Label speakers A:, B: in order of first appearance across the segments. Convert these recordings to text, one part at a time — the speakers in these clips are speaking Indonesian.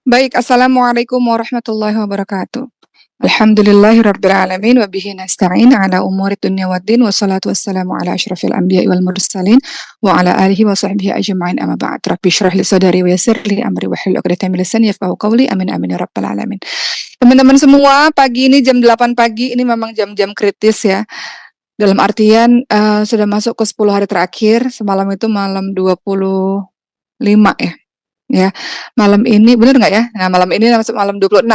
A: Baik, Assalamualaikum warahmatullahi wabarakatuh. Alhamdulillahirabbil alamin wa bihi nasta'in ala umuri dunya waddin wassalatu wassalamu ala asyrafil anbiya'i wal mursalin wa ala alihi wa sahbihi ajma'in amma ba'd. Rabbi shrah li sadri wa yassir li amri wahlul 'uqdatam min lisani yafqahu qawli. Amin amin ya rabbal alamin. Teman-teman semua, pagi ini jam 8 pagi ini memang jam-jam kritis ya. Dalam artian sudah masuk ke 10 hari terakhir, semalam itu malam 25 ya. Ya, malam ini bener nggak ya? Nah, malam ini masuk malam 26,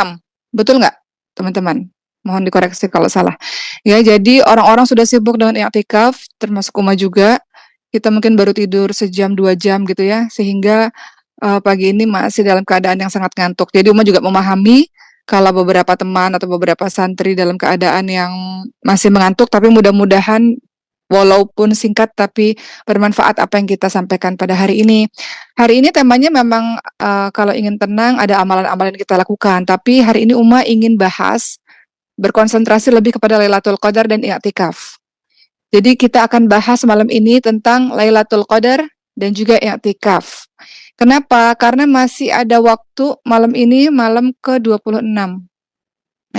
A: betul nggak, teman-teman? Mohon dikoreksi kalau salah. Ya, jadi orang-orang sudah sibuk dengan i'tikaf, termasuk Uma juga. Kita mungkin baru tidur sejam, 2 jam gitu ya, sehingga, pagi ini masih dalam keadaan yang sangat ngantuk. Jadi Uma juga memahami kalau beberapa teman atau beberapa santri dalam keadaan yang masih mengantuk, tapi mudah-mudahan walaupun singkat tapi bermanfaat apa yang kita sampaikan pada hari ini. Hari ini temanya memang, kalau ingin tenang ada amalan-amalan yang kita lakukan, tapi hari ini Uma ingin bahas, berkonsentrasi lebih kepada Lailatul Qadar dan i'tikaf. Jadi kita akan bahas malam ini tentang Lailatul Qadar dan juga i'tikaf. Kenapa? Karena masih ada waktu malam ini malam ke-26.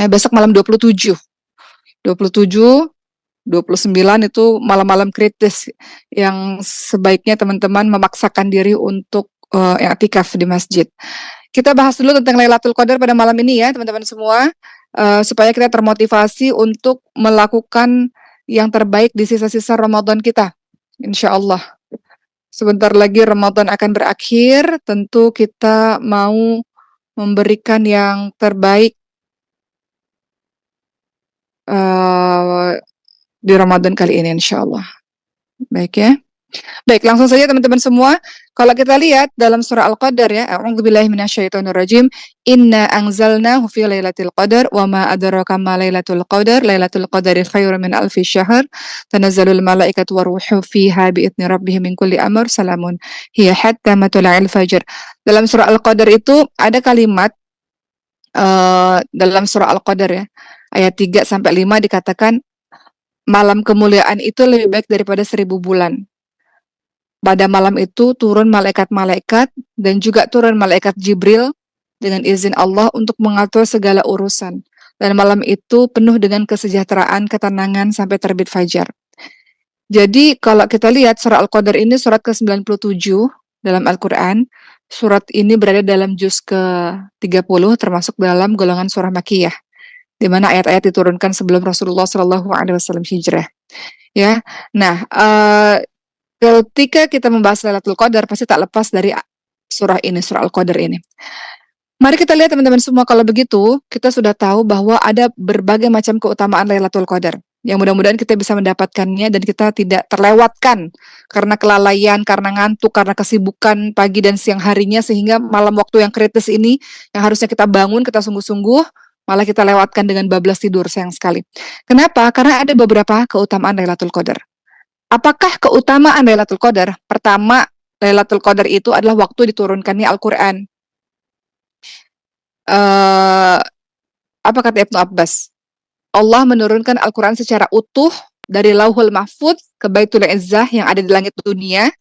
A: Besok malam 27. 27, 29 itu malam-malam kritis yang sebaiknya teman-teman memaksakan diri untuk, i'tikaf di masjid. Kita bahas dulu tentang Lailatul Qadar pada malam ini ya teman-teman semua, supaya kita termotivasi untuk melakukan yang terbaik di sisa-sisa Ramadan kita, insyaallah. Sebentar lagi Ramadan akan berakhir, tentu kita mau memberikan yang terbaik, eee, di Ramadan kali ini insyaallah. Baik ya. Baik, langsung saja teman-teman semua, kalau kita lihat dalam surah Al-Qadar ya, a'udzubillahi minasyaitonirrajim, "Inna anzalnahu fi lailatul qadar wa ma adraka ma lailatul qadar, lailatul qadari khairum min alfi syahr, tanazzalul malaikatu waruhu fiha biidzni rabbihim min kulli amr, salamun hiya hatta matla'il fajr." Dalam surah Al-Qadar itu ada kalimat, dalam surah Al-Qadar ya, ayat 3 sampai 5 dikatakan, "Malam kemuliaan itu lebih baik daripada 1000 bulan. Pada malam itu turun malaikat-malaikat dan juga turun malaikat Jibril dengan izin Allah untuk mengatur segala urusan. Dan malam itu penuh dengan kesejahteraan, ketenangan sampai terbit fajar." Jadi kalau kita lihat surah Al-Qadar ini surat ke-97 dalam Al-Quran. Surat ini berada dalam juz ke-30 termasuk dalam golongan surah Makkiyah, di mana ayat-ayat diturunkan sebelum Rasulullah SAW hijrah. Ya, nah, ketika kita membahas Lailatul Qadar pasti tak lepas dari surah ini, surah Al-Qadar ini. Mari kita lihat teman-teman semua, kalau begitu kita sudah tahu bahwa ada berbagai macam keutamaan Lailatul Qadar, yang mudah-mudahan kita bisa mendapatkannya dan kita tidak terlewatkan karena kelalaian, karena ngantuk, karena kesibukan pagi dan siang harinya, sehingga malam waktu yang kritis ini yang harusnya kita bangun, kita sungguh-sungguh, malah kita lewatkan dengan bablas tidur, sayang sekali. Kenapa? Karena ada beberapa keutamaan Lailatul Qadar. Apakah keutamaan Lailatul Qadar? Pertama, Lailatul Qadar itu adalah waktu diturunkannya Al-Qur'an. Apa kata Ibnu Abbas? Allah menurunkan Al-Qur'an secara utuh dari Lauhul Mahfudz ke Baitul Izzah yang ada di langit dunia.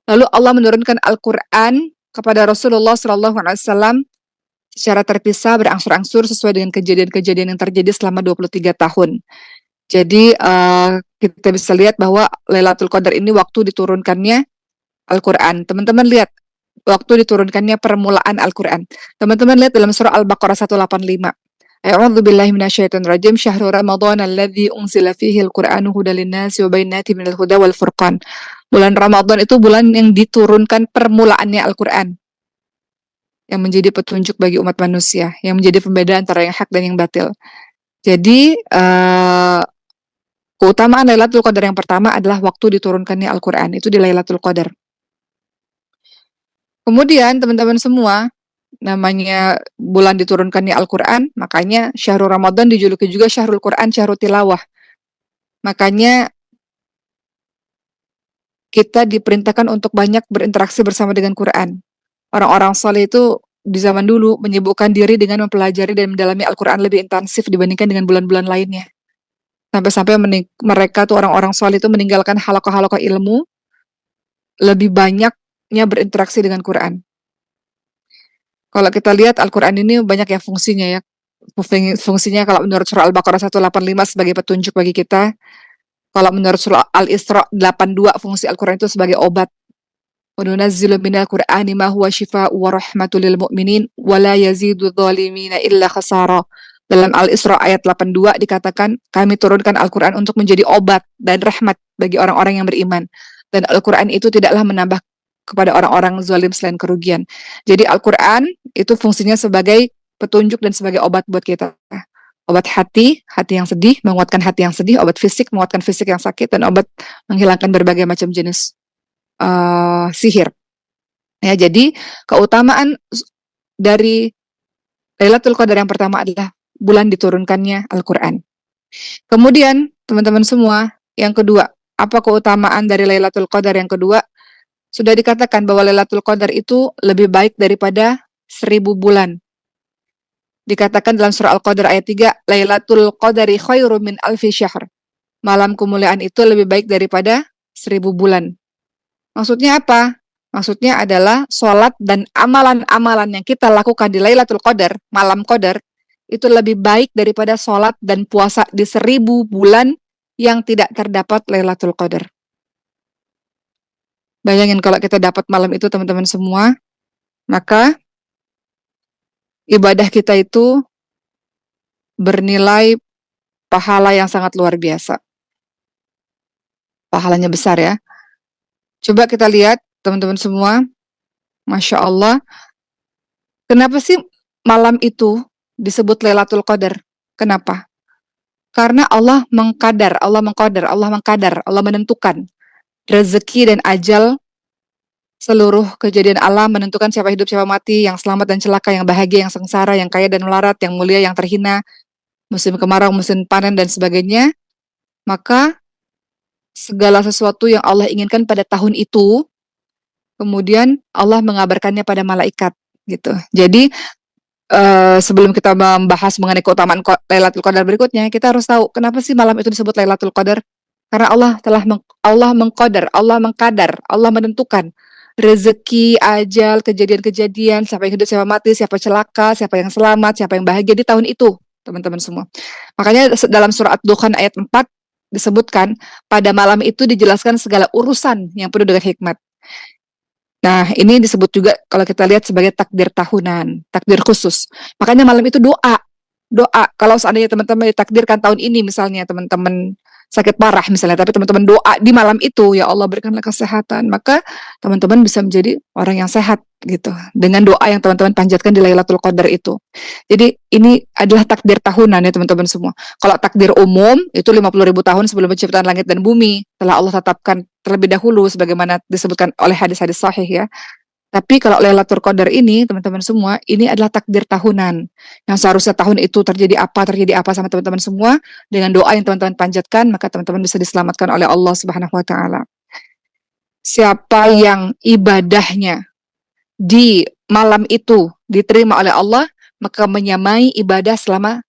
A: Lalu Allah menurunkan Al-Qur'an kepada Rasulullah SAW secara terpisah, berangsur-angsur sesuai dengan kejadian-kejadian yang terjadi selama 23 tahun. Jadi, kita bisa lihat bahwa Lailatul Qadar ini waktu diturunkannya Al-Qur'an. Teman-teman lihat, waktu diturunkannya permulaan Al-Qur'an. Teman-teman lihat dalam surah Al-Baqarah 185. A'udzubillahi minasyaitonirrajim, syahrul ramadhan alladzi unzila fihi al-Qur'anu hudal linnasi wa bayyinatin minal huda wal furqan. Bulan Ramadan itu bulan yang diturunkan permulaannya Al-Qur'an, yang menjadi petunjuk bagi umat manusia, yang menjadi pembeda antara yang hak dan yang batil. Jadi, keutamaan Lailatul Qadar yang pertama adalah waktu diturunkannya Al-Qur'an, itu di Lailatul Qadar. Kemudian teman-teman semua, namanya bulan diturunkannya Al-Qur'an, makanya syahrul Ramadan dijuluki juga syahrul Qur'an, syahrul tilawah. Makanya kita diperintahkan untuk banyak berinteraksi bersama dengan Quran. Orang-orang saleh itu di zaman dulu menyibukkan diri dengan mempelajari dan mendalami Al-Qur'an lebih intensif dibandingkan dengan bulan-bulan lainnya. Sampai-sampai mereka tuh orang-orang saleh itu meninggalkan halaqah-halaqah ilmu, lebih banyaknya berinteraksi dengan Quran. Kalau kita lihat Al-Quran ini banyak ya fungsinya ya. Fungsinya kalau menurut surah Al-Baqarah 185 sebagai petunjuk bagi kita. Kalau menurut surah Al-Isra 82 fungsi Al-Quran itu sebagai obat. Wa nunazzilu minal Qur'ani ma huwa shifaa'un wa rahmatul lil mu'minin wa la yazidu dhalimina illa khasara. Dalam Al-Isra ayat 82 dikatakan, kami turunkan Al-Quran untuk menjadi obat dan rahmat bagi orang-orang yang beriman. Dan Al-Quran itu tidaklah menambah kepada orang-orang zalim selain kerugian. Jadi Al-Quran itu fungsinya sebagai petunjuk dan sebagai obat buat kita. Obat hati, hati yang sedih, menguatkan hati yang sedih. Obat fisik, menguatkan fisik yang sakit. Dan obat menghilangkan berbagai macam jenis sihir. Ya, jadi keutamaan dari Lailatul Qadar yang pertama adalah bulan diturunkannya Al-Quran. Kemudian, teman-teman semua, yang kedua, apa keutamaan dari Lailatul Qadar yang kedua? Sudah dikatakan bahwa Lailatul Qadar itu lebih baik daripada 1000 bulan. Dikatakan dalam surah Al-Qadar ayat 3, Lailatul Qadari khairum min alfi syahr. Malam kemuliaan itu lebih baik daripada 1000 bulan. Maksudnya apa? Maksudnya adalah sholat dan amalan-amalan yang kita lakukan di Lailatul Qadar, malam Qadar, itu lebih baik daripada sholat dan puasa di 1000 bulan yang tidak terdapat Lailatul Qadar. Bayangin kalau kita dapat malam itu teman-teman semua, maka ibadah kita itu bernilai pahala yang sangat luar biasa. Pahalanya besar ya. Coba kita lihat teman-teman semua, Masya Allah, kenapa sih malam itu disebut Lailatul Qadar? Kenapa? Karena Allah mengqadar, Allah menentukan rezeki dan ajal seluruh kejadian alam, menentukan siapa hidup, siapa mati, yang selamat dan celaka, yang bahagia, yang sengsara, yang kaya dan melarat, yang mulia, yang terhina, musim kemarau, musim panen, dan sebagainya. Maka segala sesuatu yang Allah inginkan pada tahun itu, kemudian Allah mengabarkannya pada malaikat, gitu. Jadi sebelum kita membahas mengenai keutamaan Lailatul Qadar berikutnya, kita harus tahu kenapa sih malam itu disebut Lailatul Qadar? Karena Allah mengqadar, Allah mengqadar, Allah menentukan rezeki, ajal, kejadian-kejadian, siapa yang hidup, siapa mati, siapa celaka, siapa yang selamat, siapa yang bahagia di tahun itu, teman-teman semua. Makanya dalam surah Ad-Dukhan ayat 4 disebutkan, pada malam itu dijelaskan segala urusan yang penuh dengan hikmat. Nah, ini disebut juga kalau kita lihat sebagai takdir tahunan, takdir khusus. Makanya malam itu doa. Doa. Kalau seandainya teman-teman ditakdirkan tahun ini misalnya teman-teman sakit parah misalnya, tapi teman-teman doa di malam itu, ya Allah berikanlah kesehatan, maka teman-teman bisa menjadi orang yang sehat gitu. Dengan doa yang teman-teman panjatkan di Lailatul Qadar itu. Jadi ini adalah takdir tahunan ya teman-teman semua. Kalau takdir umum itu 50.000 tahun sebelum penciptaan langit dan bumi, telah Allah tetapkan terlebih dahulu sebagaimana disebutkan oleh hadis-hadis sahih ya. Tapi kalau Lailatul Qadar ini, teman-teman semua, ini adalah takdir tahunan. Yang seharusnya tahun itu terjadi apa sama teman-teman semua, dengan doa yang teman-teman panjatkan, maka teman-teman bisa diselamatkan oleh Allah Subhanahu wa taala. Siapa yang ibadahnya di malam itu diterima oleh Allah, maka menyamai ibadah selama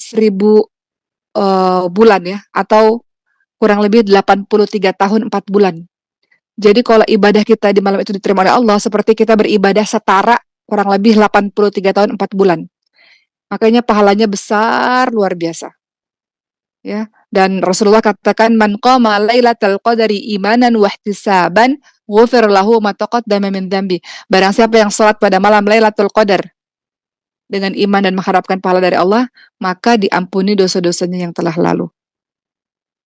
A: 1000 bulan ya, atau kurang lebih 83 tahun 4 bulan. Jadi kalau ibadah kita di malam itu diterima oleh Allah, seperti kita beribadah setara kurang lebih 83 tahun 4 bulan. Makanya pahalanya besar luar biasa. Ya, dan Rasulullah katakan man qama lailatal qadari imanan wa ihtisaban ghufir lahu ma taqaddama min dzambi. Barang siapa yang salat pada malam Lailatul Qadar dengan iman dan mengharapkan pahala dari Allah, maka diampuni dosa-dosanya yang telah lalu.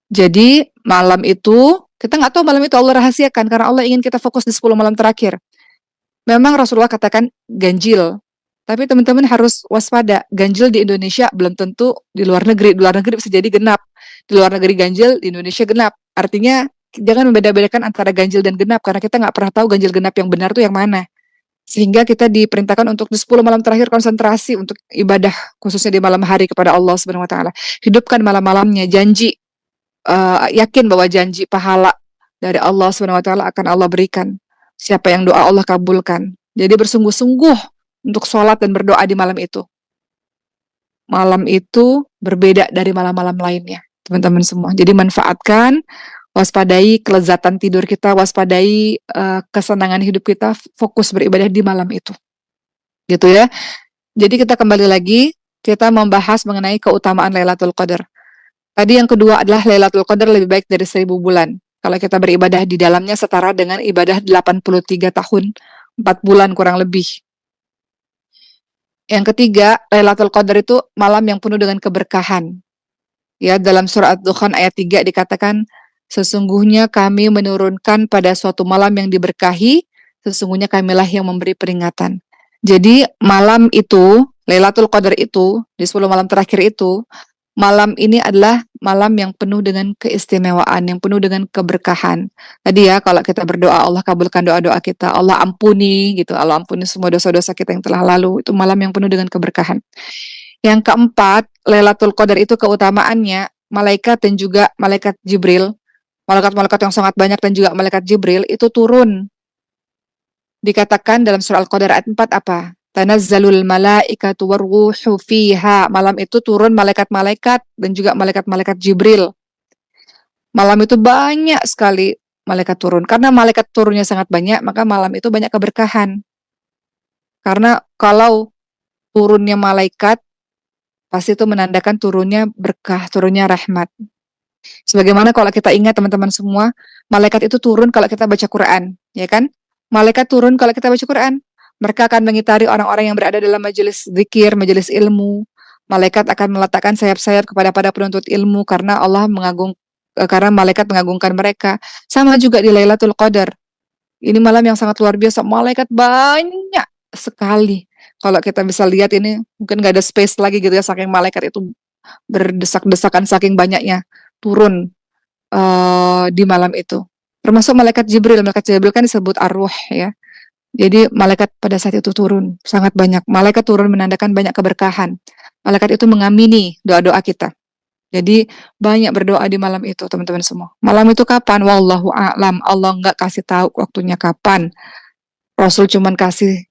A: Jadi malam itu, kita nggak tahu malam itu Allah rahasiakan, karena Allah ingin kita fokus di 10 malam terakhir. Memang Rasulullah katakan ganjil, tapi teman-teman harus waspada, ganjil di Indonesia belum tentu di luar negeri bisa jadi genap. Di luar negeri ganjil, di Indonesia genap. Artinya jangan membeda-bedakan antara ganjil dan genap, karena kita nggak pernah tahu ganjil genap yang benar tuh yang mana. Sehingga kita diperintahkan untuk di 10 malam terakhir konsentrasi untuk ibadah, khususnya di malam hari kepada Allah Subhanahu wa taala. Hidupkan malam-malamnya, janji yakin bahwa janji pahala dari Allah Subhanahu wa taala akan Allah berikan. Siapa yang doa Allah kabulkan. Jadi bersungguh-sungguh untuk sholat dan berdoa di malam itu. Malam itu berbeda dari malam-malam lainnya, teman-teman semua. Jadi manfaatkan waspadai kelezatan tidur kita, waspadai kesenangan hidup kita, fokus beribadah di malam itu. Gitu ya. Jadi kita kembali lagi, kita membahas mengenai keutamaan Lailatul Qadar. Tadi yang kedua adalah Lailatul Qadar lebih baik dari 1000 bulan. Kalau kita beribadah di dalamnya setara dengan ibadah 83 tahun, 4 bulan kurang lebih. Yang ketiga, Lailatul Qadar itu malam yang penuh dengan keberkahan. Ya, dalam surah Ad-Dukhan ayat 3 dikatakan, sesungguhnya kami menurunkan pada suatu malam yang diberkahi, sesungguhnya kamilah yang memberi peringatan. Jadi malam itu, Lailatul Qadar itu, di 10 malam terakhir itu, malam ini adalah malam yang penuh dengan keistimewaan, yang penuh dengan keberkahan. Tadi ya, kalau kita berdoa, Allah kabulkan doa-doa kita, Allah ampuni, gitu, Allah ampuni semua dosa-dosa kita yang telah lalu. Itu malam yang penuh dengan keberkahan. Yang keempat, Lailatul Qadar itu keutamaannya, malaikat dan juga malaikat Jibril, malaikat-malaikat yang sangat banyak dan juga malaikat Jibril itu turun. Dikatakan dalam surah Al-Qadar ayat 4 apa? Tanazzalul malaikatu warruhu fiha. Malam itu turun malaikat-malaikat dan juga malaikat-malaikat Jibril. Malam itu banyak sekali malaikat turun. Karena malaikat turunnya sangat banyak, maka malam itu banyak keberkahan. Karena kalau turunnya malaikat, pasti itu menandakan turunnya berkah, turunnya rahmat. Sebagaimana kalau kita ingat teman-teman semua, malaikat itu turun kalau kita baca Quran, ya kan? Malaikat turun kalau kita baca Quran. Mereka akan mengitari orang-orang yang berada dalam majelis zikir, majelis ilmu. Malaikat akan meletakkan sayap-sayap kepada para penuntut ilmu karena karena malaikat mengagungkan mereka. Sama juga di Lailatul Qadar. Ini malam yang sangat luar biasa. Malaikat banyak sekali. Kalau kita bisa lihat ini, mungkin nggak ada space lagi gitu ya, saking malaikat itu berdesak-desakan saking banyaknya turun di malam itu. Termasuk malaikat Jibril. Malaikat Jibril kan disebut ar-ruh ya. Jadi malaikat pada saat itu turun sangat banyak. Malaikat turun menandakan banyak keberkahan. Malaikat itu mengamini doa-doa kita. Jadi banyak berdoa di malam itu teman-teman semua. Malam itu kapan? Wallahu a'lam. Allah nggak kasih tahu waktunya kapan. Rasul cuman kasih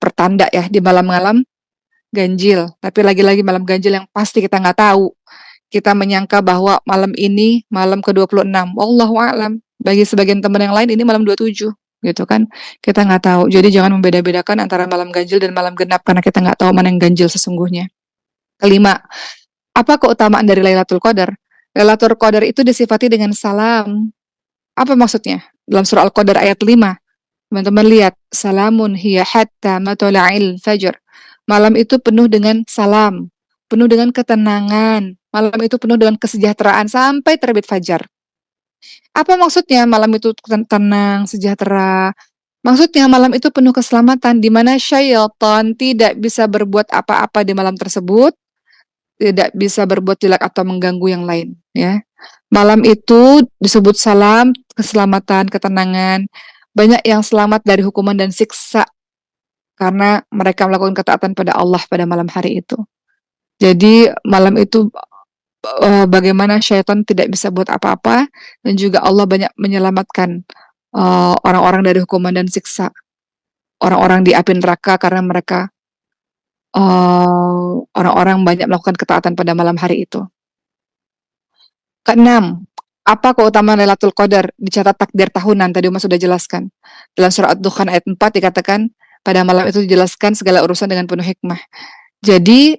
A: pertanda ya di malam-malam ganjil. Tapi lagi-lagi malam ganjil yang pasti kita nggak tahu. Kita menyangka bahwa malam ini malam ke-26. Wallahu a'lam. Bagi sebagian teman yang lain ini malam 27 gitu kan. Kita nggak tahu. Jadi jangan membeda-bedakan antara malam ganjil dan malam genap karena kita nggak tahu mana yang ganjil sesungguhnya. Kelima, apa keutamaan dari Lailatul Qadar? Lailatul Qadar itu disifati dengan salam. Apa maksudnya? Dalam surah Al-Qadar ayat 5. Teman-teman lihat, salamun hiya hatta matla'il fajr. Malam itu penuh dengan salam, penuh dengan ketenangan. Malam itu penuh dengan kesejahteraan sampai terbit fajar. Apa maksudnya malam itu tenang, sejahtera? Maksudnya malam itu penuh keselamatan di mana syaitan tidak bisa berbuat apa-apa di malam tersebut, tidak bisa berbuat jelek atau mengganggu yang lain, ya. Malam itu disebut salam, keselamatan, ketenangan. Banyak yang selamat dari hukuman dan siksa karena mereka melakukan ketaatan pada Allah pada malam hari itu. Jadi malam itu bagaimana syaitan tidak bisa buat apa-apa dan juga Allah banyak menyelamatkan orang-orang dari hukuman dan siksa. Orang-orang di api neraka karena mereka orang-orang banyak melakukan ketaatan pada malam hari itu. Keenam, apa keutamaan Lailatul Qadar? Dicatat takdir tahunan, tadi Mas sudah jelaskan. Dalam surah Ad-Dukhan ayat 4 dikatakan, pada malam itu dijelaskan segala urusan dengan penuh hikmah. Jadi,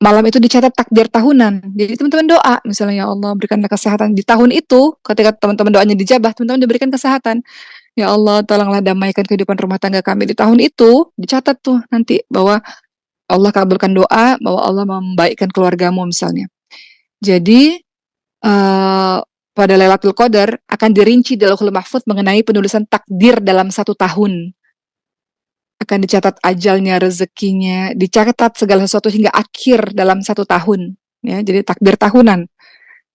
A: malam itu dicatat takdir tahunan. Jadi teman-teman doa, misalnya ya Allah berikanlah kesehatan di tahun itu, ketika teman-teman doanya dijabah, teman-teman diberikan kesehatan. Ya Allah, tolonglah damaikan kehidupan rumah tangga kami di tahun itu. Dicatat tuh nanti bahwa Allah kabulkan doa, bahwa Allah membaikkan keluargamu misalnya. Jadi pada Lailatul Qadar akan dirinci di Lauhul Mahfuz mengenai penulisan takdir dalam 1 tahun. Akan dicatat ajalnya, rezekinya, dicatat segala sesuatu hingga akhir dalam 1 tahun. Ya, jadi takdir tahunan.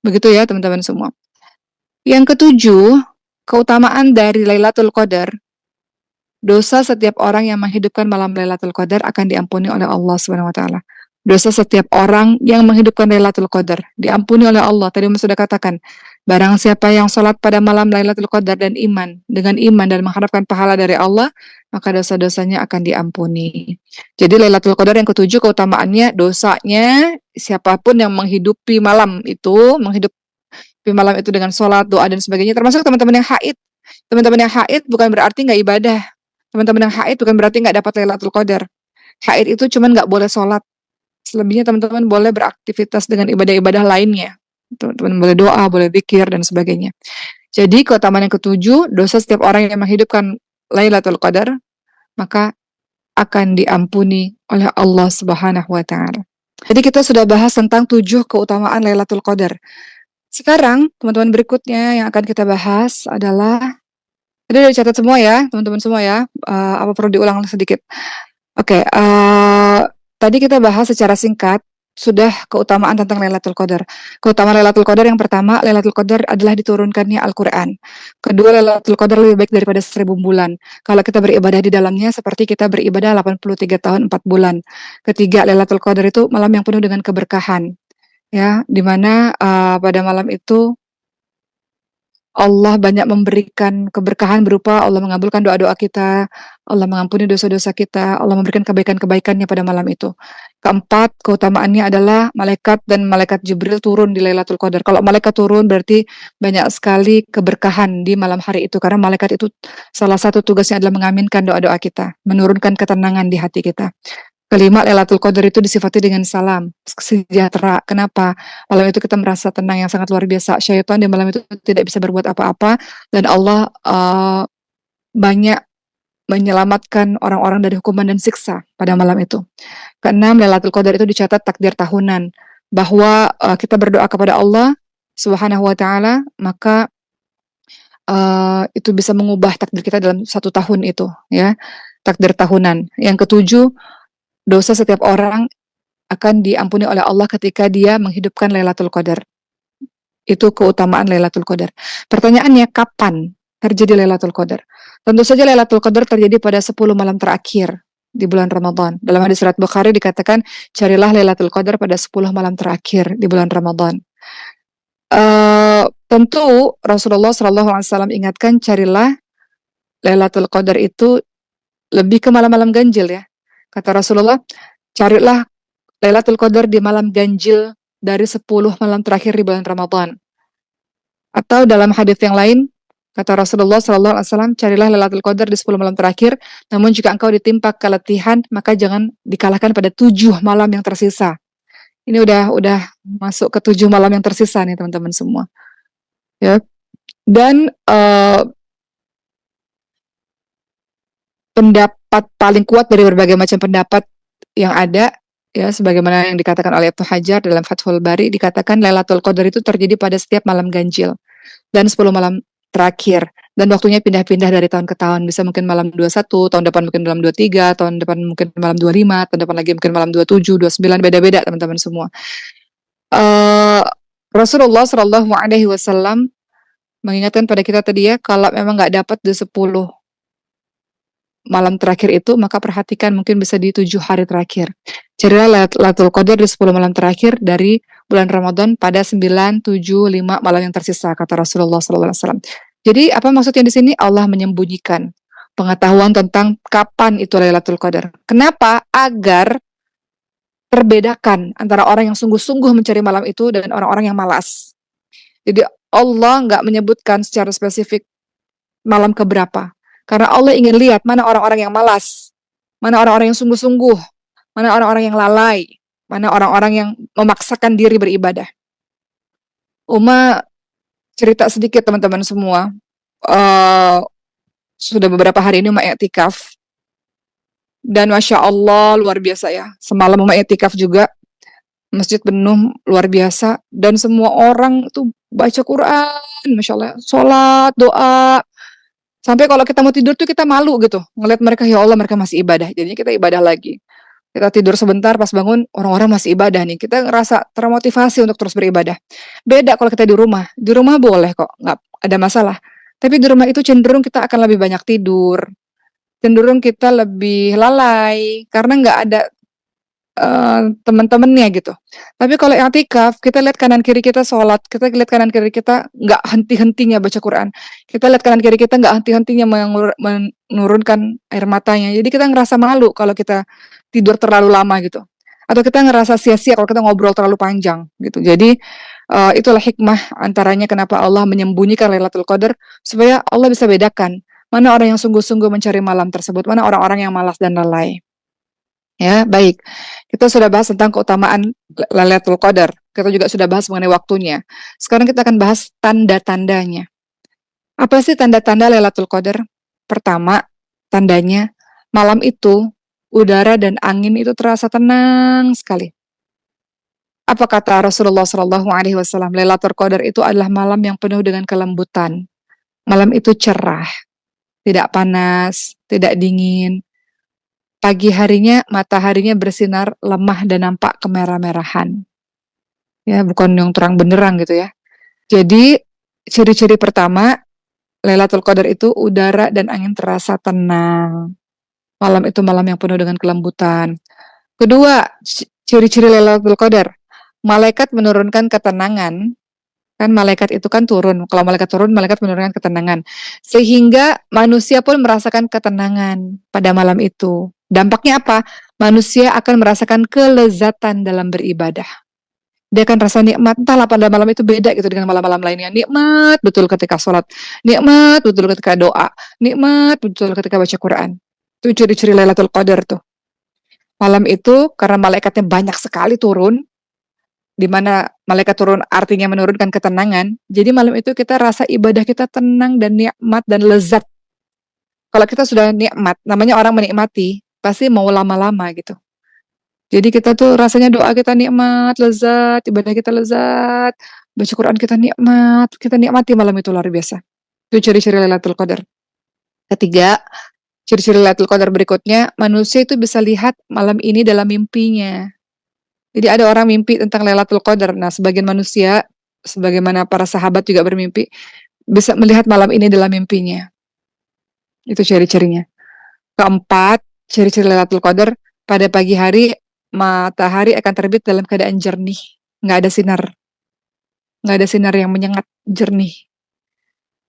A: Begitu ya teman-teman semua. Yang ketujuh, keutamaan dari Lailatul Qadar. Dosa setiap orang yang menghidupkan malam Lailatul Qadar akan diampuni oleh Allah Subhanahu wa taala. dosa setiap orang yang menghidupkan Lailatul Qadar. Diampuni oleh Allah. Tadi Mas sudah katakan, barang siapa yang sholat pada malam Lailatul Qadar dan dengan iman dan mengharapkan pahala dari Allah, maka dosa-dosanya akan diampuni. Jadi Lailatul Qadar yang ketujuh keutamaannya, dosanya siapapun yang menghidupi malam itu dengan sholat, doa dan sebagainya, termasuk teman-teman yang haid. Teman-teman yang haid bukan berarti nggak ibadah. Teman-teman yang haid bukan berarti nggak dapat Lailatul Qadar. Haid itu cuman nggak boleh sholat. Selebihnya teman-teman boleh beraktivitas dengan ibadah-ibadah lainnya. Teman-teman boleh doa, boleh zikir, dan sebagainya. Jadi keutamaan yang ketujuh, dosa setiap orang yang menghidupkan Lailatul Qadar, maka akan diampuni oleh Allah Subhanahu wa Ta'ala. Jadi kita sudah bahas tentang 7 keutamaan Lailatul Qadar. Sekarang, teman-teman berikutnya yang akan kita bahas adalah, tadi udah dicatat semua ya, teman-teman semua ya, apa perlu diulang sedikit? Oke, tadi kita bahas secara singkat, sudah keutamaan tentang Lailatul Qadar. Keutamaan Lailatul Qadar yang pertama, Lailatul Qadar adalah diturunkannya Al-Quran. Kedua, Lailatul Qadar lebih baik daripada 1000 bulan. Kalau kita beribadah di dalamnya, seperti kita beribadah 83 tahun 4 bulan. Ketiga, Lailatul Qadar itu malam yang penuh dengan keberkahan. Ya, di mana pada malam itu Allah banyak memberikan keberkahan berupa Allah mengabulkan doa-doa kita, Allah mengampuni dosa-dosa kita, Allah memberikan kebaikan-kebaikannya pada malam itu. Keempat, keutamaannya adalah malaikat dan malaikat Jibril turun di Lailatul Qadar. Kalau malaikat turun berarti banyak sekali keberkahan di malam hari itu, karena malaikat itu salah satu tugasnya adalah mengaminkan doa-doa kita, menurunkan ketenangan di hati kita. Kelima, Lailatul Qadar itu disifati dengan salam, sejahtera. Kenapa? Malam itu kita merasa tenang yang sangat luar biasa. Syaitan di malam itu tidak bisa berbuat apa-apa, dan Allah banyak menyelamatkan orang-orang dari hukuman dan siksa pada malam itu. Keenam, Lailatul Qadar itu dicatat takdir tahunan, bahwa kita berdoa kepada Allah Subhanahu wa Ta'ala, maka itu bisa mengubah takdir kita dalam 1 tahun itu, ya, takdir tahunan. Yang ketujuh, dosa setiap orang akan diampuni oleh Allah ketika dia menghidupkan Lailatul Qadar. Itu keutamaan Lailatul Qadar. Pertanyaannya, kapan terjadi Lailatul Qadar? Tentu saja Lailatul Qadar terjadi pada 10 malam terakhir di bulan Ramadan. Dalam hadis riwayat Bukhari dikatakan, carilah Lailatul Qadar pada 10 malam terakhir di bulan Ramadan. Tentu Rasulullah SAW ingatkan, carilah Lailatul Qadar itu lebih ke malam-malam ganjil ya. Kata Rasulullah, carilah Lailatul Qadar di malam ganjil dari 10 malam terakhir di bulan Ramadan. Atau dalam hadis yang lain, kata Rasulullah SAW, carilah Lailatul Qadar di 10 malam terakhir, namun jika engkau ditimpa keletihan, maka jangan dikalahkan pada 7 malam yang tersisa. Ini udah masuk ke 7 malam yang tersisa nih teman-teman semua. Ya. Dan pendapat paling kuat dari berbagai macam pendapat yang ada, ya, sebagaimana yang dikatakan oleh Ibnu Hajar dalam Fathul Bari, dikatakan Lailatul Qadar itu terjadi pada setiap malam ganjil dan 10 malam terakhir, dan waktunya pindah-pindah dari tahun ke tahun. Bisa mungkin malam 21, tahun depan mungkin malam 23, tahun depan mungkin malam 25, tahun depan lagi mungkin malam 27, 29, beda-beda teman-teman semua. Rasulullah SAW mengingatkan pada kita tadi ya, kalau memang nggak dapat di 10 malam terakhir itu, maka perhatikan mungkin bisa di 7 hari terakhir. Carilah Lailatul Qadar di 10 malam terakhir dari bulan Ramadan pada 9, 7, 5 malam yang tersisa, kata Rasulullah SAW. Jadi apa maksudnya di sini? Allah menyembunyikan pengetahuan tentang kapan itu Lailatul Qadar. Kenapa? Agar terbedakan antara orang yang sungguh-sungguh mencari malam itu dan orang-orang yang malas. Jadi Allah nggak menyebutkan secara spesifik malam keberapa. Karena Allah ingin lihat mana orang-orang yang malas, mana orang-orang yang sungguh-sungguh, mana orang-orang yang lalai, mana orang-orang yang memaksakan diri beribadah. Uma cerita sedikit teman-teman semua. Sudah beberapa hari ini Uma i'tikaf. Dan Masya Allah luar biasa ya. Semalam Uma i'tikaf juga. Masjid penuh luar biasa. Dan semua orang tuh baca Quran. Masya Allah. Sholat, doa. Sampai kalau kita mau tidur tuh kita malu gitu. Ngeliat mereka, ya Allah mereka masih ibadah. Jadinya kita ibadah lagi. Kita tidur sebentar, pas bangun orang-orang masih ibadah nih. Kita ngerasa termotivasi untuk terus beribadah. Beda kalau kita di rumah. Di rumah boleh kok, nggak ada masalah. Tapi di rumah itu cenderung kita akan lebih banyak tidur. Cenderung kita lebih lalai. Karena nggak ada teman-temannya gitu. Tapi kalau i'tikaf, kita lihat kanan kiri kita sholat, kita lihat kanan kiri kita nggak henti-hentinya baca Quran. Kita lihat kanan kiri kita nggak henti-hentinya menurunkan air matanya. Jadi kita ngerasa malu kalau kita tidur terlalu lama gitu. Atau kita ngerasa sia-sia kalau kita ngobrol terlalu panjang gitu. Jadi itulah hikmah antaranya kenapa Allah menyembunyikan Lailatul Qadar supaya Allah bisa bedakan mana orang yang sungguh-sungguh mencari malam tersebut, mana orang-orang yang malas dan lalai. Ya, baik. Kita sudah bahas tentang keutamaan Lailatul Qadar. Kita juga sudah bahas mengenai waktunya. Sekarang kita akan bahas tanda-tandanya. Apa sih tanda-tanda Lailatul Qadar? Pertama, tandanya malam itu udara dan angin itu terasa tenang sekali. Apa kata Rasulullah Shallallahu Alaihi Wasallam? Lailatul Qadar itu adalah malam yang penuh dengan kelembutan. Malam itu cerah, tidak panas, tidak dingin. Pagi harinya mataharinya bersinar lemah dan nampak kemerah-merahan. Ya, bukan yang terang benderang gitu ya. Jadi ciri-ciri pertama Lailatul Qadar itu udara dan angin terasa tenang. Malam itu malam yang penuh dengan kelembutan. Kedua, ciri-ciri Lailatul Qadar. Malaikat menurunkan ketenangan. Kan malaikat itu kan turun. Kalau malaikat turun, malaikat menurunkan ketenangan. Sehingga manusia pun merasakan ketenangan pada malam itu. Dampaknya apa? Manusia akan merasakan kelezatan dalam beribadah. Dia akan rasa nikmat. Entahlah pada malam itu beda gitu dengan malam-malam lainnya. Nikmat betul ketika sholat. Nikmat betul ketika doa. Nikmat betul ketika baca Quran. Itu ciri-ciri Lailatul Qadar tuh. Malam itu karena malaikatnya banyak sekali turun, di mana malaikat turun artinya menurunkan ketenangan. Jadi malam itu kita rasa ibadah kita tenang dan nikmat dan lezat. Kalau kita sudah nikmat, namanya orang menikmati, pasti mau lama-lama gitu. Jadi kita tuh rasanya doa kita nikmat, lezat, ibadah kita lezat, baca Quran kita nikmati malam itu luar biasa. Itu ciri-ciri Lailatul Qadar. Ketiga, ciri-ciri Lailatul Qadar berikutnya, manusia itu bisa lihat malam ini dalam mimpinya. Jadi ada orang mimpi tentang Lailatul Qadar. Nah, sebagian manusia, sebagaimana para sahabat juga bermimpi, bisa melihat malam ini dalam mimpinya. Itu ciri-cirinya. Keempat, ciri-ciri Lailatul Qadar, pada pagi hari matahari akan terbit dalam keadaan jernih, nggak ada sinar yang menyengat, jernih.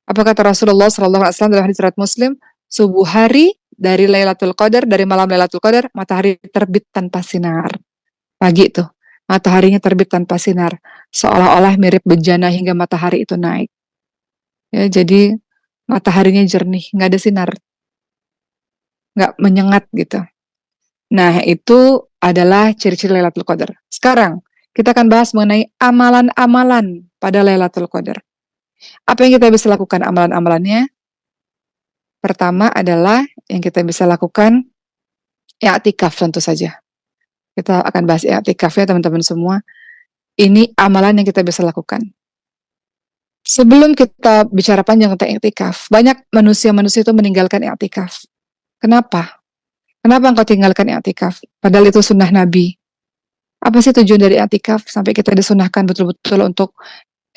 A: Apa kata Rasulullah SAW dalam hadis riwayat Muslim? Subuh hari dari Lailatul Qadar, dari malam Lailatul Qadar, matahari terbit tanpa sinar. Pagi tuh, mataharinya terbit tanpa sinar, seolah-olah mirip bejana hingga matahari itu naik. Ya, jadi mataharinya jernih, nggak ada sinar, nggak menyengat gitu. Nah, itu adalah ciri-ciri Lailatul Qadar. Sekarang, kita akan bahas mengenai amalan-amalan pada Lailatul Qadar. Apa yang kita bisa lakukan amalan-amalannya? Pertama adalah yang kita bisa lakukan i'tikaf tentu saja. Kita akan bahas i'tikaf ya teman-teman semua. Ini amalan yang kita bisa lakukan. Sebelum kita bicara panjang tentang i'tikaf, banyak manusia-manusia itu meninggalkan i'tikaf. Kenapa? Kenapa engkau tinggalkan i'tikaf? Padahal itu sunnah Nabi. Apa sih tujuan dari i'tikaf? Sampai kita disunahkan betul-betul untuk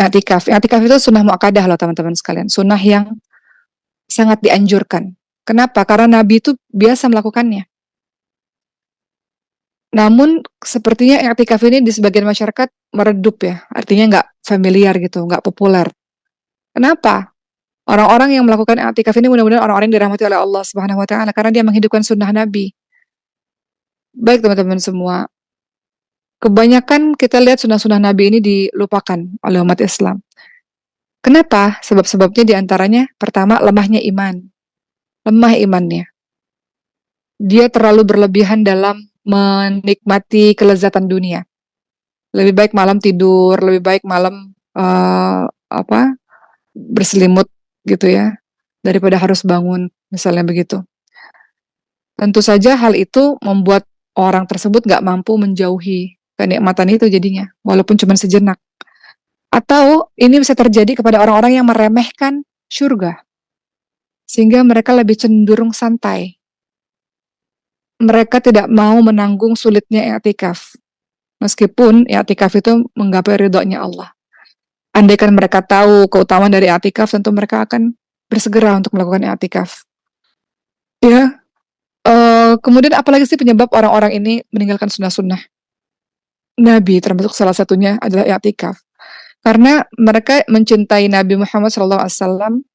A: i'tikaf. I'tikaf itu sunnah muakkadah loh teman-teman sekalian. Sunnah yang sangat dianjurkan. Kenapa? Karena Nabi itu biasa melakukannya. Namun sepertinya i'tikaf ini di sebagian masyarakat meredup ya. Artinya nggak familiar gitu, nggak populer. Kenapa? Orang-orang yang melakukan i'tikaf ini mudah-mudahan orang-orang yang dirahmati oleh Allah Subhanahu wa taala karena dia menghidupkan sunnah Nabi. Baik teman-teman semua, kebanyakan kita lihat sunnah-sunnah Nabi ini dilupakan oleh umat Islam. Kenapa? Sebab-sebabnya diantaranya pertama lemahnya iman. Lemah imannya. Dia terlalu berlebihan dalam menikmati kelezatan dunia. Lebih baik malam tidur, lebih baik malam berselimut gitu ya, daripada harus bangun, misalnya begitu. Tentu saja hal itu membuat orang tersebut gak mampu menjauhi kenikmatan itu jadinya, walaupun cuma sejenak. Atau ini bisa terjadi kepada orang-orang yang meremehkan surga, sehingga mereka lebih cenderung santai. Mereka tidak mau menanggung sulitnya i'tikaf, meskipun i'tikaf itu menggapai ridhonya Allah. Andaikan mereka tahu keutamaan dari i'tikaf, tentu mereka akan bersegera untuk melakukan i'tikaf. Ya, Kemudian apalagi sih penyebab orang-orang ini meninggalkan sunnah-sunnah Nabi, termasuk salah satunya adalah i'tikaf. Karena mereka mencintai Nabi Muhammad SAW,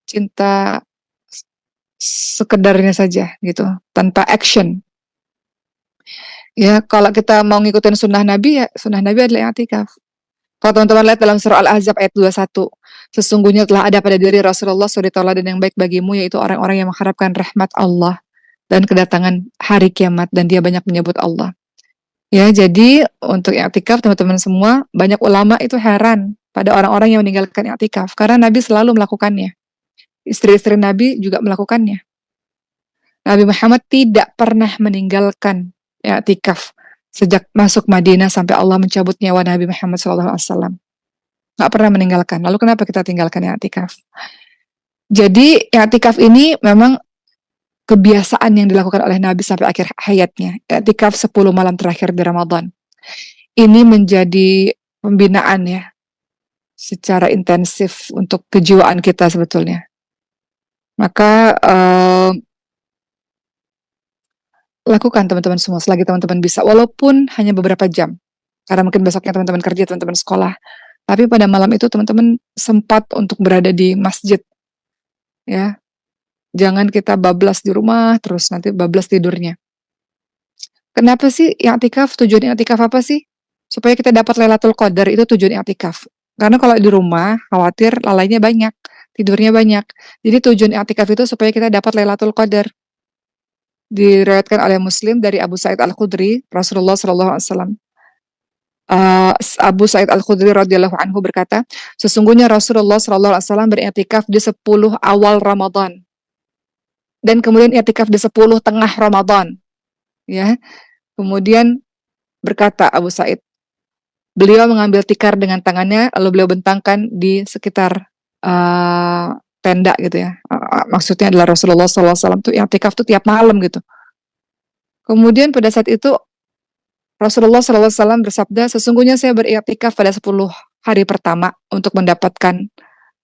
A: cinta sekedarnya saja gitu, tanpa action. Ya, kalau kita mau ngikutin sunnah Nabi, ya sunnah Nabi adalah i'tikaf. Kalau teman-teman lihat dalam surah Al-Ahzab ayat 21, sesungguhnya telah ada pada diri Rasulullah suri tauladan yang baik bagimu, yaitu orang-orang yang mengharapkan rahmat Allah dan kedatangan hari kiamat, dan dia banyak menyebut Allah. Ya, jadi untuk i'tikaf teman-teman semua, banyak ulama itu heran pada orang-orang yang meninggalkan i'tikaf karena Nabi selalu melakukannya. Istri-istri Nabi juga melakukannya. Nabi Muhammad tidak pernah meninggalkan i'tikaf sejak masuk Madinah sampai Allah mencabut nyawa Nabi Muhammad SAW. Nggak pernah meninggalkan. Lalu kenapa kita tinggalkan i'tikaf? Jadi i'tikaf ini memang kebiasaan yang dilakukan oleh Nabi sampai akhir hayatnya. I'tikaf 10 malam terakhir di Ramadan. Ini menjadi pembinaan ya, secara intensif untuk kejiwaan kita sebetulnya. Maka lakukan teman-teman semua selagi teman-teman bisa, walaupun hanya beberapa jam. Karena mungkin besoknya teman-teman kerja, teman-teman sekolah. Tapi pada malam itu teman-teman sempat untuk berada di masjid. Ya, jangan kita bablas di rumah terus nanti bablas tidurnya. Kenapa sih i'tikaf? Tujuan i'tikaf apa sih? Supaya kita dapat Lailatul Qadar, itu tujuan i'tikaf. Karena kalau di rumah khawatir lalainya banyak, tidurnya banyak. Jadi tujuan i'tikaf itu supaya kita dapat Lailatul Qadar. Diriwayatkan oleh Muslim dari Abu Sa'id Al-Khudri, Rasulullah SAW. Abu Sa'id Al-Khudri radhiyallahu anhu berkata, sesungguhnya Rasulullah SAW beriktikaf di 10 awal Ramadan. Dan kemudian i'tikaf di 10 tengah Ramadan. Ya. Kemudian berkata Abu Sa'id, beliau mengambil tikar dengan tangannya, lalu beliau bentangkan di sekitar tenda gitu ya. Maksudnya adalah Rasulullah SAW tuh i'tikaf tuh tiap malam gitu. Kemudian pada saat itu Rasulullah SAW bersabda, sesungguhnya saya beriktikaf pada 10 hari pertama untuk mendapatkan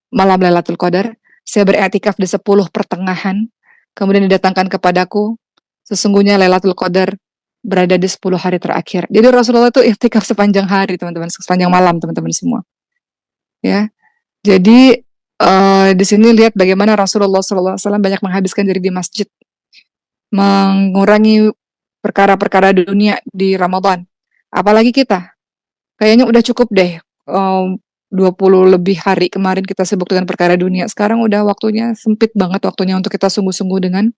A: malam Lailatul Qadar. Saya beriktikaf di 10 pertengahan, kemudian didatangkan kepadaku, sesungguhnya Lailatul Qadar berada di 10 hari terakhir. Jadi Rasulullah itu iktikaf sepanjang hari, teman-teman, sepanjang malam, teman-teman semua. Ya, jadi di sini lihat bagaimana Rasulullah SAW banyak menghabiskan diri di masjid, mengurangi perkara-perkara dunia di Ramadan. Apalagi kita, kayaknya udah cukup deh 20 lebih hari kemarin kita sibuk dengan perkara dunia. Sekarang udah waktunya, sempit banget waktunya untuk kita sungguh-sungguh dengan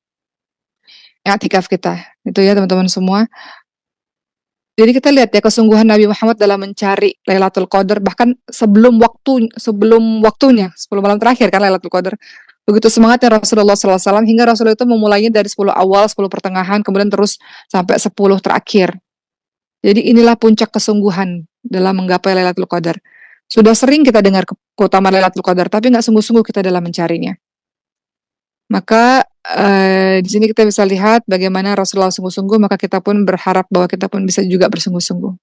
A: i'tikaf kita. Itu ya teman-teman semua. Jadi kita lihat ya kesungguhan Nabi Muhammad dalam mencari Lailatul Qadar, bahkan sebelum waktunya, 10 malam terakhir kan Lailatul Qadar. Begitu semangatnya Rasulullah SAW hingga Rasulullah itu memulainya dari 10 awal, 10 pertengahan, kemudian terus sampai 10 terakhir. Jadi inilah puncak kesungguhan dalam menggapai Lailatul Qadar. Sudah sering kita dengar keutamaan Lailatul Qadar, tapi nggak sungguh-sungguh kita dalam mencarinya. Maka di sini kita bisa lihat bagaimana Rasulullah sungguh-sungguh, maka kita pun berharap bahwa kita pun bisa juga bersungguh-sungguh.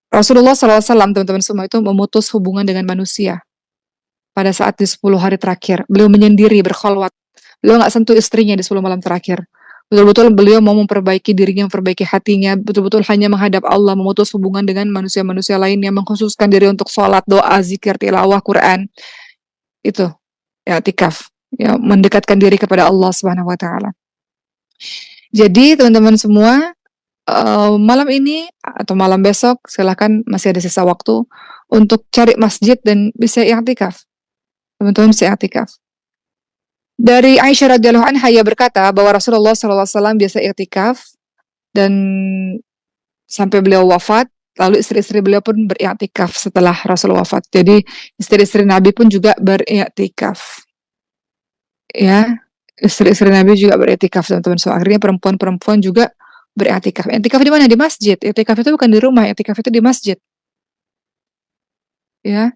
A: Rasulullah SAW, teman-teman semua, itu memutus hubungan dengan manusia pada saat di 10 hari terakhir. Beliau menyendiri, berkholwat. Beliau nggak sentuh istrinya di 10 malam terakhir. Betul-betul beliau mau memperbaiki dirinya, memperbaiki hatinya, betul-betul hanya menghadap Allah, memutus hubungan dengan manusia-manusia lainnya, mengkhususkan diri untuk sholat, doa, zikir, tilawah, Quran. Itu, i'tikaf. Ya, mendekatkan diri kepada Allah Subhanahu wa taala. Jadi teman-teman semua, malam ini atau malam besok silakan, masih ada sisa waktu untuk cari masjid dan bisa i'tikaf. Teman-teman bisa i'tikaf. Dari Aisyah radhiyallahu anha, ia berkata bahwa Rasulullah SAW biasa i'tikaf dan sampai beliau wafat, lalu istri-istri beliau pun beriktikaf setelah Rasul wafat. Jadi istri-istri Nabi pun juga beriktikaf. Ya, istri-istri Nabi juga beriktikaf, teman-teman. So, akhirnya perempuan-perempuan juga beriktikaf. Iktikaf di mana? Di masjid. Iktikaf itu bukan di rumah, iktikaf itu di masjid. Ya.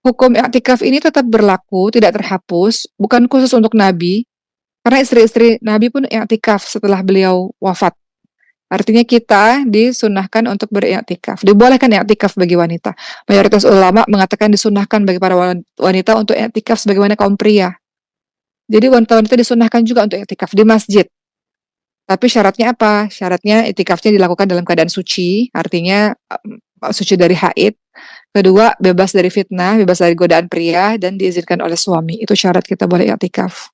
A: Hukum iktikaf ini tetap berlaku, tidak terhapus, bukan khusus untuk Nabi, karena istri-istri Nabi pun iktikaf setelah beliau wafat. Artinya kita disunahkan untuk beriktikaf. Dibolehkan iktikaf bagi wanita. Mayoritas ulama mengatakan disunahkan bagi para wanita untuk iktikaf sebagaimana kaum pria. Jadi wanita-wanita disunahkan juga untuk i'tikaf di masjid. Tapi syaratnya apa? Syaratnya iktikafnya dilakukan dalam keadaan suci, artinya suci dari haid. Kedua, bebas dari fitnah, bebas dari godaan pria, dan diizinkan oleh suami. Itu syarat kita boleh iktikaf.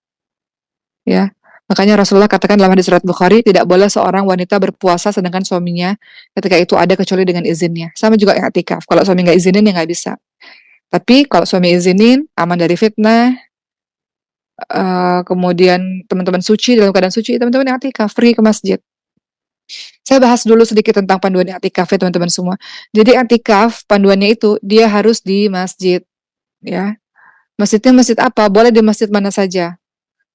A: Ya. Makanya Rasulullah katakan dalam hadis riwayat Bukhari, tidak boleh seorang wanita berpuasa sedangkan suaminya ketika itu ada kecuali dengan izinnya. Sama juga iktikaf. Kalau suami nggak izinin ya nggak bisa. Tapi kalau suami izinin, aman dari fitnah, kemudian teman-teman suci dalam keadaan suci, teman-teman iktikaf, pergi ke masjid. Saya bahas dulu sedikit tentang panduan i'tikaf ya teman-teman semua. Jadi i'tikaf panduannya itu dia harus di masjid ya. Masjidnya masjid apa? Boleh di masjid mana saja.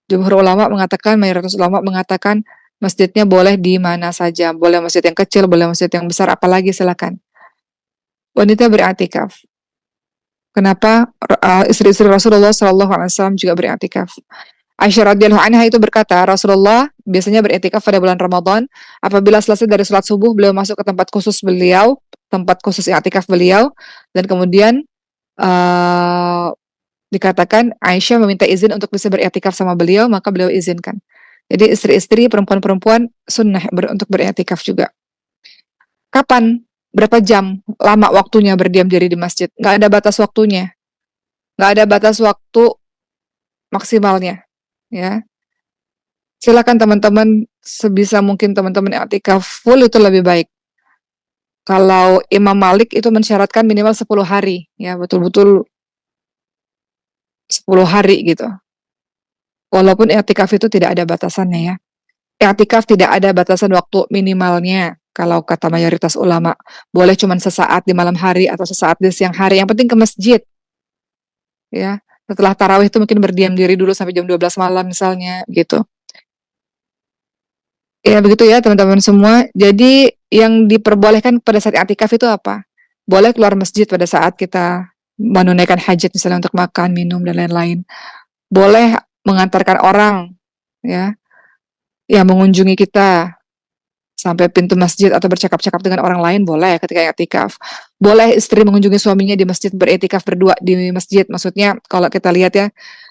A: Jumhur ulama mengatakan, mayoritas ulama mengatakan masjidnya boleh di mana saja. Boleh masjid yang kecil, boleh masjid yang besar, apalagi silakan. Wanita beriktikaf. Kenapa istri-istri Rasulullah SAW juga beriktikaf? Aisyah radhiyallahu anha itu berkata, Rasulullah biasanya beriktikaf pada bulan Ramadan. Apabila selesai dari sholat subuh, beliau masuk ke tempat khusus beliau, tempat khusus i'tikaf beliau, dan kemudian dikatakan Aisyah meminta izin untuk bisa beriktikaf sama beliau, maka beliau izinkan. Jadi istri-istri, perempuan-perempuan sunnah untuk beriktikaf juga. Kapan? Berapa jam? Lama waktunya berdiam diri di masjid? Nggak ada batas waktunya. Nggak ada batas waktu maksimalnya. Ya, silakan teman-teman sebisa mungkin teman-teman i'tikaf full itu lebih baik. Kalau Imam Malik itu mensyaratkan minimal 10 hari, ya betul-betul 10 hari gitu. Walaupun i'tikaf itu tidak ada batasannya ya. I'tikaf tidak ada batasan waktu minimalnya. Kalau kata mayoritas ulama, boleh cuma sesaat di malam hari atau sesaat di siang hari. Yang penting ke masjid. Ya, setelah tarawih itu mungkin berdiam diri dulu sampai jam 12 malam misalnya gitu. Ya begitu ya teman-teman semua. Jadi yang diperbolehkan pada saat i'tikaf itu apa? Boleh keluar masjid pada saat kita menunaikan hajat misalnya untuk makan, minum dan lain-lain. Boleh mengantarkan orang ya yang mengunjungi kita sampai pintu masjid atau bercakap-cakap dengan orang lain boleh ketika i'tikaf. Boleh istri mengunjungi suaminya di masjid beriktikaf berdua di masjid. Maksudnya kalau kita lihat ya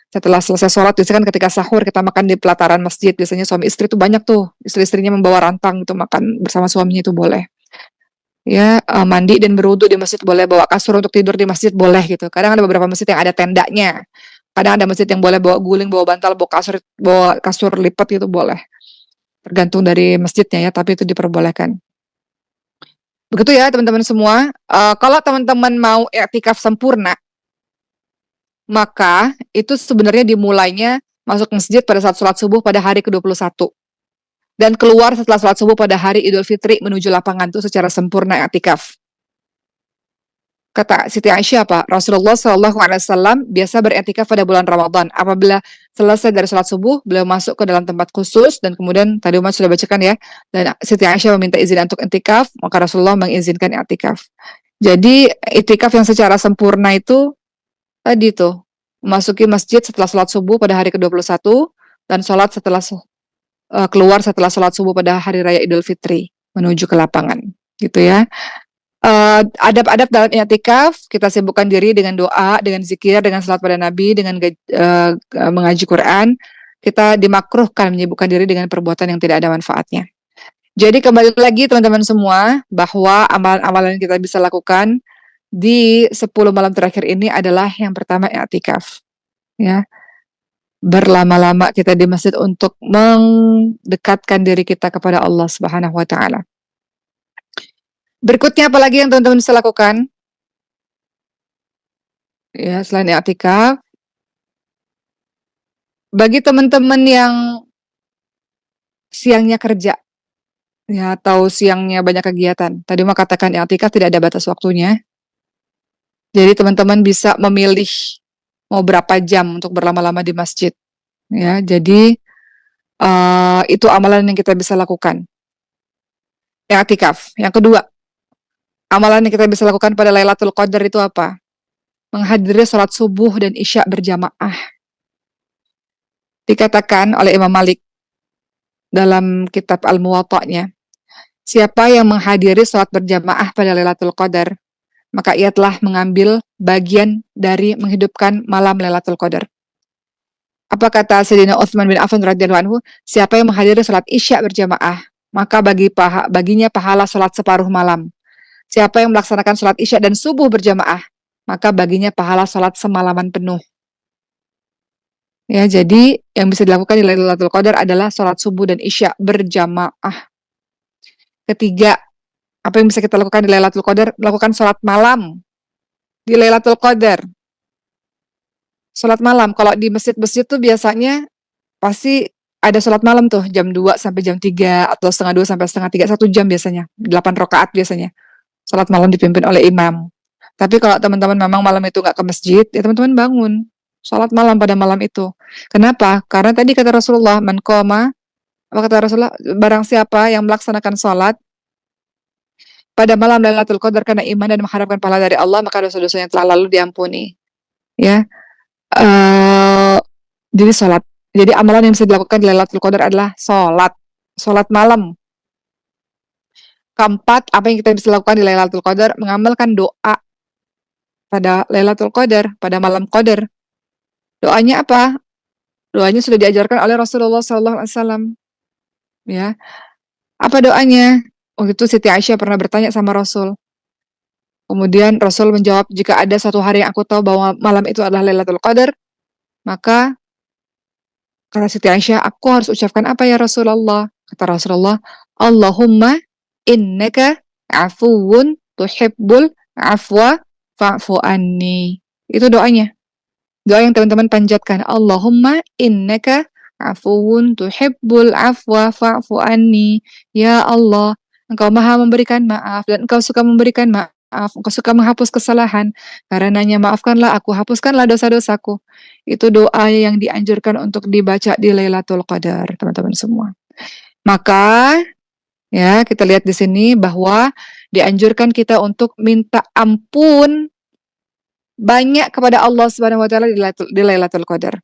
A: setelah selesai sholat, biasanya kan ketika sahur kita makan di pelataran masjid, biasanya suami istri tuh banyak tuh, istri-istrinya membawa rantang itu makan bersama suaminya itu boleh. Ya, mandi dan berwudu di masjid boleh, bawa kasur untuk tidur di masjid boleh gitu. Kadang ada beberapa masjid yang ada tendanya. Kadang ada masjid yang boleh bawa guling, bawa bantal, bawa kasur lipat gitu boleh. Tergantung dari masjidnya ya, tapi itu diperbolehkan. Begitu ya teman-teman semua. Kalau teman-teman mau i'tikaf sempurna, maka itu sebenarnya dimulainya masuk masjid pada saat sholat subuh pada hari ke-21 dan keluar setelah sholat subuh pada hari Idul Fitri menuju lapangan itu secara sempurna i'tikaf. Kata Siti Aisyah apa? Rasulullah SAW biasa beriktikaf pada bulan Ramadan. Apabila selesai dari sholat subuh, beliau masuk ke dalam tempat khusus dan kemudian tadi Umat sudah bacakan ya. Dan Siti Aisyah meminta izin untuk iktikaf, maka Rasulullah mengizinkan iktikaf. Jadi iktikaf yang secara sempurna itu tadi tuh memasuki masjid setelah sholat subuh pada hari ke-21 dan sholat setelah keluar setelah sholat subuh pada hari raya Idul Fitri menuju ke lapangan, gitu ya. Adab-adab dalam i'tikaf, kita sibukkan diri dengan doa, dengan zikir, dengan salat pada Nabi, dengan mengaji Quran. Kita dimakruhkan menyibukkan diri dengan perbuatan yang tidak ada manfaatnya. Jadi kembali lagi teman-teman semua, bahwa amalan-amalan yang kita bisa lakukan di 10 malam terakhir ini adalah yang pertama i'tikaf. Ya. Berlama-lama kita di masjid untuk mendekatkan diri kita kepada Allah Subhanahu wa taala. Berikutnya apalagi yang teman-teman bisa lakukan? Ya, selain i'tikaf, bagi teman-teman yang siangnya kerja, ya atau siangnya banyak kegiatan. Tadi mah katakan i'tikaf tidak ada batas waktunya. Jadi teman-teman bisa memilih mau berapa jam untuk berlama-lama di masjid. Ya, jadi itu amalan yang kita bisa lakukan. I'tikaf. Yang kedua, amalan yang kita bisa lakukan pada Lailatul Qadar itu apa? Menghadiri sholat subuh dan isya berjamaah. Dikatakan oleh Imam Malik dalam kitab Al-Muwatta'nya, siapa yang menghadiri sholat berjamaah pada Lailatul Qadar, maka ia telah mengambil bagian dari menghidupkan malam Lailatul Qadar. Apa kata Sayyidina Utsman bin Affan radhiyallahu anhu? Siapa yang menghadiri salat Isya berjamaah, maka baginya pahala salat separuh malam. Siapa yang melaksanakan salat Isya dan subuh berjamaah, maka baginya pahala salat semalaman penuh. Ya, jadi yang bisa dilakukan di Lailatul Qadar adalah salat subuh dan Isya berjamaah. Ketiga, apa yang bisa kita lakukan di Lailatul Qadar? Lakukan salat malam di Lailatul Qadar. Salat malam, kalau di masjid-masjid tuh biasanya pasti ada salat malam tuh jam 2 sampai jam 3 atau setengah 2 sampai setengah 3, 1 jam biasanya, 8 rakaat biasanya. Salat malam dipimpin oleh imam. Tapi kalau teman-teman memang malam itu nggak ke masjid, ya teman-teman bangun salat malam pada malam itu. Kenapa? Karena tadi kata Rasulullah, man qama, apa kata Rasulullah, barang siapa yang melaksanakan salat pada malam Lailatul Qadar karena iman dan mengharapkan pahala dari Allah, maka dosa-dosanya telah lalu diampuni. Ya. Jadi salat. Jadi amalan yang bisa dilakukan di Lailatul Qadar adalah salat. Salat malam. Keempat, apa yang kita bisa lakukan di Lailatul Qadar? Mengamalkan doa pada Lailatul Qadar, pada malam Qadar. Doanya apa? Doanya sudah diajarkan oleh Rasulullah SAW. Ya. Apa doanya? Waktu itu Siti Aisyah pernah bertanya sama Rasul. Kemudian Rasul menjawab, jika ada satu hari yang aku tahu bahwa malam itu adalah Lailatul Qadar, maka kata Siti Aisyah, aku harus ucapkan apa ya Rasulullah? Kata Rasulullah, Allahumma innaka afuwun tuhibbul afwa fa'fu anni. Itu doanya. Doa yang teman-teman panjatkan. Allahumma innaka afuwun tuhibbul afwa fa'fu anni. Ya Allah, Engkau maha memberikan maaf dan Engkau suka memberikan maaf. Engkau suka menghapus kesalahan. Karenanya maafkanlah aku, hapuskanlah dosa-dosaku. Itu doa yang dianjurkan untuk dibaca di Lailatul Qadar, teman-teman semua. Maka ya, kita lihat di sini bahwa dianjurkan kita untuk minta ampun banyak kepada Allah Subhanahu wa taala di Lailatul Qadar.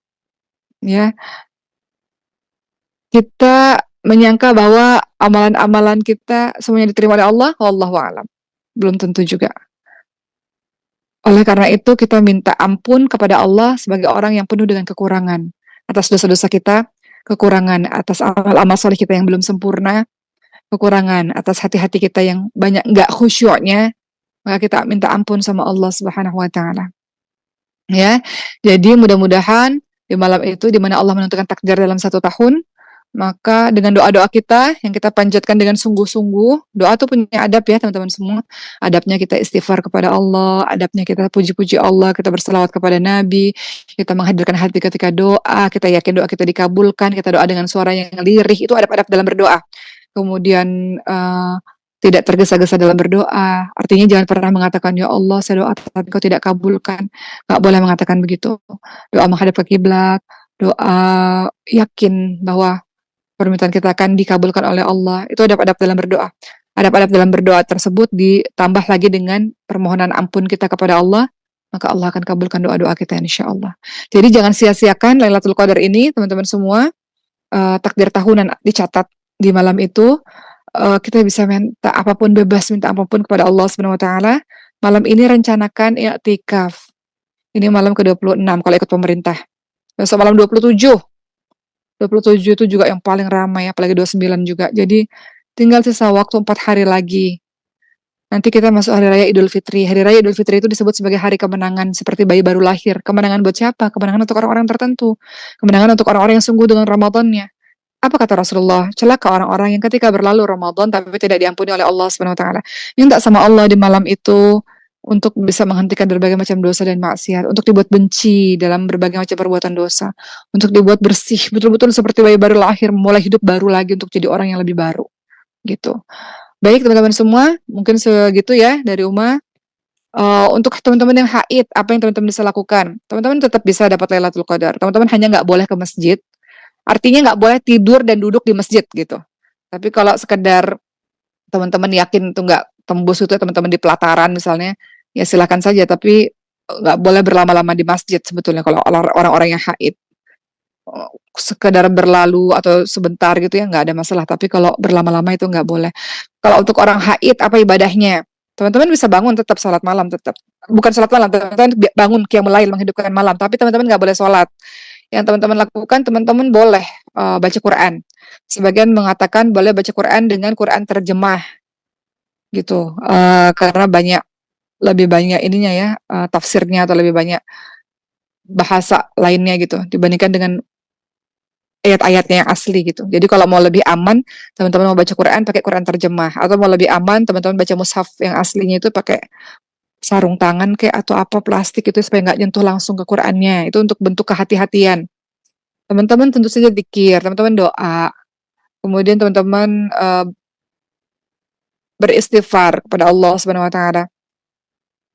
A: Ya. Kita menyangka bahwa amalan-amalan kita semuanya diterima oleh Allah, wallahu a'lam. Belum tentu juga. Oleh karena itu kita minta ampun kepada Allah sebagai orang yang penuh dengan kekurangan atas dosa-dosa kita, kekurangan atas amal-amal soleh kita yang belum sempurna, kekurangan atas hati-hati kita yang banyak enggak khusyuknya, maka kita minta ampun sama Allah Subhanahu wa taala. Ya. Jadi mudah-mudahan di malam itu di mana Allah menentukan takdir dalam 1 tahun, maka dengan doa-doa kita yang kita panjatkan dengan sungguh-sungguh, doa itu punya adab ya teman-teman semua. Adabnya kita istighfar kepada Allah, adabnya kita puji-puji Allah, kita berselawat kepada Nabi, kita menghadirkan hati ketika doa, kita yakin doa kita dikabulkan, kita doa dengan suara yang lirih, itu adab-adab dalam berdoa. Kemudian tidak tergesa-gesa dalam berdoa. Artinya jangan pernah mengatakan, ya Allah saya doa tapi Kau tidak kabulkan. Gak boleh mengatakan begitu. Doa menghadap ke kiblat, doa yakin bahwa permintaan kita akan dikabulkan oleh Allah. Itu adab-adab dalam berdoa. Adab-adab dalam berdoa tersebut ditambah lagi dengan permohonan ampun kita kepada Allah, maka Allah akan kabulkan doa-doa kita insyaAllah. Jadi jangan sia-siakan Lailatul Qadar ini, teman-teman semua. Takdir tahunan dicatat di malam itu. Kita bisa minta apapun, bebas minta apapun kepada Allah Subhanahu wa taala. Malam ini rencanakan i'tikaf. Ini malam ke-26 kalau ikut pemerintah. Besok malam 27. 27 itu juga yang paling ramai, apalagi 29 juga. Jadi tinggal sisa waktu 4 hari lagi. Nanti kita masuk hari raya Idul Fitri. Hari raya Idul Fitri itu disebut sebagai hari kemenangan, seperti bayi baru lahir. Kemenangan buat siapa? Kemenangan untuk orang-orang tertentu. Kemenangan untuk orang-orang yang sungguh dengan Ramadannya. Apa kata Rasulullah? Celaka orang-orang yang ketika berlalu Ramadan tapi tidak diampuni oleh Allah Subhanahu wa taala. Minta sama Allah di malam itu untuk bisa menghentikan berbagai macam dosa dan maksiat, untuk dibuat benci dalam berbagai macam perbuatan dosa, untuk dibuat bersih, betul-betul seperti bayi baru lahir, mulai hidup baru lagi untuk jadi orang yang lebih baru. Gitu. Baik teman-teman semua, mungkin segitu ya dari Uma. Untuk teman-teman yang haid, apa yang teman-teman bisa lakukan? Teman-teman tetap bisa dapat Lailatul Qadar. Teman-teman hanya nggak boleh ke masjid. Artinya nggak boleh tidur dan duduk di masjid gitu. Tapi kalau sekedar teman-teman yakin itu nggak tembus itu teman-teman di pelataran misalnya, ya silakan saja. Tapi nggak boleh berlama-lama di masjid sebetulnya kalau orang-orang yang haid. Sekedar berlalu atau sebentar gitu ya nggak ada masalah. Tapi kalau berlama-lama itu nggak boleh. Kalau untuk orang haid apa ibadahnya? Teman-teman bisa bangun tetap salat malam tetap. Bukan salat malam, teman-teman bangun qiyamul lail menghidupkan malam. Tapi teman-teman nggak boleh salat. Yang teman-teman lakukan, teman-teman boleh, baca Quran. Sebagian mengatakan boleh baca Quran dengan Quran terjemah gitu, karena lebih banyak ininya ya, tafsirnya atau lebih banyak bahasa lainnya gitu dibandingkan dengan ayat-ayatnya yang asli gitu. Jadi kalau mau lebih aman, teman-teman mau baca Quran pakai Quran terjemah, atau mau lebih aman teman-teman baca mushaf yang aslinya itu pakai sarung tangan kayak atau apa plastik itu supaya nggak nyentuh langsung ke Qurannya. Itu untuk bentuk kehati-hatian. Teman-teman tentu saja zikir, teman-teman doa, kemudian teman-teman beristighfar kepada Allah Subhanahu wa taala.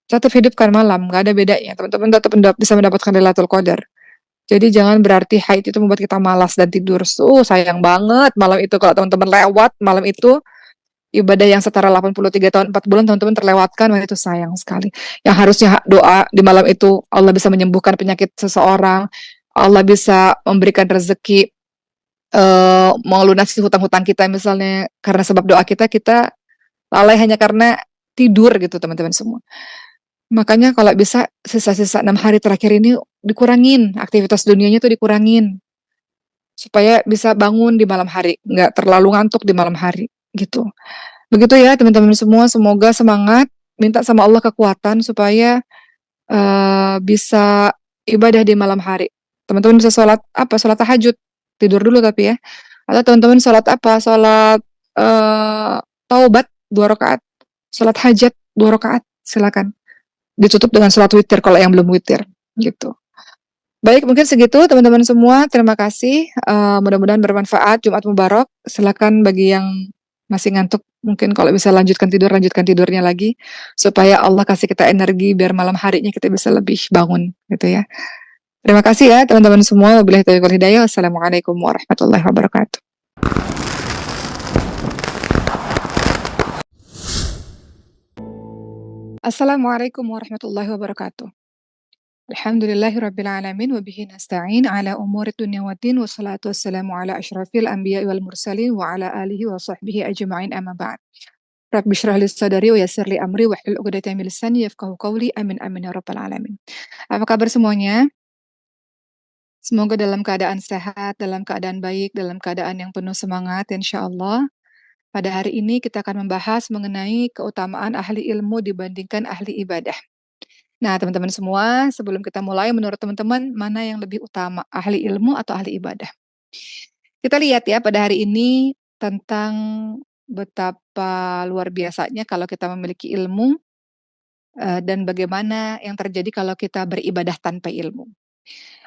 A: Tetap hidupkan malam, nggak ada bedanya. Teman-teman tetap bisa mendapatkan Lailatul Qadar. Jadi jangan berarti haid itu membuat kita malas dan tidur. Sayang banget malam itu kalau teman-teman lewat malam itu ibadah yang setara 83 tahun 4 bulan teman-teman terlewatkan, wah itu sayang sekali. Yang harusnya doa di malam itu Allah bisa menyembuhkan penyakit seseorang, Allah bisa memberikan rezeki, melunasi hutang-hutang kita misalnya karena sebab doa kita, kita lalai hanya karena tidur gitu teman-teman semua. Makanya kalau bisa sisa-sisa 6 hari terakhir ini dikurangin, aktivitas dunianya tuh dikurangin. Supaya bisa bangun di malam hari, nggak terlalu ngantuk di malam hari, gitu. Begitu ya teman-teman semua, semoga semangat, minta sama Allah kekuatan supaya, bisa ibadah di malam hari. Teman-teman bisa sholat apa, sholat tahajud, tidur dulu tapi ya. Atau teman-teman sholat apa, sholat, taubat 2 rakaat, sholat hajat 2 rakaat, silakan. Ditutup dengan sholat witir kalau yang belum witir, gitu. Baik, mungkin segitu teman-teman semua. Terima kasih, mudah-mudahan bermanfaat. Jumat mubarak. Silakan bagi yang masih ngantuk, mungkin kalau bisa lanjutkan tidur, lanjutkan tidurnya lagi, supaya Allah kasih kita energi biar malam harinya kita bisa lebih bangun, gitu ya. Terima kasih ya teman-teman semua. Wabillahi taufiq wal hidayah. Wassalamualaikum warahmatullahi wabarakatuh. Assalamualaikum warahmatullahi wabarakatuh. Alhamdulillahirabbil alamin wa bihi nasta'in ala umuri dunya waddin wassalatu wassalamu ala asyrafil anbiya'i wal mursalin wa ala alihi wa sahbihi ajma'in amma ba'd. Rabbi shrah li sadri wa yassir li amri wahlul 'uqdatam min lisani yafqahu qawli. Amin amin ya rabbal alamin. Apa kabar semuanya? Semoga dalam keadaan sehat, dalam keadaan baik, dalam keadaan yang penuh semangat insyaallah. Pada hari ini kita akan membahas mengenai keutamaan ahli ilmu dibandingkan ahli ibadah. Nah, teman-teman semua, sebelum kita mulai, menurut teman-teman, mana yang lebih utama, ahli ilmu atau ahli ibadah? Kita lihat ya pada hari ini tentang betapa luar biasanya kalau kita memiliki ilmu, dan bagaimana yang terjadi kalau kita beribadah tanpa ilmu.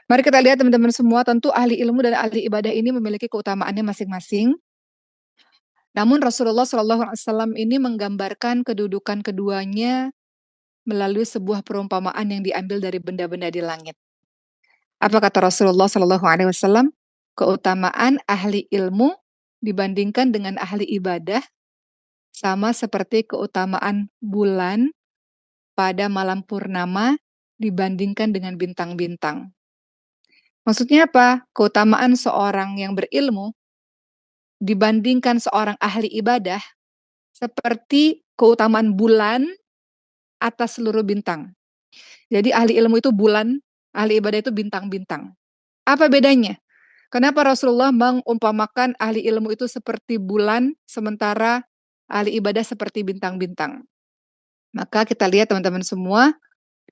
A: Mari kita lihat teman-teman semua, tentu ahli ilmu dan ahli ibadah ini memiliki keutamaannya masing-masing. Namun Rasulullah SAW ini menggambarkan kedudukan keduanya melalui sebuah perumpamaan yang diambil dari benda-benda di langit. Apa kata Rasulullah SAW? Keutamaan ahli ilmu dibandingkan dengan ahli ibadah sama seperti keutamaan bulan pada malam purnama dibandingkan dengan bintang-bintang. Maksudnya apa? Keutamaan seorang yang berilmu dibandingkan seorang ahli ibadah seperti keutamaan bulan atas seluruh bintang. Jadi ahli ilmu itu bulan, ahli ibadah itu bintang-bintang. Apa bedanya? Kenapa Rasulullah mengumpamakan ahli ilmu itu seperti bulan, sementara ahli ibadah seperti bintang-bintang? Maka kita lihat teman-teman semua,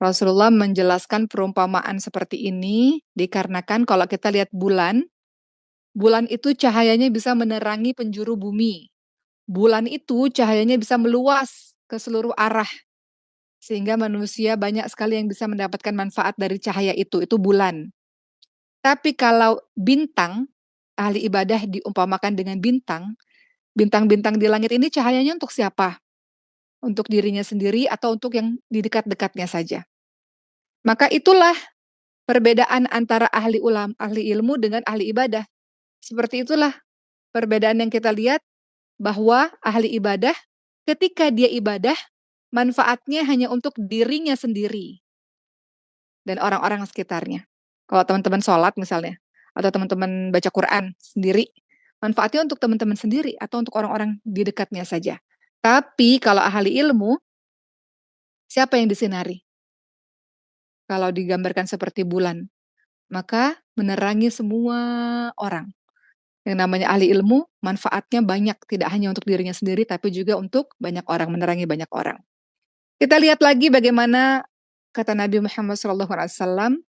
A: Rasulullah menjelaskan perumpamaan seperti ini dikarenakan kalau kita lihat bulan, bulan itu cahayanya bisa menerangi penjuru bumi. Bulan itu cahayanya bisa meluas ke seluruh arah, sehingga manusia banyak sekali yang bisa mendapatkan manfaat dari cahaya itu bulan. Tapi kalau bintang, ahli ibadah diumpamakan dengan bintang, bintang-bintang di langit ini cahayanya untuk siapa? Untuk dirinya sendiri atau untuk yang di dekat-dekatnya saja. Maka itulah perbedaan antara ahli ilmu dengan ahli ibadah. Seperti itulah perbedaan yang kita lihat bahwa ahli ibadah ketika dia ibadah manfaatnya hanya untuk dirinya sendiri dan orang-orang sekitarnya. Kalau teman-teman sholat misalnya, atau teman-teman baca Quran sendiri, manfaatnya untuk teman-teman sendiri atau untuk orang-orang di dekatnya saja. Tapi kalau ahli ilmu, siapa yang disinari? Kalau digambarkan seperti bulan. maka menerangi semua orang. Yang namanya ahli ilmu, manfaatnya banyak, tidak hanya untuk dirinya sendiri, tapi juga untuk banyak orang, menerangi banyak orang. Kita lihat lagi bagaimana kata Nabi Muhammad SAW,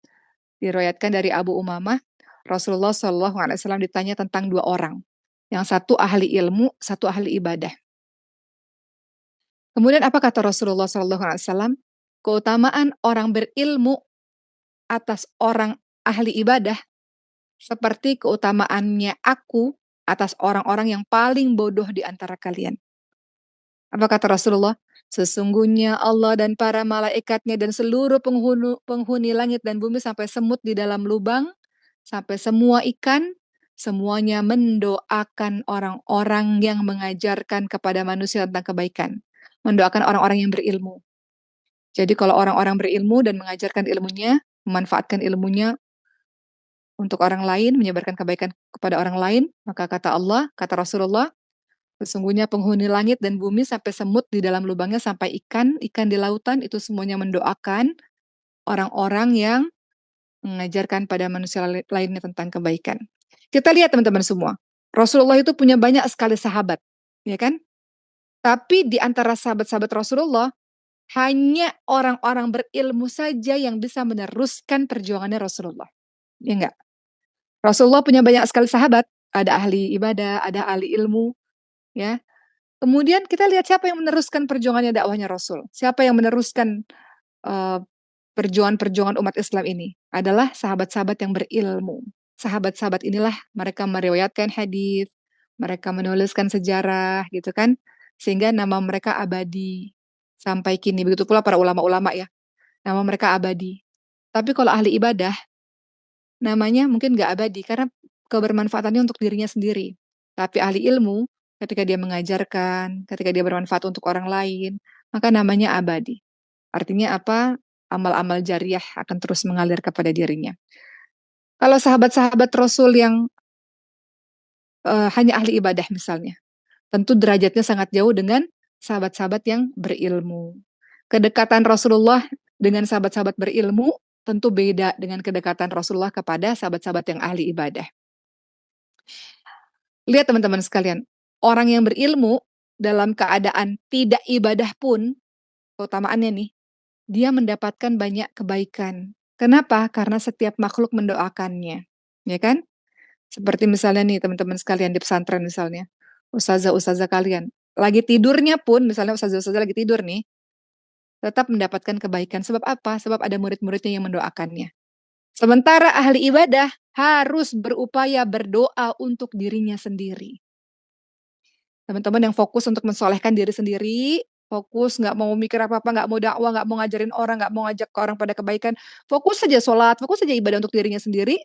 A: diriwayatkan dari Abu Umamah, Rasulullah SAW ditanya tentang dua orang. Yang satu ahli ilmu, satu ahli ibadah. Kemudian apa kata Rasulullah SAW? Keutamaan orang berilmu atas orang ahli ibadah seperti keutamaannya aku atas orang-orang yang paling bodoh di antara kalian. Apa kata Rasulullah? Sesungguhnya Allah dan para malaikatnya dan seluruh penghuni langit dan bumi sampai semut di dalam lubang, sampai semua ikan, semuanya mendoakan orang-orang yang mengajarkan kepada manusia tentang kebaikan. Mendoakan orang-orang yang berilmu. Jadi kalau orang-orang berilmu dan mengajarkan ilmunya, memanfaatkan ilmunya untuk orang lain, menyebarkan kebaikan kepada orang lain, maka kata Allah, kata Rasulullah, sesungguhnya penghuni langit dan bumi sampai semut di dalam lubangnya sampai ikan di lautan itu semuanya mendoakan orang-orang yang mengajarkan pada manusia lainnya tentang kebaikan. Kita lihat teman-teman semua, Rasulullah itu punya banyak sekali sahabat, ya kan? Tapi di antara sahabat-sahabat Rasulullah, hanya orang-orang berilmu saja yang bisa meneruskan perjuangannya Rasulullah. Ya enggak? Rasulullah punya banyak sekali sahabat, ada ahli ibadah, ada ahli ilmu, ya. Kemudian kita lihat siapa yang meneruskan perjuangannya dakwahnya Rasul. Siapa yang meneruskan eee, perjuangan-perjuangan umat Islam ini? Adalah sahabat-sahabat yang berilmu. Sahabat-sahabat inilah mereka meriwayatkan hadis, mereka menuliskan sejarah gitu kan, sehingga nama mereka abadi sampai kini. Begitu pula para ulama-ulama ya, nama mereka abadi. Tapi kalau ahli ibadah, namanya mungkin nggak abadi karena kebermanfaatannya untuk dirinya sendiri. Tapi ahli ilmu, ketika dia mengajarkan, ketika dia bermanfaat untuk orang lain, maka namanya abadi. Artinya apa? Amal-amal jariah akan terus mengalir kepada dirinya. Kalau sahabat-sahabat Rasul yang hanya ahli ibadah misalnya, tentu derajatnya sangat jauh dengan sahabat-sahabat yang berilmu. Kedekatan Rasulullah dengan sahabat-sahabat berilmu tentu beda dengan kedekatan Rasulullah kepada sahabat-sahabat yang ahli ibadah. Lihat teman-teman sekalian, orang yang berilmu dalam keadaan tidak ibadah pun, keutamaannya nih, dia mendapatkan banyak kebaikan. Kenapa? Karena setiap makhluk mendoakannya, ya kan? Seperti misalnya nih teman-teman sekalian di pesantren misalnya, ustazah-ustazah kalian, lagi tidurnya pun misalnya ustazah-ustazah lagi tidur nih, tetap mendapatkan kebaikan. Sebab apa? Sebab ada murid-muridnya yang mendoakannya. Sementara ahli ibadah harus berupaya berdoa untuk dirinya sendiri. Teman-teman yang fokus untuk mensolehkan diri sendiri, fokus nggak mau mikir apa-apa, nggak mau dakwah, nggak mau ngajarin orang, nggak mau ngajak ke orang pada kebaikan, fokus saja sholat, fokus saja ibadah untuk dirinya sendiri,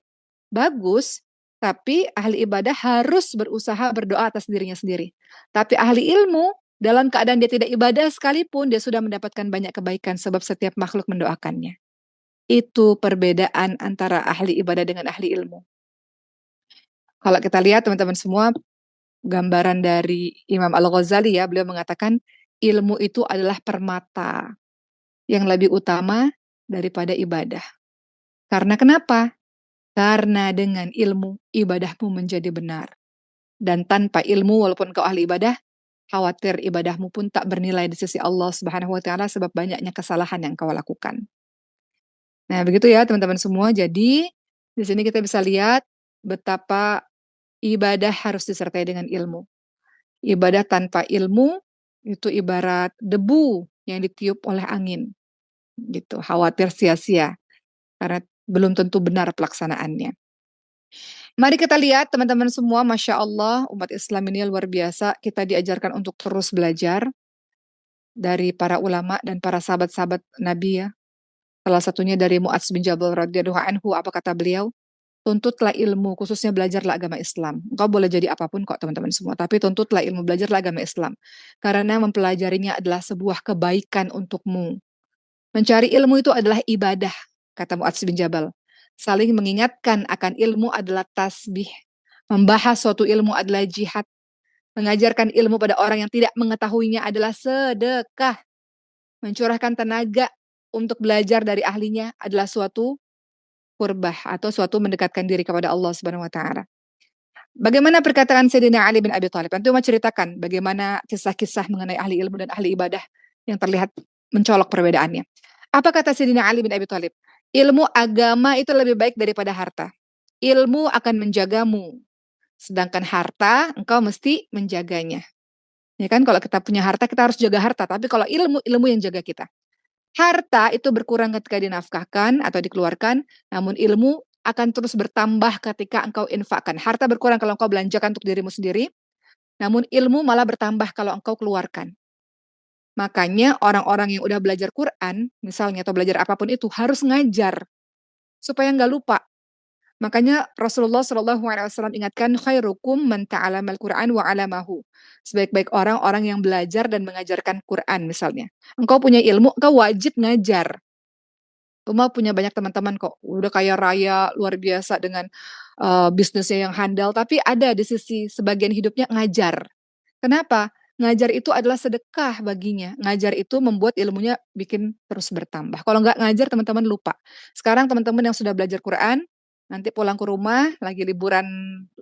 A: bagus. Tapi ahli ibadah harus berusaha berdoa atas dirinya sendiri. Tapi ahli ilmu, dalam keadaan dia tidak ibadah sekalipun, dia sudah mendapatkan banyak kebaikan sebab setiap makhluk mendoakannya. Itu perbedaan antara ahli ibadah dengan ahli ilmu. Kalau kita lihat teman-teman semua, gambaran dari Imam Al-Ghazali ya, beliau mengatakan ilmu itu adalah permata yang lebih utama daripada ibadah. Karena kenapa? Karena dengan ilmu ibadahmu menjadi benar. Dan tanpa ilmu walaupun kau ahli ibadah, khawatir ibadahmu pun tak bernilai di sisi Allah Subhanahu wa taala sebab banyaknya kesalahan yang kau lakukan. Nah, begitu ya teman-teman semua. Jadi di sini kita bisa lihat betapa ibadah harus disertai dengan ilmu. Ibadah tanpa ilmu itu ibarat debu yang ditiup oleh angin, gitu. Khawatir sia-sia karena belum tentu benar pelaksanaannya. Mari kita lihat teman-teman semua, Masya Allah, umat Islam ini luar biasa. Kita diajarkan untuk terus belajar dari para ulama dan para sahabat-sahabat Nabi ya. Salah satunya dari Mu'adz bin Jabal radhiyallahu anhu, apa kata beliau? Tuntutlah ilmu, khususnya belajarlah agama Islam. Engkau boleh jadi apapun kok teman-teman semua, tapi tuntutlah ilmu, belajarlah agama Islam. Karena mempelajarinya adalah sebuah kebaikan untukmu. Mencari ilmu itu adalah ibadah, kata Mu'adz bin Jabal. Saling mengingatkan akan ilmu adalah tasbih. Membahas suatu ilmu adalah jihad. Mengajarkan ilmu pada orang yang tidak mengetahuinya adalah sedekah. Mencurahkan tenaga untuk belajar dari ahlinya adalah suatu qurbah atau suatu mendekatkan diri kepada Allah Subhanahu wa taala. Bagaimana perkataan Sayyidina Ali bin Abi Thalib? Nanti Umar ceritakan bagaimana kisah-kisah mengenai ahli ilmu dan ahli ibadah yang terlihat mencolok perbedaannya. Apa kata Sayyidina Ali bin Abi Thalib? Ilmu agama itu lebih baik daripada harta. Ilmu akan menjagamu, sedangkan harta engkau mesti menjaganya. Ya kan, kalau kita punya harta kita harus jaga harta, tapi kalau ilmu, ilmu yang jaga kita. Harta itu berkurang ketika dinafkahkan atau dikeluarkan, namun ilmu akan terus bertambah ketika engkau infakkan. Harta berkurang kalau engkau belanjakan untuk dirimu sendiri, namun ilmu malah bertambah kalau engkau keluarkan. Makanya orang-orang yang udah belajar Quran, misalnya atau belajar apapun itu harus ngajar supaya nggak lupa. Makanya Rasulullah SAW ingatkan khairukum man ta'alamal Quran wa 'alamahu. Sebaik-baik orang yang belajar dan mengajarkan Quran misalnya. Engkau punya ilmu, engkau wajib ngajar. Uma punya banyak teman-teman kok, udah kaya raya, luar biasa dengan, bisnisnya yang handal, tapi ada di sisi sebagian hidupnya ngajar. Kenapa? Ngajar itu adalah sedekah baginya, ngajar itu membuat ilmunya bikin terus bertambah. Kalau nggak ngajar teman-teman lupa. Sekarang teman-teman yang sudah belajar Quran, nanti pulang ke rumah, lagi liburan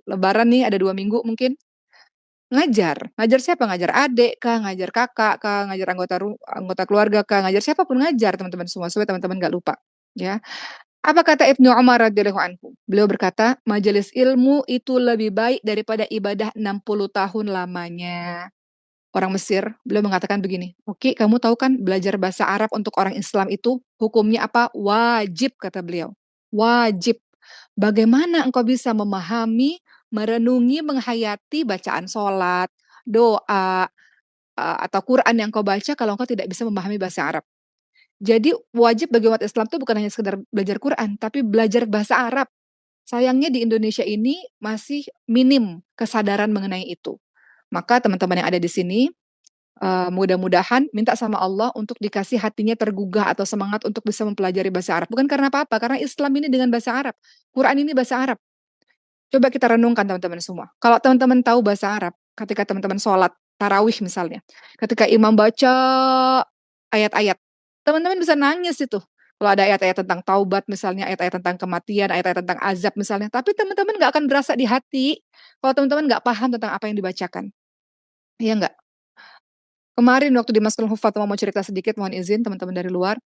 A: lebaran nih, ada 2 minggu mungkin, ngajar. Ngajar siapa? Ngajar adik kah, ngajar kakak kah, ngajar anggota keluarga kah, ngajar siapa pun ngajar teman-teman semua, supaya teman-teman nggak lupa, ya. Apa kata Ibnu Umar radhiyallahu anhu? Beliau berkata, "Majelis ilmu itu lebih baik daripada ibadah 60 tahun lamanya." Orang Mesir, beliau mengatakan begini, "Oke, kamu tahu kan belajar bahasa Arab untuk orang Islam itu hukumnya apa? Wajib," kata beliau. Wajib. Bagaimana engkau bisa memahami, merenungi, menghayati bacaan sholat, doa, atau Quran yang kau baca kalau engkau tidak bisa memahami bahasa Arab? Jadi wajib bagi umat Islam itu bukan hanya sekedar belajar Quran, tapi belajar bahasa Arab. Sayangnya di Indonesia ini masih minim kesadaran mengenai itu. Maka teman-teman yang ada di sini, mudah-mudahan minta sama Allah untuk dikasih hatinya tergugah atau semangat untuk bisa mempelajari bahasa Arab. Bukan karena apa-apa, karena Islam ini dengan bahasa Arab, Quran ini bahasa Arab. Coba kita renungkan teman-teman semua. Kalau teman-teman tahu bahasa Arab, ketika teman-teman sholat tarawih misalnya, ketika imam baca ayat-ayat, teman-teman bisa nangis itu. Kalau ada ayat-ayat tentang taubat misalnya, ayat-ayat tentang kematian, ayat-ayat tentang azab misalnya, tapi teman-teman nggak akan berasa di hati kalau teman-teman nggak paham tentang apa yang dibacakan. Iya nggak? Kemarin waktu di Masjidil Hufat, mau cerita sedikit, mohon izin teman-teman dari luar,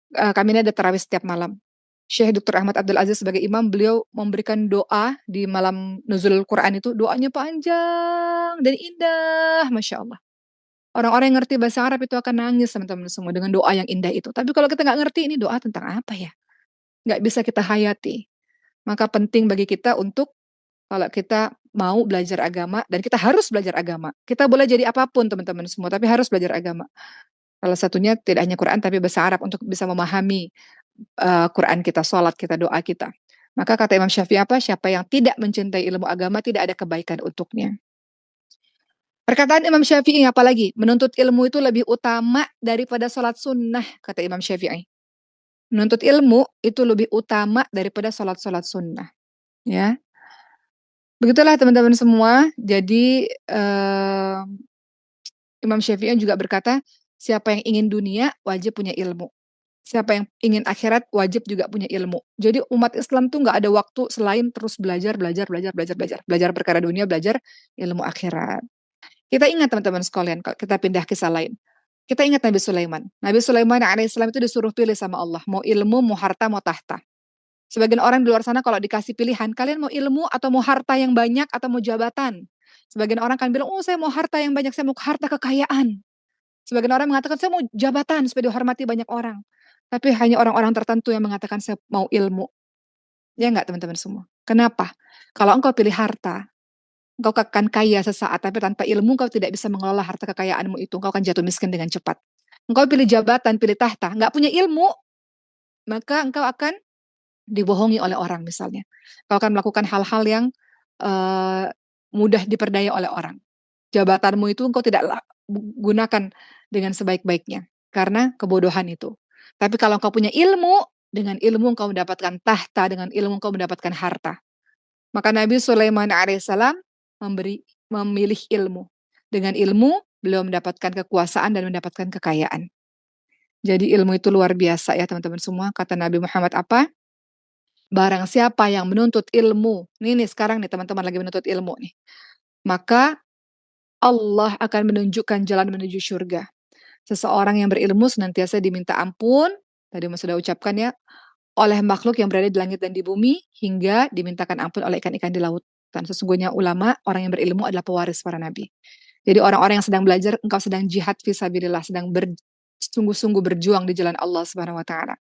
A: kami ini ada tarawih setiap malam. Syekh Dr. Ahmad Abdul Aziz sebagai imam, beliau memberikan doa di malam nuzul Quran itu, doanya panjang dan indah, Masya Allah. Orang-orang yang ngerti bahasa Arab itu akan nangis teman-teman semua dengan doa yang indah itu. Tapi kalau kita nggak ngerti ini doa tentang apa ya? Nggak bisa kita hayati. Maka penting bagi kita untuk kalau kita mau belajar agama dan kita harus belajar agama. Kita boleh jadi apapun teman-teman semua, tapi harus belajar agama. Salah satunya tidak hanya Quran tapi bahasa Arab untuk bisa memahami, Quran kita, sholat kita, doa kita. Maka kata Imam Syafi'i apa? Siapa yang tidak mencintai ilmu agama tidak ada kebaikan untuknya. Perkataan Imam Syafi'i apalagi? Menuntut ilmu itu lebih utama daripada sholat sunnah, kata Imam Syafi'i. Menuntut ilmu itu lebih utama daripada sholat-sholat sunnah, ya. Begitulah teman-teman semua. Jadi, Imam Syafi'i juga berkata, siapa yang ingin dunia wajib punya ilmu. Siapa yang ingin akhirat wajib juga punya ilmu. Jadi umat Islam tuh nggak ada waktu selain terus belajar, belajar, belajar, belajar, belajar. Belajar perkara dunia, belajar ilmu akhirat. Kita ingat teman-teman sekalian, kalau kita pindah kisah lain. Kita ingat Nabi Sulaiman. Nabi Sulaiman alaihissalam itu disuruh pilih sama Allah, mau ilmu, mau harta, mau tahta. Sebagian orang di luar sana kalau dikasih pilihan, kalian mau ilmu atau mau harta yang banyak atau mau jabatan? Sebagian orang kan bilang, "Oh, saya mau harta yang banyak, saya mau harta kekayaan." Sebagian orang mengatakan, "Saya mau jabatan supaya dihormati banyak orang." Tapi hanya orang-orang tertentu yang mengatakan, "Saya mau ilmu." Ya enggak teman-teman semua? Kenapa? Kalau engkau pilih harta, engkau akan kaya sesaat, tapi tanpa ilmu engkau tidak bisa mengelola harta kekayaanmu itu, engkau akan jatuh miskin dengan cepat. Engkau pilih jabatan, pilih tahta, nggak punya ilmu, maka engkau akan dibohongi oleh orang misalnya. Engkau akan melakukan hal-hal yang, eee, mudah diperdaya oleh orang. Jabatanmu itu engkau tidak gunakan dengan sebaik-baiknya, karena kebodohan itu. Tapi kalau engkau punya ilmu, dengan ilmu engkau mendapatkan tahta, dengan ilmu engkau mendapatkan harta. Maka Nabi Sulaiman alaihissalam memilih ilmu. Dengan ilmu, beliau mendapatkan kekuasaan dan mendapatkan kekayaan. Jadi ilmu itu luar biasa ya teman-teman semua, kata Nabi Muhammad apa? Barang siapa yang menuntut ilmu, nih sekarang nih teman-teman lagi menuntut ilmu nih, maka Allah akan menunjukkan jalan menuju surga. Seseorang yang berilmu senantiasa diminta ampun, tadi Mas sudah ucapkan ya, oleh makhluk yang berada di langit dan di bumi, hingga dimintakan ampun oleh ikan-ikan di lautan. Sesungguhnya ulama, orang yang berilmu adalah pewaris para nabi. Jadi orang-orang yang sedang belajar, engkau sedang jihad fisabilillah, sedang sungguh-sungguh berjuang di jalan Allah Subhanahu wa taala.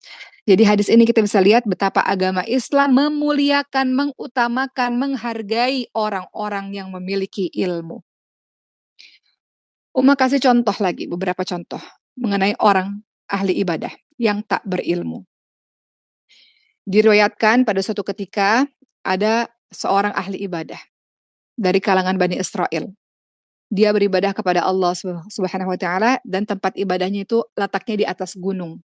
A: Jadi hadis ini kita bisa lihat betapa agama Islam memuliakan, mengutamakan, menghargai orang-orang yang memiliki ilmu. Uma kasih contoh lagi, beberapa contoh mengenai orang ahli ibadah yang tak berilmu. Diriwayatkan pada suatu ketika ada seorang ahli ibadah dari kalangan Bani Israel. Dia beribadah kepada Allah Subhanahu wa taala dan tempat ibadahnya itu letaknya di atas gunung.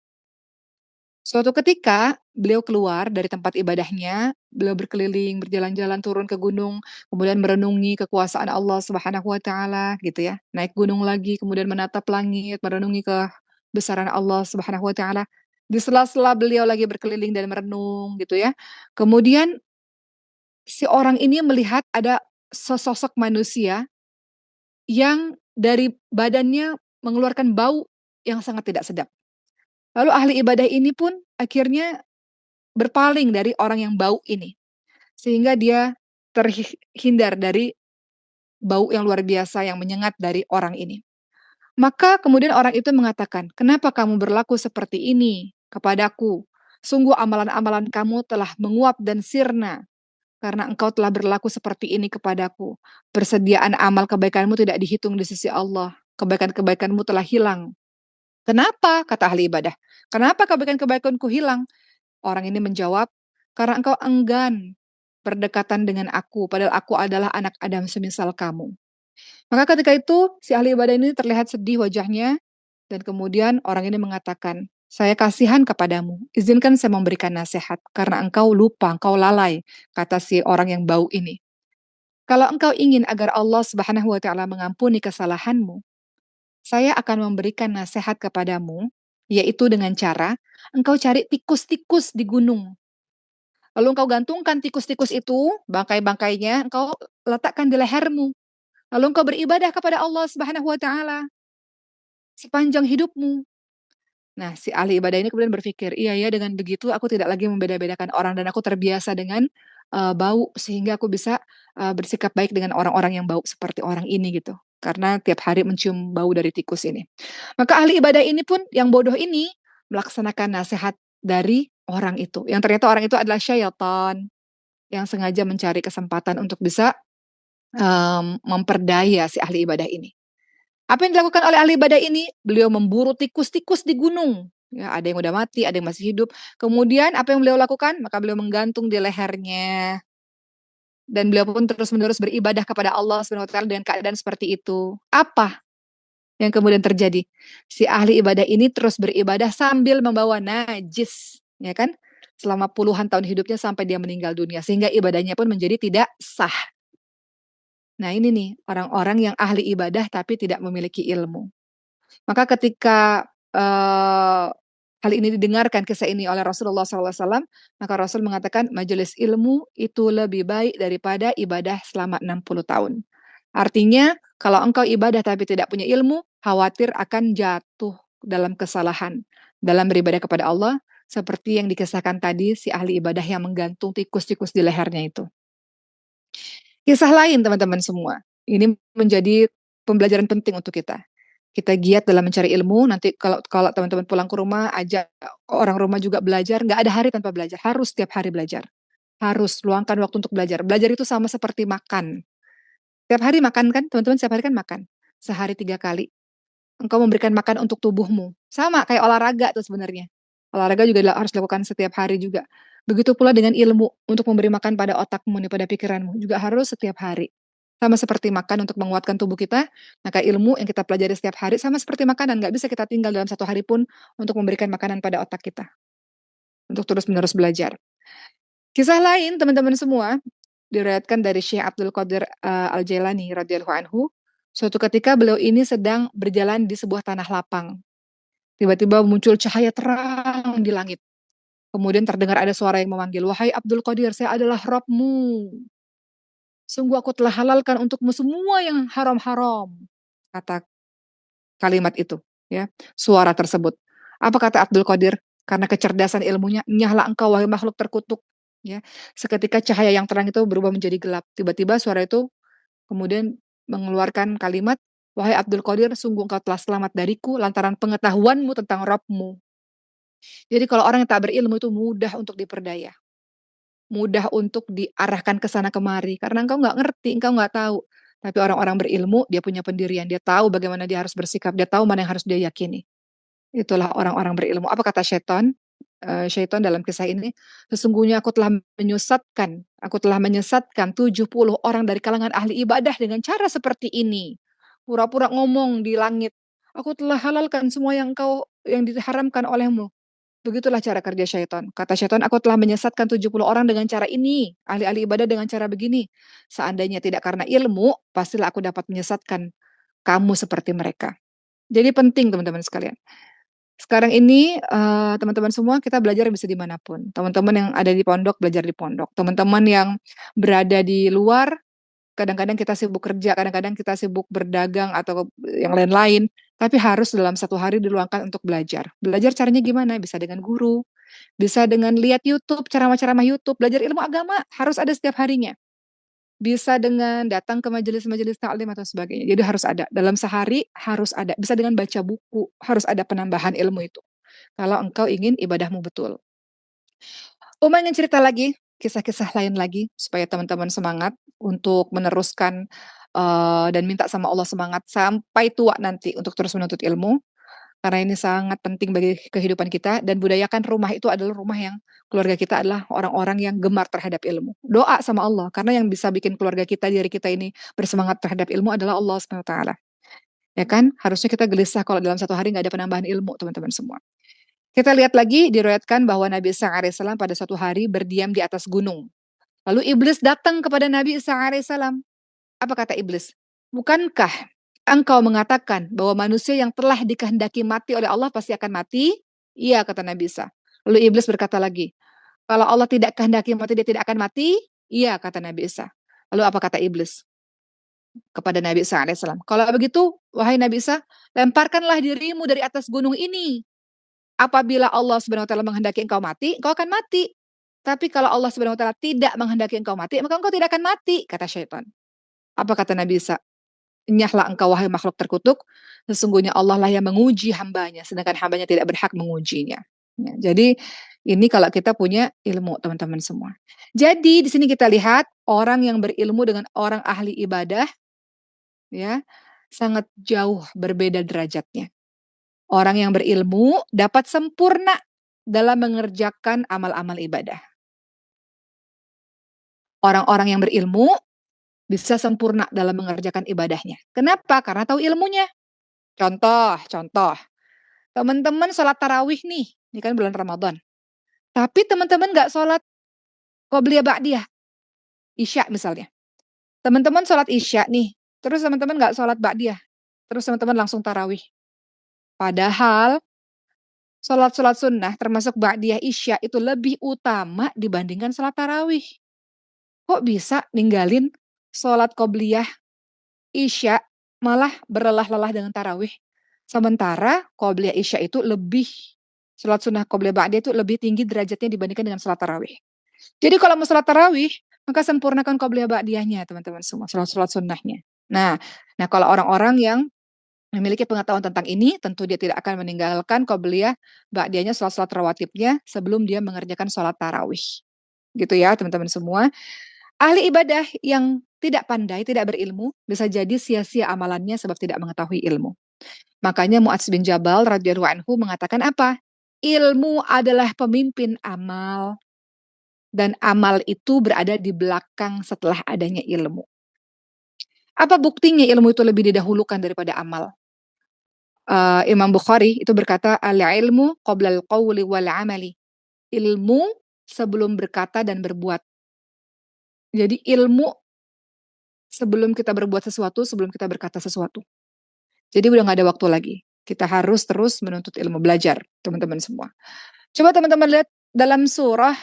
A: Suatu ketika beliau keluar dari tempat ibadahnya, beliau berkeliling, berjalan-jalan turun ke gunung, kemudian merenungi kekuasaan Allah Subhanahu wa taala gitu ya. Naik gunung lagi, kemudian menatap langit, merenungi kebesaran Allah Subhanahu wa taala. Di sela-sela beliau lagi berkeliling dan merenung gitu ya. Kemudian si orang ini melihat ada sesosok manusia yang dari badannya mengeluarkan bau yang sangat tidak sedap. Lalu ahli ibadah ini pun akhirnya berpaling dari orang yang bau ini, sehingga dia terhindar dari bau yang luar biasa yang menyengat dari orang ini. Maka kemudian orang itu mengatakan, "Kenapa kamu berlaku seperti ini kepadaku? Sungguh amalan-amalan kamu telah menguap dan sirna karena engkau telah berlaku seperti ini kepadaku. Persediaan amal kebaikanmu tidak dihitung di sisi Allah. Kebaikan-kebaikanmu telah hilang." "Kenapa?" kata ahli ibadah. "Kenapa kebaikan-kebaikanku hilang?" Orang ini menjawab, "Karena engkau enggan berdekatan dengan aku, padahal aku adalah anak Adam semisal kamu." Maka ketika itu si ahli ibadah ini terlihat sedih wajahnya dan kemudian orang ini mengatakan, "Saya kasihan kepadamu, izinkan saya memberikan nasihat karena engkau lupa, engkau lalai," kata si orang yang bau ini. "Kalau engkau ingin agar Allah Subhanahu wa taala mengampuni kesalahanmu, saya akan memberikan nasihat kepadamu, yaitu dengan cara engkau cari tikus-tikus di gunung. Lalu engkau gantungkan tikus-tikus itu, bangkai-bangkainya engkau letakkan di lehermu. Lalu engkau beribadah kepada Allah Subhanahu wa taala sepanjang hidupmu." Nah, si ahli ibadah ini kemudian berpikir, "Iya ya, dengan begitu aku tidak lagi membeda-bedakan orang dan aku terbiasa dengan, bau sehingga aku bisa, bersikap baik dengan orang-orang yang bau seperti orang ini," gitu. Karena tiap hari mencium bau dari tikus ini. Maka ahli ibadah ini pun yang bodoh ini melaksanakan nasihat dari orang itu, yang ternyata orang itu adalah syaitan yang sengaja mencari kesempatan untuk bisa, memperdaya si ahli ibadah ini. Apa yang dilakukan oleh ahli ibadah ini? Beliau memburu tikus-tikus di gunung. Ya, ada yang udah mati, ada yang masih hidup. Kemudian apa yang beliau lakukan? Maka beliau menggantung di lehernya dan beliau pun terus-menerus beribadah kepada Allah Subhanahu wa taala dengan keadaan seperti itu. Apa yang kemudian terjadi? Si ahli ibadah ini terus beribadah sambil membawa najis, ya kan? Selama puluhan tahun hidupnya sampai dia meninggal dunia, sehingga ibadahnya pun menjadi tidak sah. Nah ini nih, orang-orang yang ahli ibadah tapi tidak memiliki ilmu. Maka ketika, hal ini didengarkan kisah ini oleh Rasulullah SAW, maka Rasul mengatakan, "Majelis ilmu itu lebih baik daripada ibadah selama 60 tahun." Artinya, kalau engkau ibadah tapi tidak punya ilmu, khawatir akan jatuh dalam kesalahan, dalam beribadah kepada Allah, seperti yang dikisahkan tadi si ahli ibadah yang menggantung tikus-tikus di lehernya itu. Kisah lain teman-teman semua, ini menjadi pembelajaran penting untuk kita. Kita giat dalam mencari ilmu, nanti kalau kalau teman-teman pulang ke rumah, ajak orang rumah juga belajar, nggak ada hari tanpa belajar, harus setiap hari belajar. Harus luangkan waktu untuk belajar. Belajar itu sama seperti makan. Setiap hari makan kan, teman-teman setiap hari kan makan, sehari 3 kali. Engkau memberikan makan untuk tubuhmu. Sama kayak olahraga tuh sebenarnya. Olahraga juga harus dilakukan setiap hari juga. Begitu pula dengan ilmu, untuk memberi makan pada otakmu nih, pada pikiranmu, juga harus setiap hari. Sama seperti makan untuk menguatkan tubuh kita, maka ilmu yang kita pelajari setiap hari sama seperti makanan, nggak bisa kita tinggal dalam 1 hari pun untuk memberikan makanan pada otak kita, untuk terus-menerus belajar. Kisah lain teman-teman semua, diriwayatkan dari Syekh Abdul Qadir, Al-Jailani radhiyallahu anhu, suatu ketika beliau ini sedang berjalan di sebuah tanah lapang. Tiba-tiba muncul cahaya terang di langit. Kemudian terdengar ada suara yang memanggil, "Wahai Abdul Qadir, saya adalah Rabb-Mu. Sungguh aku telah halalkan untukmu semua yang haram-haram." Kata kalimat itu, ya, suara tersebut. Apa kata Abdul Qadir? Karena kecerdasan ilmunya, "Nyahlah engkau wahai makhluk terkutuk." Ya, seketika cahaya yang terang itu berubah menjadi gelap. Tiba-tiba suara itu kemudian mengeluarkan kalimat, "Wahai Abdul Qadir, sungguh engkau telah selamat dariku lantaran pengetahuanmu tentang Rabb-Mu." Jadi kalau orang yang tak berilmu itu mudah untuk diperdaya, mudah untuk diarahkan ke sana kemari, karena engkau nggak ngerti, engkau nggak tahu. Tapi orang-orang berilmu, dia punya pendirian, dia tahu bagaimana dia harus bersikap, dia tahu mana yang harus dia yakini. Itulah orang-orang berilmu. Apa kata syaitan? Syaitan dalam kisah ini, "Sesungguhnya aku telah menyesatkan 70 orang dari kalangan ahli ibadah dengan cara seperti ini. Pura-pura ngomong di langit, 'Aku telah halalkan semua yang diharamkan olehmu.' Begitulah cara kerja syaitan. Kata syaitan, 'Aku telah menyesatkan 70 orang dengan cara ini, ahli-ahli ibadah dengan cara begini. Seandainya tidak karena ilmu, pastilah aku dapat menyesatkan kamu seperti mereka.'" Jadi penting teman-teman sekalian. Sekarang ini, teman-teman semua kita belajar bisa di mana pun. Teman-teman yang ada di pondok, belajar di pondok. Teman-teman yang berada di luar, kadang-kadang kita sibuk kerja, kadang-kadang kita sibuk berdagang atau yang lain-lain, tapi harus dalam satu hari diluangkan untuk belajar. Belajar caranya gimana? Bisa dengan guru, bisa dengan lihat YouTube, ceramah-ceramah YouTube, belajar ilmu agama harus ada setiap harinya. Bisa dengan datang ke majelis-majelis taklim atau sebagainya. Jadi harus ada, dalam sehari harus ada. Bisa dengan baca buku, harus ada penambahan ilmu itu. Kalau engkau ingin ibadahmu betul. Uma ingin cerita lagi, kisah-kisah lain lagi, supaya teman-teman semangat untuk meneruskan, dan minta sama Allah semangat sampai tua nanti untuk terus menuntut ilmu, karena ini sangat penting bagi kehidupan kita dan budayakan rumah itu adalah rumah yang keluarga kita adalah orang-orang yang gemar terhadap ilmu. Doa sama Allah, karena yang bisa bikin keluarga kita, diri kita ini bersemangat terhadap ilmu adalah Allah Subhanahu wa taala. Ya kan? Harusnya kita gelisah kalau dalam satu hari nggak ada penambahan ilmu, teman-teman semua. Kita lihat lagi diriwayatkan bahwa Nabi Isa alaihissalam pada suatu hari berdiam di atas gunung. Lalu iblis datang kepada Nabi Isa alaihissalam. Apa kata iblis? "Bukankah engkau mengatakan bahwa manusia yang telah dikehendaki mati oleh Allah pasti akan mati?" "Iya," kata Nabi Isa. Lalu iblis berkata lagi, "Kalau Allah tidak kehendaki mati, dia tidak akan mati?" "Iya," kata Nabi Isa. Lalu apa kata iblis kepada Nabi Isa alaihissalam? "Kalau begitu, wahai Nabi Isa, lemparkanlah dirimu dari atas gunung ini. Apabila Allah Subhanahu wa taala menghendaki engkau mati, engkau akan mati. Tapi kalau Allah Subhanahu wa taala tidak menghendaki engkau mati, maka engkau tidak akan mati," kata syaitan. Apa kata Nabi Isa? "Nyahlah engkau wahai makhluk terkutuk, sesungguhnya Allah lah yang menguji hambanya, sedangkan hambanya tidak berhak mengujinya." Ya, jadi ini kalau kita punya ilmu teman-teman semua. Jadi di sini kita lihat orang yang berilmu dengan orang ahli ibadah ya sangat jauh berbeda derajatnya. Orang yang berilmu dapat sempurna dalam mengerjakan amal-amal ibadah. Orang-orang yang berilmu bisa sempurna dalam mengerjakan ibadahnya. Kenapa? Karena tahu ilmunya. Contoh, teman-teman sholat tarawih nih, ini kan bulan Ramadan. Tapi teman-teman nggak sholat qobliyah ba'diyah, isya misalnya. Teman-teman sholat isya nih, terus teman-teman nggak sholat ba'diyah, terus teman-teman langsung tarawih. Padahal sholat-sholat sunnah termasuk ba'diyah isya itu lebih utama dibandingkan sholat tarawih. Kok bisa ninggalin sholat qobliyah isya malah berlelah-lelah dengan tarawih? Sementara qobliyah isya itu sholat sunnah qobliyah ba'diyah itu lebih tinggi derajatnya dibandingkan dengan sholat tarawih. Jadi kalau mau sholat tarawih, maka sempurnakan qobliyah ba'diyahnya teman-teman semua, sholat-sholat sunnahnya. Nah nah kalau orang-orang yang memiliki pengetahuan tentang ini, tentu dia tidak akan meninggalkan qobliyah ba'diyahnya, sholat-sholat rawatibnya sebelum dia mengerjakan sholat tarawih. Gitu ya teman-teman semua. Ahli ibadah yang tidak pandai, tidak berilmu, bisa jadi sia-sia amalannya sebab tidak mengetahui ilmu. Makanya Mu'adz bin Jabal radhiyallahu anhu mengatakan apa? Ilmu adalah pemimpin amal dan amal itu berada di belakang setelah adanya ilmu. Apa buktinya ilmu itu lebih didahulukan daripada amal? Imam Bukhari itu berkata, "Al-ilmu qoblal qawli wal amali." Ilmu sebelum berkata dan berbuat. Jadi ilmu sebelum kita berbuat sesuatu, sebelum kita berkata sesuatu. Jadi udah nggak ada waktu lagi. Kita harus terus menuntut ilmu, belajar, teman-teman semua. Coba teman-teman lihat dalam surah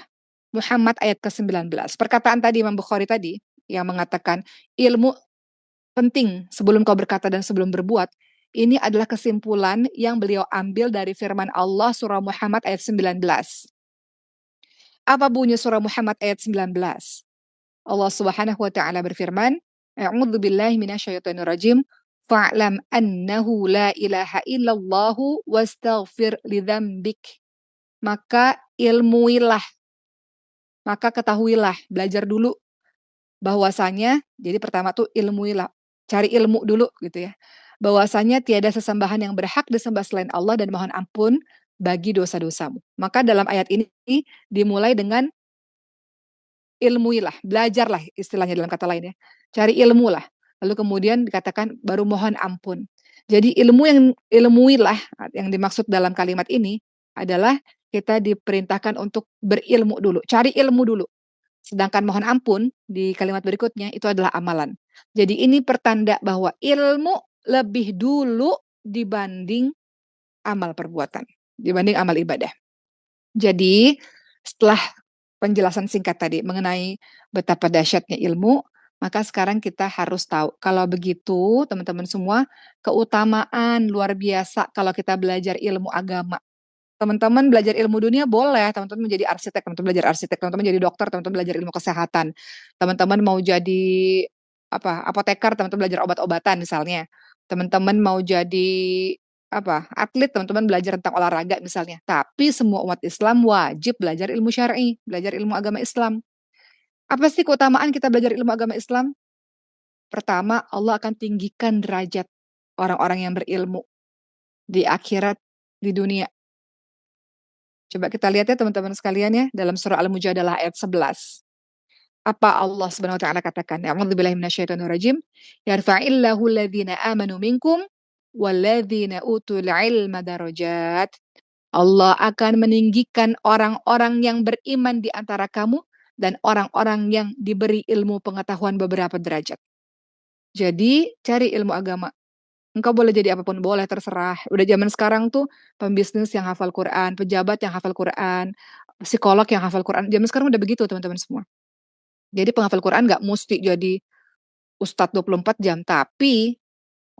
A: Muhammad ayat ke-19. Perkataan tadi Imam Bukhari tadi yang mengatakan ilmu penting sebelum kau berkata dan sebelum berbuat. Ini adalah kesimpulan yang beliau ambil dari firman Allah surah Muhammad ayat 19. Apa bunyi surah Muhammad ayat 19? Allah Subhanahu wa taala berfirman, "A'udzu billahi minasyaitonir rajim. Fa'lam annahu la ilaha illallahu wastaghfir lidzambik." Maka ilmuilah, maka ketahuilah, belajar dulu bahwasanya jadi pertama tuh ilmuilah, cari ilmu dulu gitu ya. Bahwasanya tiada sesembahan yang berhak disembah selain Allah dan mohon ampun bagi dosa-dosamu. Maka dalam ayat ini dimulai dengan ilmuilah, belajarlah istilahnya dalam kata lain ya. Cari ilmu lah. Lalu kemudian dikatakan baru mohon ampun. Jadi ilmu yang ilmuilah yang dimaksud dalam kalimat ini adalah kita diperintahkan untuk berilmu dulu, cari ilmu dulu. Sedangkan mohon ampun di kalimat berikutnya itu adalah amalan. Jadi ini pertanda bahwa ilmu lebih dulu dibanding amal perbuatan, dibanding amal ibadah. Jadi setelah penjelasan singkat tadi mengenai betapa dahsyatnya ilmu, maka sekarang kita harus tahu kalau begitu teman-teman semua, keutamaan luar biasa kalau kita belajar ilmu agama. Teman-teman belajar ilmu dunia boleh, teman-teman menjadi arsitek, teman-teman belajar arsitek, teman-teman jadi dokter, teman-teman belajar ilmu kesehatan. Teman-teman mau jadi apa, apoteker, teman-teman belajar obat-obatan misalnya. Teman-teman mau jadi apa, atlet, teman-teman belajar tentang olahraga misalnya. Tapi semua umat Islam wajib belajar ilmu syar'i, belajar ilmu agama Islam. Apa sih keutamaan kita belajar ilmu agama Islam? Pertama, Allah akan tinggikan derajat orang-orang yang berilmu di akhirat, di dunia. Coba kita lihat ya teman-teman sekalian ya, dalam surah Al-Mujadalah ayat 11. Apa Allah Subhanahu wa taala katakan? A'udzubillahi minasyaitonir rajim. Yarfa'illahu alladhina amanu minkum walladzina utul ilma darajat. Allah akan meninggikan orang-orang yang beriman di antara kamu dan orang-orang yang diberi ilmu pengetahuan beberapa derajat. Jadi, cari ilmu agama. Engkau boleh jadi apapun, boleh terserah. Udah zaman sekarang tuh pembisnis yang hafal Quran, pejabat yang hafal Quran, psikolog yang hafal Quran. Zaman sekarang udah begitu teman-teman semua. Jadi penghafal Quran nggak musti jadi ustadz 24 jam, tapi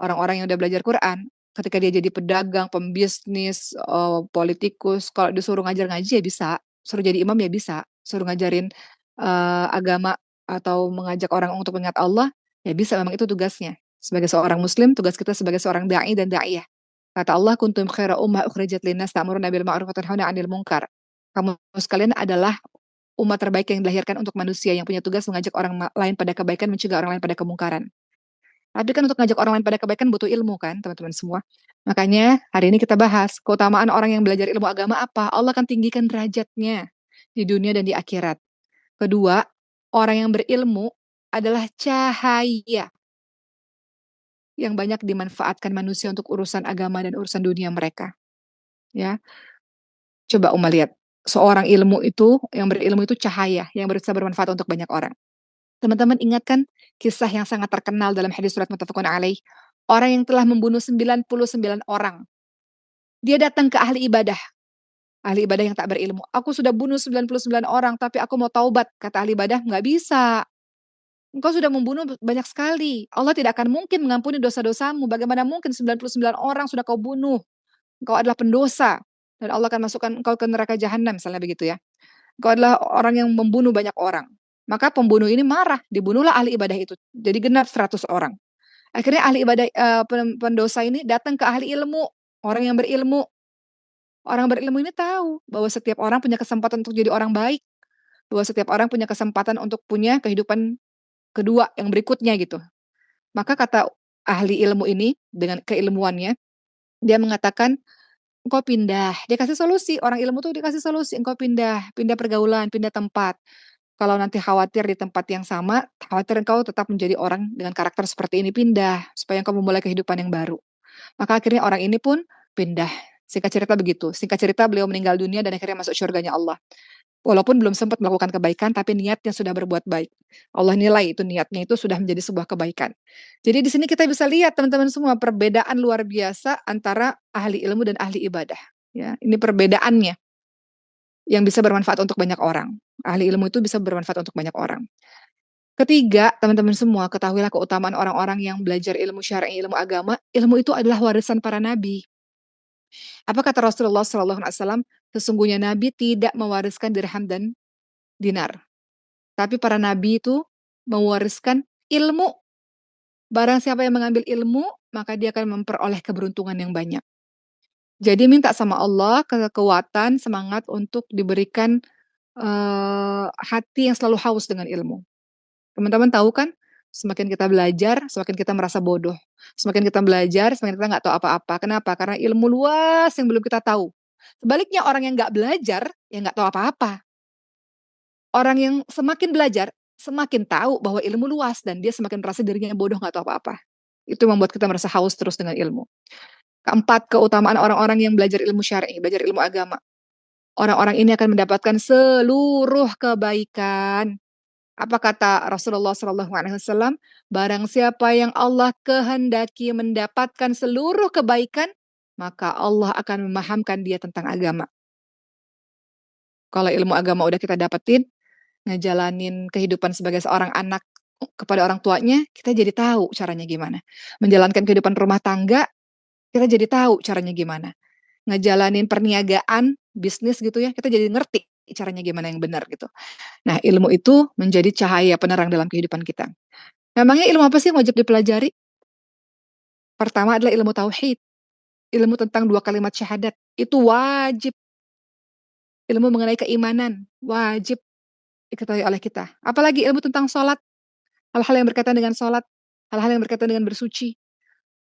A: orang-orang yang udah belajar Quran, ketika dia jadi pedagang, pembisnis, politikus, kalau disuruh ngajar ngaji ya bisa, suruh jadi imam ya bisa, suruh ngajarin, agama atau mengajak orang untuk mengingat Allah, ya bisa, memang itu tugasnya. Sebagai seorang muslim, tugas kita sebagai seorang da'i dan da'iyah. Kata Allah, "Kuntum khaira ummah ukhrijat linnas ta'muruna bil ma'ruf wa tanhauna 'anil munkar." Kamu sekalian adalah umat terbaik yang dilahirkan untuk manusia yang punya tugas mengajak orang lain pada kebaikan, mencegah orang lain pada kemungkaran. Tapi kan untuk ngajak orang lain pada kebaikan butuh ilmu kan, teman-teman semua. Makanya hari ini kita bahas keutamaan orang yang belajar ilmu agama apa? Allah akan tinggikan derajatnya di dunia dan di akhirat. Kedua, orang yang berilmu adalah cahaya yang banyak dimanfaatkan manusia untuk urusan agama dan urusan dunia mereka, ya. Coba Uma lihat, seorang ilmu itu, yang berilmu itu cahaya yang bisa bermanfaat untuk banyak orang. Teman-teman ingat kan kisah yang sangat terkenal dalam hadis surat muttafaqun alaih, orang yang telah membunuh 99 orang. Dia datang ke ahli ibadah yang tak berilmu. "Aku sudah bunuh 99 orang, tapi aku mau taubat." Kata ahli ibadah, "Nggak bisa. Engkau sudah membunuh banyak sekali. Allah tidak akan mungkin mengampuni dosa-dosamu. Bagaimana mungkin 99 orang sudah kau bunuh? Engkau adalah pendosa dan Allah akan masukkan engkau ke neraka jahanam," misalnya begitu ya. "Engkau adalah orang yang membunuh banyak orang." Maka pembunuh ini marah, dibunuhlah ahli ibadah itu. Jadi genap 100 orang. Akhirnya ahli ibadah, pendosa ini datang ke ahli ilmu, orang yang berilmu. Orang berilmu ini tahu bahwa setiap orang punya kesempatan untuk jadi orang baik, bahwa setiap orang punya kesempatan untuk punya kehidupan kedua yang berikutnya gitu. Maka kata ahli ilmu ini dengan keilmuannya, dia mengatakan, "Engkau pindah." Dia kasih solusi, orang ilmu tuh dikasih solusi, "Engkau pindah, pindah pergaulan, pindah tempat. Kalau nanti khawatir di tempat yang sama, khawatir engkau tetap menjadi orang dengan karakter seperti ini, pindah, supaya engkau memulai kehidupan yang baru." Maka akhirnya orang ini pun pindah. Singkat cerita begitu, singkat cerita beliau meninggal dunia dan akhirnya masuk surganya Allah. Walaupun belum sempat melakukan kebaikan, tapi niatnya sudah berbuat baik. Allah nilai itu niatnya itu sudah menjadi sebuah kebaikan. Jadi di sini kita bisa lihat teman-teman semua perbedaan luar biasa antara ahli ilmu dan ahli ibadah. Ya, ini perbedaannya. yang bisa bermanfaat untuk banyak orang. Ahli ilmu itu bisa bermanfaat untuk banyak orang. Ketiga, teman-teman semua, ketahuilah keutamaan orang-orang yang belajar ilmu syar'i, ilmu agama. Ilmu itu adalah warisan para nabi. Apa kata Rasulullah SAW? Sesungguhnya nabi tidak mewariskan dirham dan dinar. Tapi para nabi itu mewariskan ilmu. Barang siapa yang mengambil ilmu, maka dia akan memperoleh keberuntungan yang banyak. Jadi minta sama Allah kekuatan, semangat untuk diberikan hati yang selalu haus dengan ilmu. Teman-teman tahu kan, semakin kita belajar, semakin kita merasa bodoh. Semakin kita belajar, semakin kita nggak tahu apa-apa. Kenapa? Karena ilmu luas yang belum kita tahu. Sebaliknya orang yang nggak belajar, ya nggak tahu apa-apa. Orang yang semakin belajar, semakin tahu bahwa ilmu luas dan dia semakin merasa dirinya bodoh nggak tahu apa-apa. Itu membuat kita merasa haus terus dengan ilmu. Keempat, keutamaan orang-orang yang belajar ilmu syar'i, belajar ilmu agama. Orang-orang ini akan mendapatkan seluruh kebaikan. Apa kata Rasulullah SAW? Barang siapa yang Allah kehendaki mendapatkan seluruh kebaikan, maka Allah akan memahamkan dia tentang agama. Kalau ilmu agama udah kita dapetin, ngejalanin kehidupan sebagai seorang anak kepada orang tuanya, kita jadi tahu caranya gimana. Menjalankan kehidupan rumah tangga, kita jadi tahu caranya gimana. Ngejalanin perniagaan, bisnis gitu ya, kita jadi ngerti caranya gimana yang benar gitu. Nah, ilmu itu menjadi cahaya penerang dalam kehidupan kita. Memangnya ilmu apa sih yang wajib dipelajari? Pertama adalah ilmu tauhid, ilmu tentang 2 kalimat syahadat, itu wajib. Ilmu mengenai keimanan, wajib diketahui oleh kita. Apalagi ilmu tentang sholat, hal-hal yang berkaitan dengan sholat, hal-hal yang berkaitan dengan bersuci.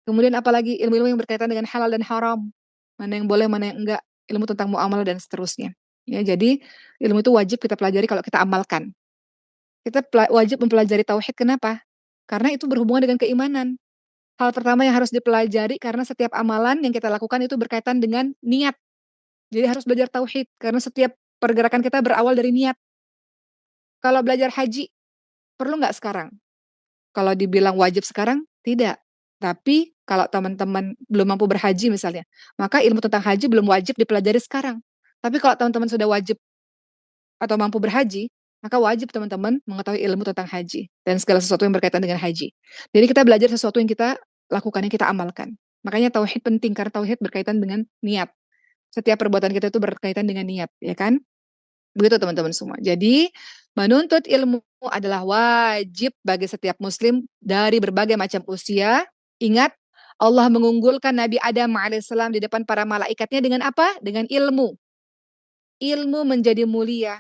A: Kemudian apalagi ilmu-ilmu yang berkaitan dengan halal dan haram, mana yang boleh, mana yang enggak, ilmu tentang muamalah dan seterusnya. Ya, jadi ilmu itu wajib kita pelajari kalau kita amalkan. Kita wajib mempelajari tauhid, kenapa? Karena itu berhubungan dengan keimanan. Hal pertama yang harus dipelajari karena setiap amalan yang kita lakukan itu berkaitan dengan niat. Jadi harus belajar tauhid karena setiap pergerakan kita berawal dari niat. Kalau belajar haji, perlu nggak sekarang? Kalau dibilang wajib sekarang, tidak. Tapi kalau teman-teman belum mampu berhaji misalnya, maka ilmu tentang haji belum wajib dipelajari sekarang. Tapi kalau teman-teman sudah wajib atau mampu berhaji, maka wajib teman-teman mengetahui ilmu tentang haji dan segala sesuatu yang berkaitan dengan haji. Jadi kita belajar sesuatu yang kita lakukan, yang kita amalkan. Makanya tauhid penting karena tauhid berkaitan dengan niat. Setiap perbuatan kita itu berkaitan dengan niat, ya kan? Begitu teman-teman semua. Jadi menuntut ilmu adalah wajib bagi setiap muslim dari berbagai macam usia. Ingat, Allah mengunggulkan Nabi Adam alaihissalam di depan para malaikatnya dengan apa? Dengan ilmu. Ilmu menjadi mulia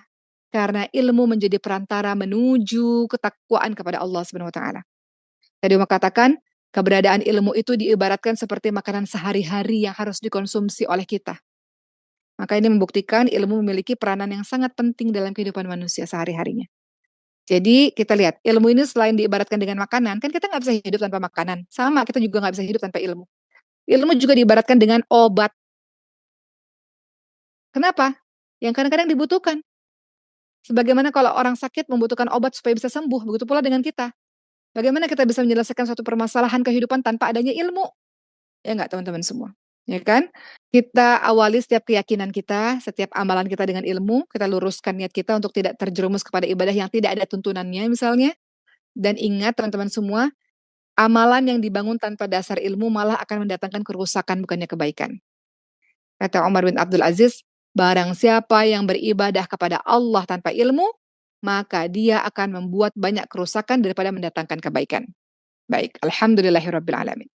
A: karena ilmu menjadi perantara menuju ketakwaan kepada Allah Subhanahu wa taala. Tadi Umar katakan, keberadaan ilmu itu diibaratkan seperti makanan sehari-hari yang harus dikonsumsi oleh kita. Maka ini membuktikan ilmu memiliki peranan yang sangat penting dalam kehidupan manusia sehari-harinya. Jadi kita lihat, ilmu ini selain diibaratkan dengan makanan, kan kita nggak bisa hidup tanpa makanan. Sama, kita juga nggak bisa hidup tanpa ilmu. Ilmu juga diibaratkan dengan obat. Kenapa? Yang kadang-kadang dibutuhkan. Sebagaimana kalau orang sakit membutuhkan obat supaya bisa sembuh, begitu pula dengan kita. Bagaimana kita bisa menyelesaikan suatu permasalahan kehidupan tanpa adanya ilmu? Ya nggak teman-teman semua? Ya kan? Kita awali setiap keyakinan kita, setiap amalan kita dengan ilmu, kita luruskan niat kita untuk tidak terjerumus kepada ibadah yang tidak ada tuntunannya misalnya. Dan ingat teman-teman semua, amalan yang dibangun tanpa dasar ilmu malah akan mendatangkan kerusakan bukannya kebaikan. Kata Umar bin Abdul Aziz, barang siapa yang beribadah kepada Allah tanpa ilmu, maka dia akan membuat banyak kerusakan daripada mendatangkan kebaikan. Baik, alhamdulillahirabbil alamin.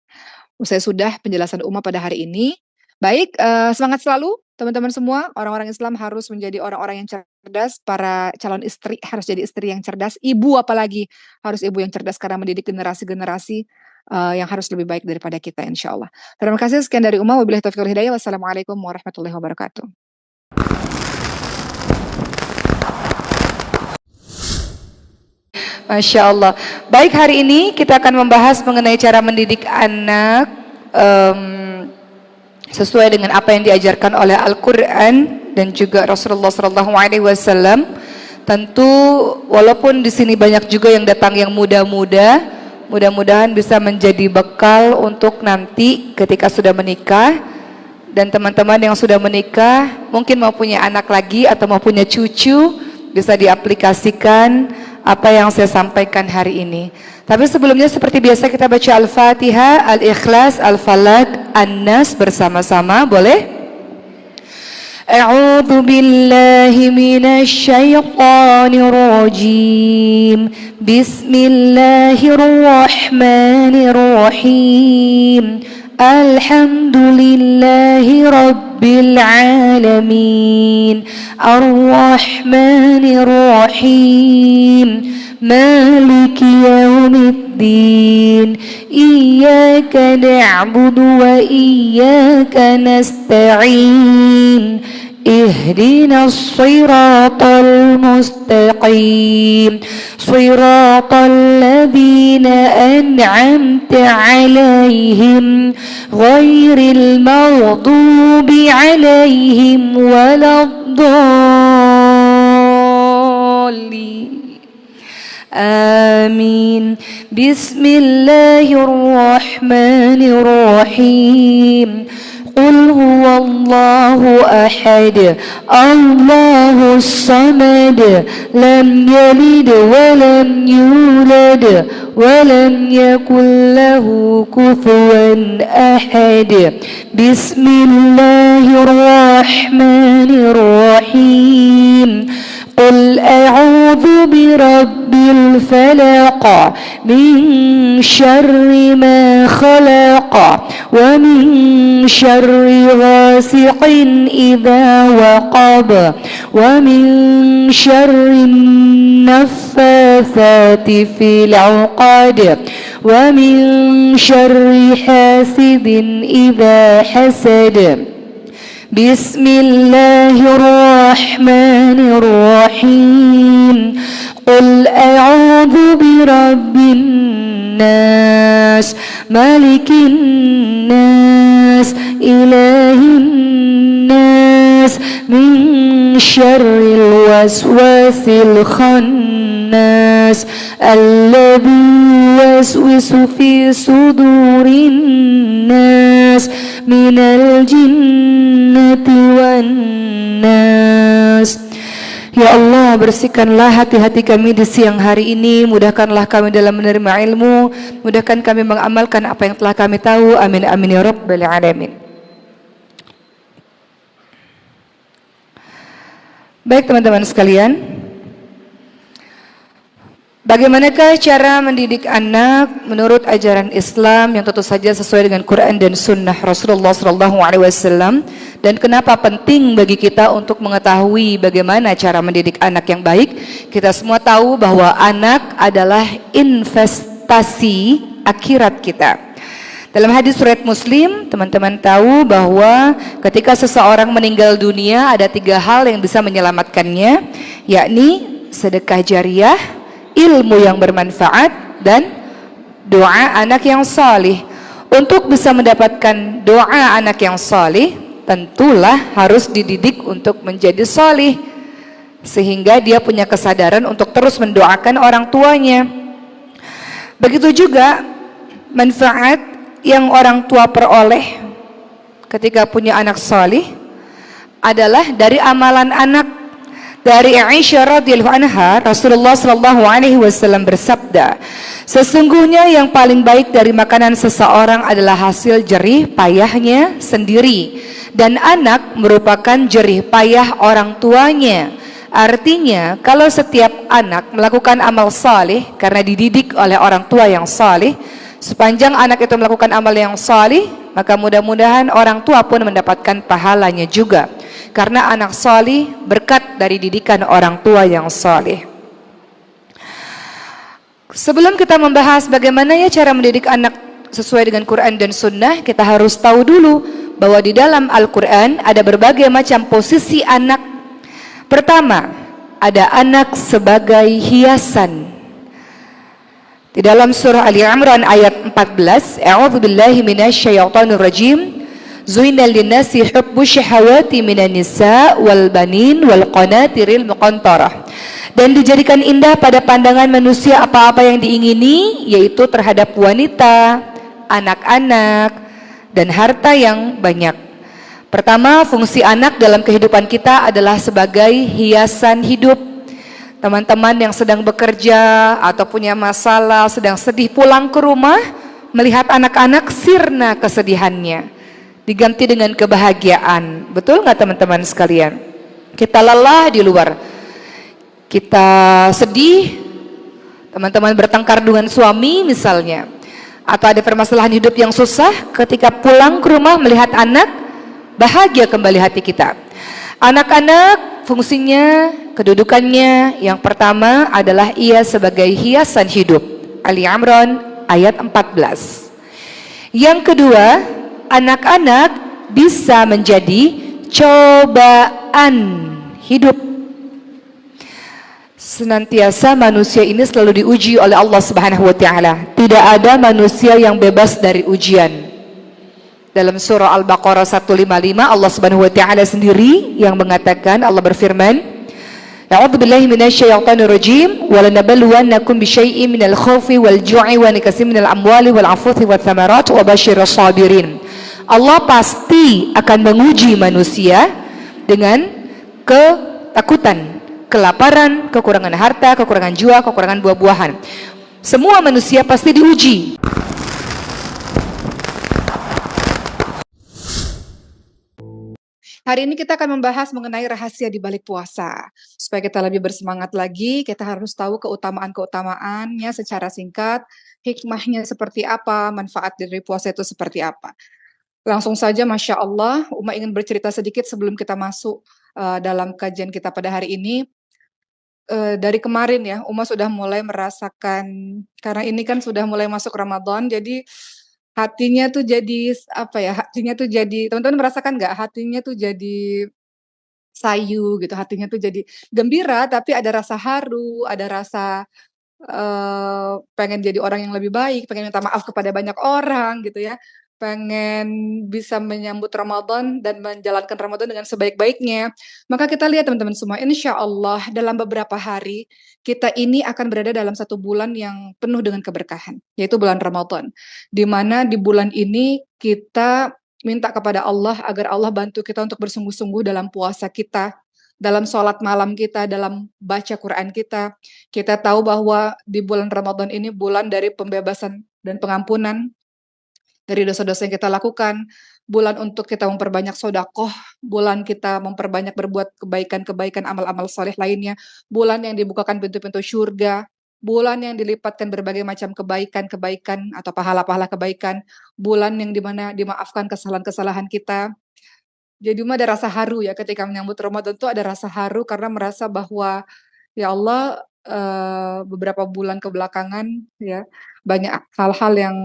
A: Usai sudah penjelasan Uma pada hari ini. Baik, semangat selalu teman-teman semua. Orang-orang Islam harus menjadi orang-orang yang cerdas. Para calon istri harus jadi istri yang cerdas. Ibu apalagi harus ibu yang cerdas karena mendidik generasi-generasi yang harus lebih baik daripada kita insya Allah. Terima kasih, sekian dari Uma. Wabillahi taufiq wal hidayah. Wassalamualaikum warahmatullahi wabarakatuh. Masya Allah. Baik, hari ini kita akan membahas mengenai cara mendidik anak sesuai dengan apa yang diajarkan oleh Al-Quran dan juga Rasulullah SAW. Tentu walaupun di sini banyak juga yang datang yang muda-muda, mudah-mudahan bisa menjadi bekal untuk nanti ketika sudah menikah Dan teman-teman yang sudah menikah, mungkin mau punya anak lagi atau mau punya cucu, bisa diaplikasikan apa yang saya sampaikan hari ini. Tapi sebelumnya seperti biasa kita baca Al-Fatihah, Al-Ikhlas, Al-Falaq, An-Nas bersama-sama, boleh? A'udzu billahi minasy syaithanir rajim. Bismillahirrahmanirrahim. Alhamdulillahi rabbil alamin. Ar-Rahmanir Rahim. Maliki yaumiddin. Iyyaka na'budu wa iyyaka nasta'in. Ihdinas siratal mustaqim. Siratal ladzina an'amta 'alaihim ghairil maghdubi 'alaihim waladdallin. Amin. Bismillahirrahmanirrahim. Qul huwallahu ahad, Allahus samad, lam yalid wa lam yulad wa lam yakul lahu kufuwan ahad. Bismillahirrahmanirrahim. Qul a'udzu birabbil falaq min syarri ma khalaq wa min syarri ghasiqin idza waqab wa min syarri naffatsati fil 'uqad wa min syarri hasidin idza hasad. Bismillahirrahmanirrahim. Qul a'udzu birabbin nas, malikin nas, ilahin nas, min syarril waswasil khannas, alladzi yuwaswisu fi sudurin nas, minal jinnati wan nas. Ya Allah, bersihkanlah hati-hati kami di siang hari ini, mudahkanlah kami dalam menerima ilmu, mudahkan kami mengamalkan apa yang telah kami tahu. Amin amin ya rabbal alamin. Baik teman-teman sekalian, bagaimanakah cara mendidik anak menurut ajaran Islam yang tentu saja sesuai dengan Quran dan Sunnah Rasulullah SAW, dan kenapa penting bagi kita untuk mengetahui bagaimana cara mendidik anak yang baik? Kita semua tahu bahwa anak adalah investasi akhirat kita. Dalam hadis riwayat Muslim, teman-teman tahu bahwa ketika seseorang meninggal dunia ada 3 hal yang bisa menyelamatkannya, yakni sedekah jariah, ilmu yang bermanfaat, dan doa anak yang salih. Untuk bisa mendapatkan doa anak yang salih, tentulah harus dididik untuk menjadi salih, sehingga dia punya kesadaran untuk terus mendoakan orang tuanya. Begitu juga manfaat yang orang tua peroleh ketika punya anak salih adalah dari amalan anak. Dari Aisyah radhiyallahu anha, Rasulullah sallallahu alaihi wasallam bersabda, sesungguhnya yang paling baik dari makanan seseorang adalah hasil jerih payahnya sendiri, dan anak merupakan jerih payah orang tuanya. Artinya, kalau setiap anak melakukan amal salih karena dididik oleh orang tua yang salih, sepanjang anak itu melakukan amal yang salih, maka mudah-mudahan orang tua pun mendapatkan pahalanya juga, karena anak salih berkat dari didikan orang tua yang salih. Sebelum kita membahas bagaimana ya cara mendidik anak sesuai dengan Quran dan Sunnah, kita harus tahu dulu bahwa di dalam Al-Quran ada berbagai macam posisi anak. Pertama, ada anak sebagai hiasan. Di dalam surah Ali Imran ayat 14, A'udzubillahi minasyaitonir rajim. Zuinal linnasi hubbu syahawati minan nisa wal banin wal qanatiril muqantarah. Dan dijadikan indah pada pandangan manusia apa-apa yang diingini, yaitu terhadap wanita, anak-anak, dan harta yang banyak.
B: Pertama, fungsi anak dalam kehidupan kita adalah sebagai hiasan hidup. Teman-teman yang sedang bekerja atau punya masalah, sedang sedih pulang ke rumah, melihat anak-anak sirna kesedihannya, diganti dengan kebahagiaan. Betul nggak teman-teman sekalian? Kita lelah di luar, kita sedih, teman-teman bertengkar dengan suami misalnya, atau ada permasalahan hidup yang susah, ketika pulang ke rumah melihat anak, bahagia kembali hati kita. Anak-anak fungsinya, kedudukannya yang pertama adalah ia sebagai hiasan hidup. Ali Imran ayat 14. Yang kedua, anak-anak bisa menjadi cobaan hidup. Senantiasa manusia ini selalu diuji oleh Allah Subhanahu wa taala. Tidak ada manusia yang bebas dari ujian. Dalam surah Al-Baqarah 155, Allah Subhanahu wa taala sendiri yang mengatakan, Allah berfirman, A'udzubillahi minasyaitonir rajim, wa lanabluwannakum bisyai'in minal khaufi wal ju'i wa nakasim minal amwali wal anfusi wath thamarat wa basyirus sabirin. Allah pasti akan menguji manusia dengan ketakutan, kelaparan, kekurangan harta, kekurangan jiwa, kekurangan buah-buahan. Semua manusia pasti diuji.
A: Hari ini kita akan membahas mengenai rahasia di balik puasa. Supaya kita lebih bersemangat lagi, kita harus tahu keutamaan-keutamaannya secara singkat, hikmahnya seperti apa, manfaat dari puasa itu seperti apa. Langsung saja, Masya Allah, Uma ingin bercerita sedikit sebelum kita masuk dalam kajian kita pada hari ini. Dari kemarin ya, Uma sudah mulai merasakan, karena ini kan sudah mulai masuk Ramadan, jadi hatinya tuh jadi apa ya, hatinya tuh jadi, teman-teman merasakan nggak? Hatinya tuh jadi sayu gitu, hatinya tuh jadi gembira, tapi ada rasa haru, ada rasa pengen jadi orang yang lebih baik, pengen minta maaf kepada banyak orang gitu ya, pengen bisa menyambut Ramadan dan menjalankan Ramadan dengan sebaik-baiknya. Maka kita lihat teman-teman semua, insya Allah dalam beberapa hari kita ini akan berada dalam satu bulan yang penuh dengan keberkahan, yaitu bulan Ramadan. Di mana di bulan ini kita minta kepada Allah agar Allah bantu kita untuk bersungguh-sungguh dalam puasa kita, dalam sholat malam kita, dalam baca Quran kita. Kita tahu bahwa di bulan Ramadan ini bulan dari pembebasan dan pengampunan dari dosa-dosa yang kita lakukan, bulan untuk kita memperbanyak sodakoh, bulan kita memperbanyak berbuat kebaikan-kebaikan, amal-amal soleh lainnya, bulan yang dibukakan pintu-pintu surga, bulan yang dilipatkan berbagai macam kebaikan-kebaikan atau pahala-pahala kebaikan, bulan yang dimana dimaafkan kesalahan-kesalahan kita. Jadi mah ada rasa haru ya ketika menyambut Ramadan tuh, ada rasa haru karena merasa bahwa, ya Allah, beberapa bulan kebelakangan ya, banyak hal-hal yang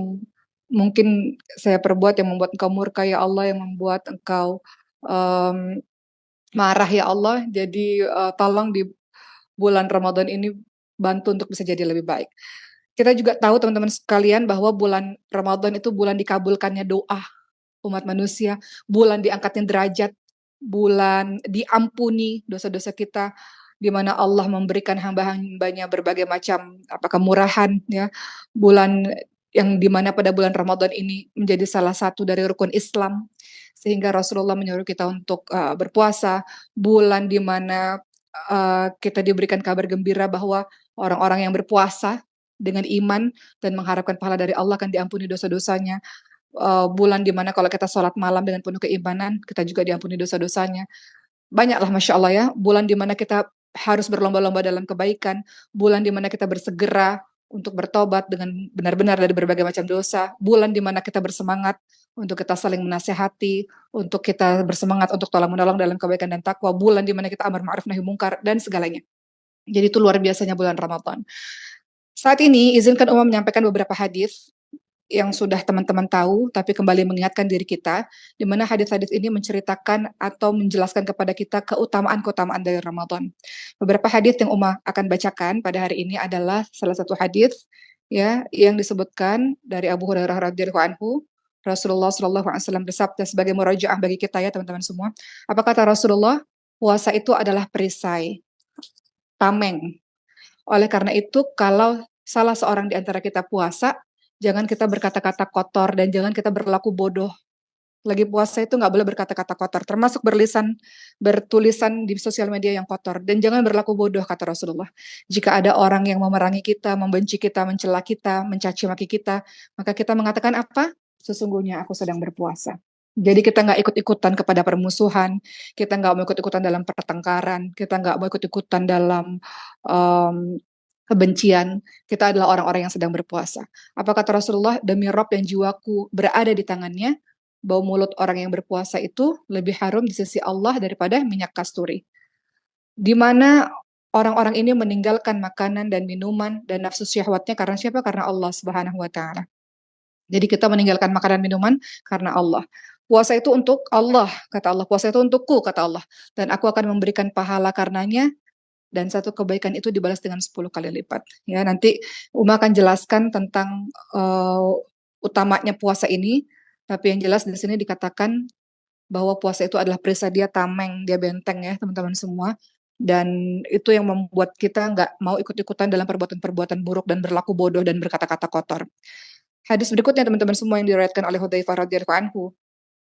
A: mungkin saya perbuat yang membuat Engkau murka ya Allah, yang membuat Engkau, mmm, marah ya Allah. Jadi, tolong di bulan Ramadan ini bantu untuk bisa jadi lebih baik. Kita juga tahu teman-teman sekalian bahwa bulan Ramadan itu bulan dikabulkannya doa umat manusia, bulan diangkatnya derajat, bulan diampuni dosa-dosa kita, di mana Allah memberikan hamba-hambanya berbagai macam kemurahan ya. Bulan yang di mana pada bulan Ramadan ini menjadi salah satu dari rukun Islam, sehingga Rasulullah menyuruh kita untuk berpuasa, bulan di mana kita diberikan kabar gembira bahwa orang-orang yang berpuasa dengan iman dan mengharapkan pahala dari Allah akan diampuni dosa-dosanya. Bulan di mana kalau kita sholat malam dengan penuh keimanan, kita juga diampuni dosa-dosanya. Banyaklah Masya Allah ya, bulan di mana kita harus berlomba-lomba dalam kebaikan, bulan di mana kita bersegera untuk bertobat dengan benar-benar dari berbagai macam dosa, bulan di mana kita bersemangat untuk kita saling menasehati, untuk kita bersemangat untuk tolong-menolong dalam kebaikan dan takwa, bulan di mana kita amar ma'ruf nahi mungkar dan segalanya. Jadi itu luar biasanya bulan Ramadan. Saat ini izinkan Umar menyampaikan beberapa hadis yang sudah teman-teman tahu, tapi kembali mengingatkan diri kita, di mana hadis-hadis ini menceritakan atau menjelaskan kepada kita keutamaan-keutamaan dari Ramadan. Beberapa hadis yang Uma akan bacakan pada hari ini adalah salah satu hadis ya yang disebutkan dari Abu Hurairah radhiyallahu anhu. Rasulullah Shallallahu alaihi wasallam bersabda sebagai murajaah bagi kita ya teman-teman semua. Apa kata Rasulullah? Puasa itu adalah perisai, tameng. Oleh karena itu, kalau salah seorang di antara kita puasa, jangan kita berkata-kata kotor dan jangan kita berlaku bodoh. Lagi puasa itu nggak boleh berkata-kata kotor, termasuk bertulisan di sosial media yang kotor. Dan jangan berlaku bodoh, kata Rasulullah. Jika ada orang yang memerangi kita, membenci kita, mencela kita, mencaci maki kita, maka kita mengatakan apa? Sesungguhnya aku sedang berpuasa. Jadi kita nggak ikut-ikutan kepada permusuhan, kita nggak mau ikut-ikutan dalam pertengkaran, kita nggak mau ikut-ikutan dalam um, kebencian. Kita adalah orang-orang yang sedang berpuasa. Apa kata Rasulullah? Demi Rob yang jiwaku berada di tangannya, bau mulut orang yang berpuasa itu lebih harum di sisi Allah daripada minyak kasturi. Di mana orang-orang ini meninggalkan makanan dan minuman dan nafsu syahwatnya karena siapa? Karena Allah Subhanahu wa taala. Jadi kita meninggalkan makanan minuman karena Allah. Puasa itu untuk Allah, kata Allah. Puasa itu untukku, kata Allah. Dan aku akan memberikan pahala karenanya, dan satu kebaikan itu dibalas dengan 10 kali lipat. Ya, nanti Uma akan jelaskan tentang utamanya puasa ini, tapi yang jelas di sini dikatakan bahwa puasa itu adalah perisai dia tameng, dia benteng ya teman-teman semua. Dan itu yang membuat kita nggak mau ikut-ikutan dalam perbuatan-perbuatan buruk dan berlaku bodoh dan berkata-kata kotor. Hadis berikutnya teman-teman semua yang diriwayatkan oleh Hudzaifah radhiyallahu anhu.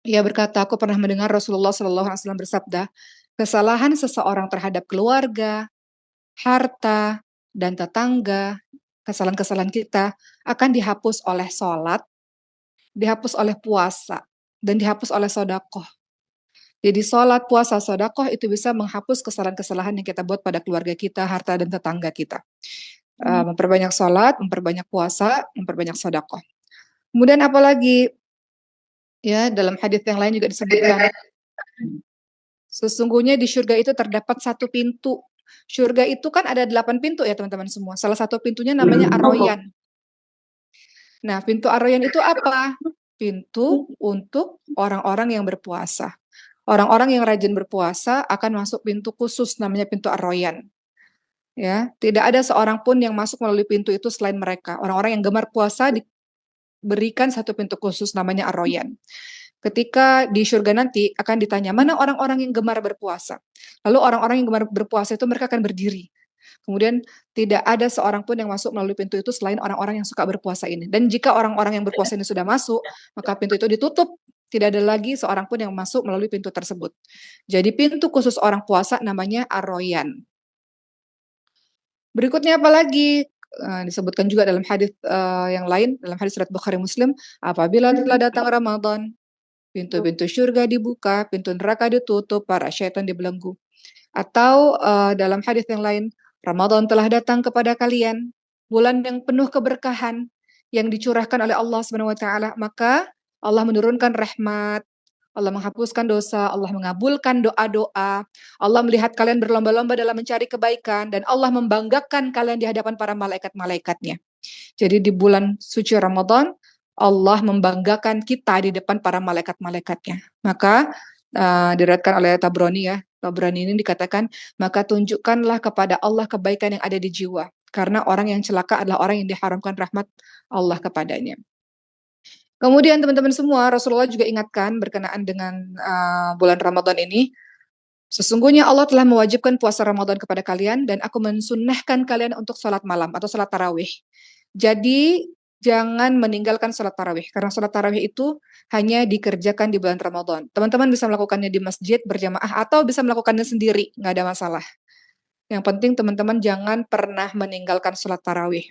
A: Ia berkata, aku pernah mendengar Rasulullah Shallallahu Alaihi Wasallam bersabda, kesalahan seseorang terhadap keluarga, harta, dan tetangga, kesalahan-kesalahan kita akan dihapus oleh sholat, dihapus oleh puasa, dan dihapus oleh sodakoh. Jadi sholat, puasa, sodakoh itu bisa menghapus kesalahan-kesalahan yang kita buat pada keluarga kita, harta, dan tetangga kita. Memperbanyak sholat, memperbanyak puasa, memperbanyak sodakoh. Kemudian apalagi, ya dalam hadis yang lain juga disebutkan, sesungguhnya di surga itu terdapat satu pintu. Surga itu kan ada 8 pintu ya teman-teman semua. Salah satu pintunya namanya Ar-Royan. Nah, pintu Ar-Royan itu apa? Pintu untuk orang-orang yang berpuasa. Orang-orang yang rajin berpuasa akan masuk pintu khusus namanya pintu Ar-Royan. Ya, tidak ada seorang pun yang masuk melalui pintu itu selain mereka. Orang-orang yang gemar puasa diberikan satu pintu khusus namanya Ar-Royan. Ketika di surga nanti akan ditanya, mana orang-orang yang gemar berpuasa? Lalu orang-orang yang gemar berpuasa itu mereka akan berdiri. Kemudian tidak ada seorang pun yang masuk melalui pintu itu selain orang-orang yang suka berpuasa ini. Dan jika orang-orang yang berpuasa ini sudah masuk, maka pintu itu ditutup. Tidak ada lagi seorang pun yang masuk melalui pintu tersebut. Jadi pintu khusus orang puasa namanya Ar-Royan. Berikutnya apa lagi? Disebutkan juga dalam hadis yang lain, dalam hadis riwayat Bukhari Muslim, apabila telah datang Ramadan, pintu-pintu surga dibuka, pintu neraka ditutup, para syaitan dibelenggu. Atau dalam hadis yang lain, Ramadan telah datang kepada kalian, bulan yang penuh keberkahan yang dicurahkan oleh Allah Subhanahu wa taala, maka Allah menurunkan rahmat, Allah menghapuskan dosa, Allah mengabulkan doa-doa, Allah melihat kalian berlomba-lomba dalam mencari kebaikan, dan Allah membanggakan kalian di hadapan para malaikat-malaikatnya. Jadi di bulan suci Ramadan, Allah membanggakan kita di depan para malaikat-malaikatnya. Maka diriwayatkan oleh Tabrani ya, Tabrani ini dikatakan, maka tunjukkanlah kepada Allah kebaikan yang ada di jiwa. Karena orang yang celaka adalah orang yang diharamkan rahmat Allah kepadanya. Kemudian teman-teman semua, Rasulullah juga ingatkan berkenaan dengan bulan Ramadan ini, sesungguhnya Allah telah mewajibkan puasa Ramadan kepada kalian dan aku mensunnahkan kalian untuk sholat malam atau sholat tarawih. Jadi jangan meninggalkan sholat tarawih karena sholat tarawih itu hanya dikerjakan di bulan Ramadan. Teman-teman bisa melakukannya di masjid berjamaah atau bisa melakukannya sendiri, nggak ada masalah. Yang penting teman-teman jangan pernah meninggalkan sholat tarawih.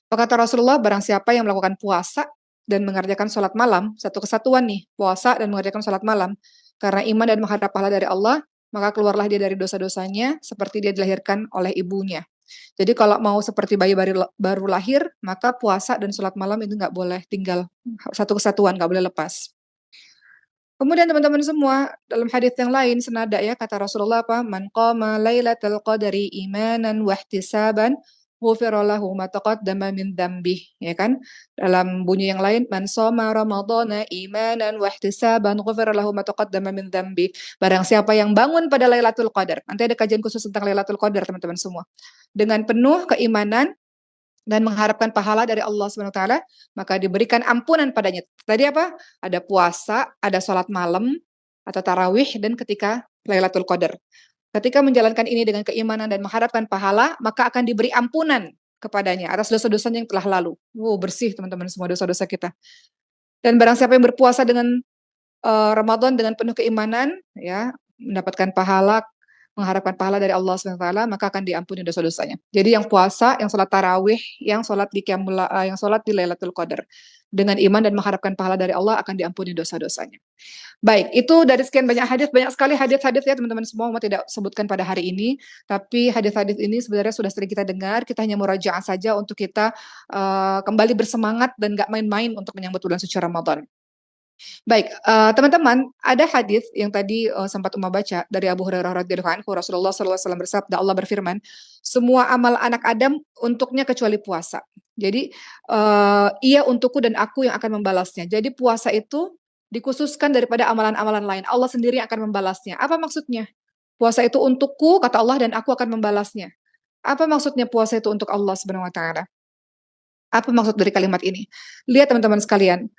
A: Kata Rasulullah, barang siapa yang melakukan puasa dan mengerjakan sholat malam, satu kesatuan nih, puasa dan mengerjakan sholat malam, karena iman dan mengharap pahala dari Allah, maka keluarlah dia dari dosa-dosanya seperti dia dilahirkan oleh ibunya. Jadi kalau mau seperti bayi baru lahir, maka puasa dan sholat malam itu nggak boleh tinggal, satu kesatuan, nggak boleh lepas. Kemudian teman-teman semua, dalam hadis yang lain senada ya, kata Rasulullah apa? Man qama lailatul qadri imanan wahtisaban ghufira lahu ma taqaddama min dzambih, ya kan? Dalam bunyi yang lain, man shoma ramadhana imanan wahtisaban ghufira lahu ma taqaddama min dzambih. Barang siapa yang bangun pada Lailatul Qadar. Nanti ada kajian khusus tentang Lailatul Qadar, teman-teman semua. Dengan penuh keimanan dan mengharapkan pahala dari Allah Subhanahu wa taala, maka diberikan ampunan padanya. Tadi apa? Ada puasa, ada sholat malam atau tarawih, dan ketika Lailatul Qadar. Ketika menjalankan ini dengan keimanan dan mengharapkan pahala, maka akan diberi ampunan kepadanya atas dosa-dosanya yang telah lalu. Bersih teman-teman semua dosa-dosa kita. Dan barang siapa yang berpuasa dengan Ramadan dengan penuh keimanan, ya, mendapatkan pahala, mengharapkan pahala dari Allah SWT, maka akan diampuni dosa-dosanya. Jadi yang puasa, yang sholat tarawih, yang sholat di yang sholat di Lailatul Qadar, dengan iman dan mengharapkan pahala dari Allah akan diampuni dosa-dosanya. Baik, itu dari sekian banyak hadis, banyak sekali hadis-hadis ya teman-teman semua, mau tidak sebutkan pada hari ini, tapi hadis-hadis ini sebenarnya sudah sering kita dengar, kita hanya murajaah saja untuk kita kembali bersemangat dan nggak main-main untuk menyambut bulan suci Ramadan. Baik, teman-teman, ada hadis yang tadi, sempat Uma baca dari Abu Hurairah radhiyallahu anhu, Rasulullah SAW bersabda, Allah berfirman, "Semua amal anak Adam untuknya kecuali puasa." Jadi, ia untukku dan aku yang akan membalasnya. Jadi puasa itu dikhususkan daripada amalan-amalan lain. Allah sendiri yang akan membalasnya. Apa maksudnya? Puasa itu untukku, kata Allah, dan aku akan membalasnya. Apa maksudnya puasa itu untuk Allah Subhanahu wa taala? Apa maksud dari kalimat ini? Lihat teman-teman sekalian,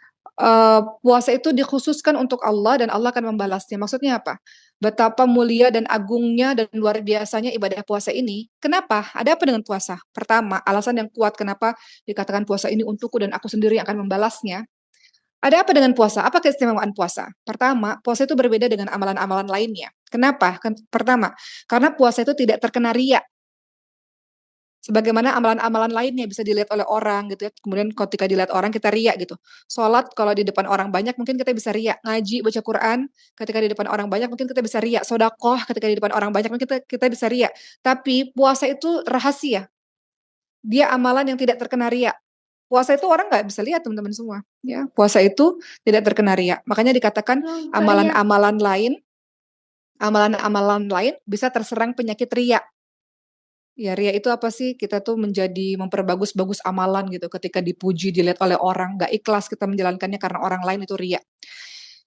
A: puasa itu dikhususkan untuk Allah dan Allah akan membalasnya. Maksudnya apa? Betapa mulia dan agungnya dan luar biasanya ibadah puasa ini. Kenapa? Ada apa dengan puasa? Pertama, alasan yang kuat kenapa dikatakan puasa ini untukku dan aku sendiri yang akan membalasnya. Ada apa dengan puasa? Apa keistimewaan puasa? Pertama, puasa itu berbeda dengan amalan-amalan lainnya. Kenapa? Pertama, karena puasa itu tidak terkena riya. Sebagaimana amalan-amalan lainnya bisa dilihat oleh orang gitu ya, kemudian ketika dilihat orang kita riak gitu. Sholat kalau di depan orang banyak mungkin kita bisa riak, ngaji, baca Quran, ketika di depan orang banyak mungkin kita bisa riak, sedekah ketika di depan orang banyak mungkin kita bisa riak. Tapi puasa itu rahasia, dia amalan yang tidak terkena riak. Puasa itu orang nggak bisa lihat teman-teman semua, ya. Puasa itu tidak terkena riak. Makanya dikatakan amalan-amalan lain amalan-amalan lain bisa terserang penyakit riak. Ya, riya itu apa sih? Kita tuh menjadi memperbagus-bagus amalan gitu ketika dipuji, dilihat oleh orang, nggak ikhlas kita menjalankannya karena orang lain itu riya.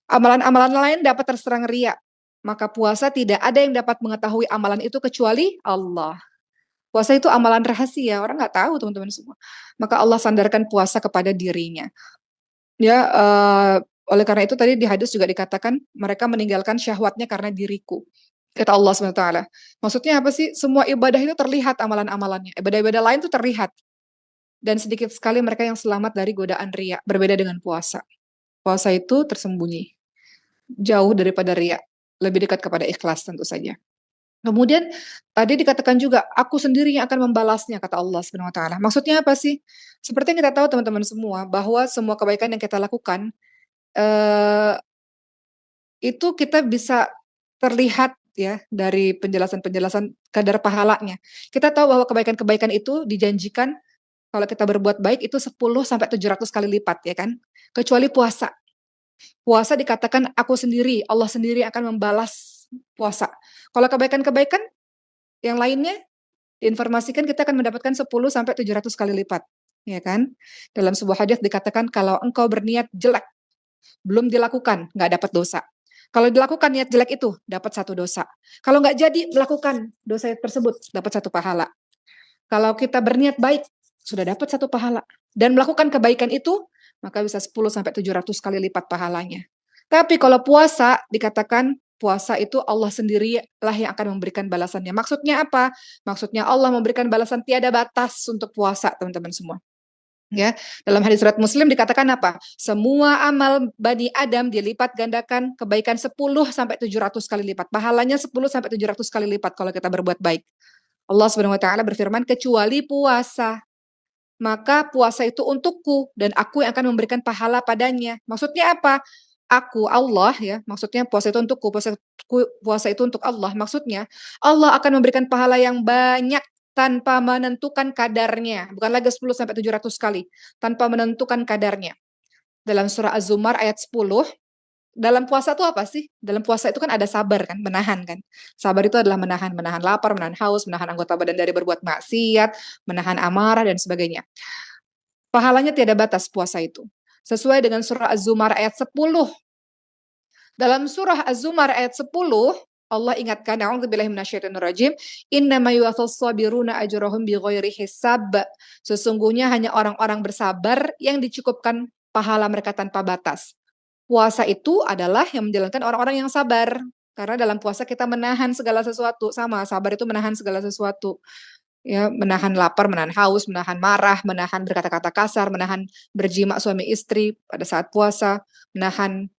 A: Amalan-amalan lain dapat terserang riya, maka puasa tidak ada yang dapat mengetahui amalan itu kecuali Allah. Puasa itu amalan rahasia, orang nggak tahu teman-teman semua. Maka Allah sandarkan puasa kepada dirinya. Ya, oleh karena itu tadi di hadis juga dikatakan, mereka meninggalkan syahwatnya karena diriku. Kata Allah SWT. Maksudnya apa sih? Semua ibadah itu terlihat amalan-amalannya. Ibadah-ibadah lain itu terlihat. Dan sedikit sekali mereka yang selamat dari godaan riya. Berbeda dengan puasa. Puasa itu tersembunyi. Jauh daripada riya. Lebih dekat kepada ikhlas tentu saja. Kemudian tadi dikatakan juga, aku sendiri yang akan membalasnya, kata Allah SWT. Maksudnya apa sih? Seperti yang kita tahu teman-teman semua, bahwa semua kebaikan yang kita lakukan, eh, itu kita bisa terlihat ya dari penjelasan-penjelasan kadar pahalanya. Kita tahu bahwa kebaikan-kebaikan itu dijanjikan kalau kita berbuat baik itu 10 sampai 700 kali lipat ya kan. Kecuali puasa. Puasa dikatakan aku sendiri, Allah sendiri akan membalas puasa. Kalau kebaikan-kebaikan yang lainnya diinformasikan kita akan mendapatkan 10 sampai 700 kali lipat, ya kan? Dalam sebuah hadis dikatakan kalau engkau berniat jelek belum dilakukan, nggak dapat dosa. Kalau dilakukan niat jelek itu, dapat 1 dosa. Kalau nggak jadi melakukan dosa tersebut, dapat 1 pahala. Kalau kita berniat baik, sudah dapat 1 pahala. Dan melakukan kebaikan itu, maka bisa 10 sampai 700 kali lipat pahalanya. Tapi kalau puasa, dikatakan puasa itu Allah sendirilah yang akan memberikan balasannya. Maksudnya apa? Maksudnya Allah memberikan balasan tiada batas untuk puasa, teman-teman semua. Ya, dalam hadis riwayat Muslim dikatakan apa? Semua amal Bani Adam dilipat gandakan kebaikan 10 sampai 700 kali lipat. Pahalanya 10 sampai 700 kali lipat kalau kita berbuat baik. Allah Subhanahu wa taala berfirman kecuali puasa. Maka puasa itu untukku dan aku yang akan memberikan pahala padanya. Maksudnya apa? Aku Allah ya, maksudnya puasa itu untukku, puasa itu untuk Allah. Maksudnya Allah akan memberikan pahala yang banyak tanpa menentukan kadarnya, bukan lagi 10 sampai 700 kali, tanpa menentukan kadarnya. Dalam surah Az-Zumar ayat 10, dalam puasa itu apa sih? Dalam puasa itu kan ada sabar kan, menahan kan. Sabar itu adalah menahan, menahan lapar, menahan haus, menahan anggota badan dari berbuat maksiat, menahan amarah dan sebagainya. Pahalanya tiada batas puasa itu. Sesuai dengan surah Az-Zumar ayat 10. Dalam surah Az-Zumar ayat 10, Allah ingatkan, a'udzubillahi minasyaitonirrajim, innama yuwaffas sabiruna ajrahum bighairi hisab. Sesungguhnya hanya orang-orang bersabar yang dicukupkan pahala mereka tanpa batas. Puasa itu adalah yang menjalankan orang-orang yang sabar. Karena dalam puasa kita menahan segala sesuatu, sama sabar itu menahan segala sesuatu. ya, menahan lapar, menahan haus, menahan marah, menahan berkata-kata kasar, menahan berjima suami istri pada saat puasa, menahan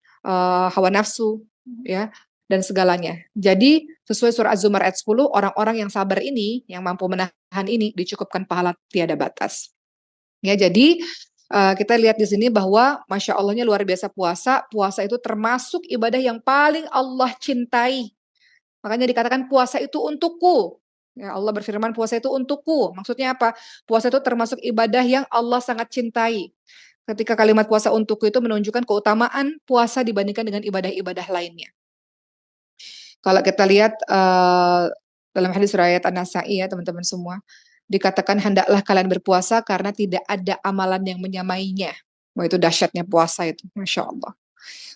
A: hawa nafsu, ya, dan segalanya. Jadi sesuai surah Az-Zumar ayat 10, orang-orang yang sabar ini, yang mampu menahan ini, dicukupkan pahala tiada batas. Ya, jadi kita lihat di sini bahwa Masya Allahnya luar biasa puasa. Puasa itu termasuk ibadah yang paling Allah cintai. Makanya dikatakan puasa itu untukku. Ya, Allah berfirman puasa itu untukku. Maksudnya apa? Puasa itu termasuk ibadah yang Allah sangat cintai. Ketika kalimat puasa untukku itu menunjukkan keutamaan puasa dibandingkan dengan ibadah-ibadah lainnya. Kalau kita lihat dalam hadis riwayat An-Nasa'i ya teman-teman semua, dikatakan hendaklah kalian berpuasa karena tidak ada amalan yang menyamainya. Wah itu dahsyatnya puasa itu, Masya Allah.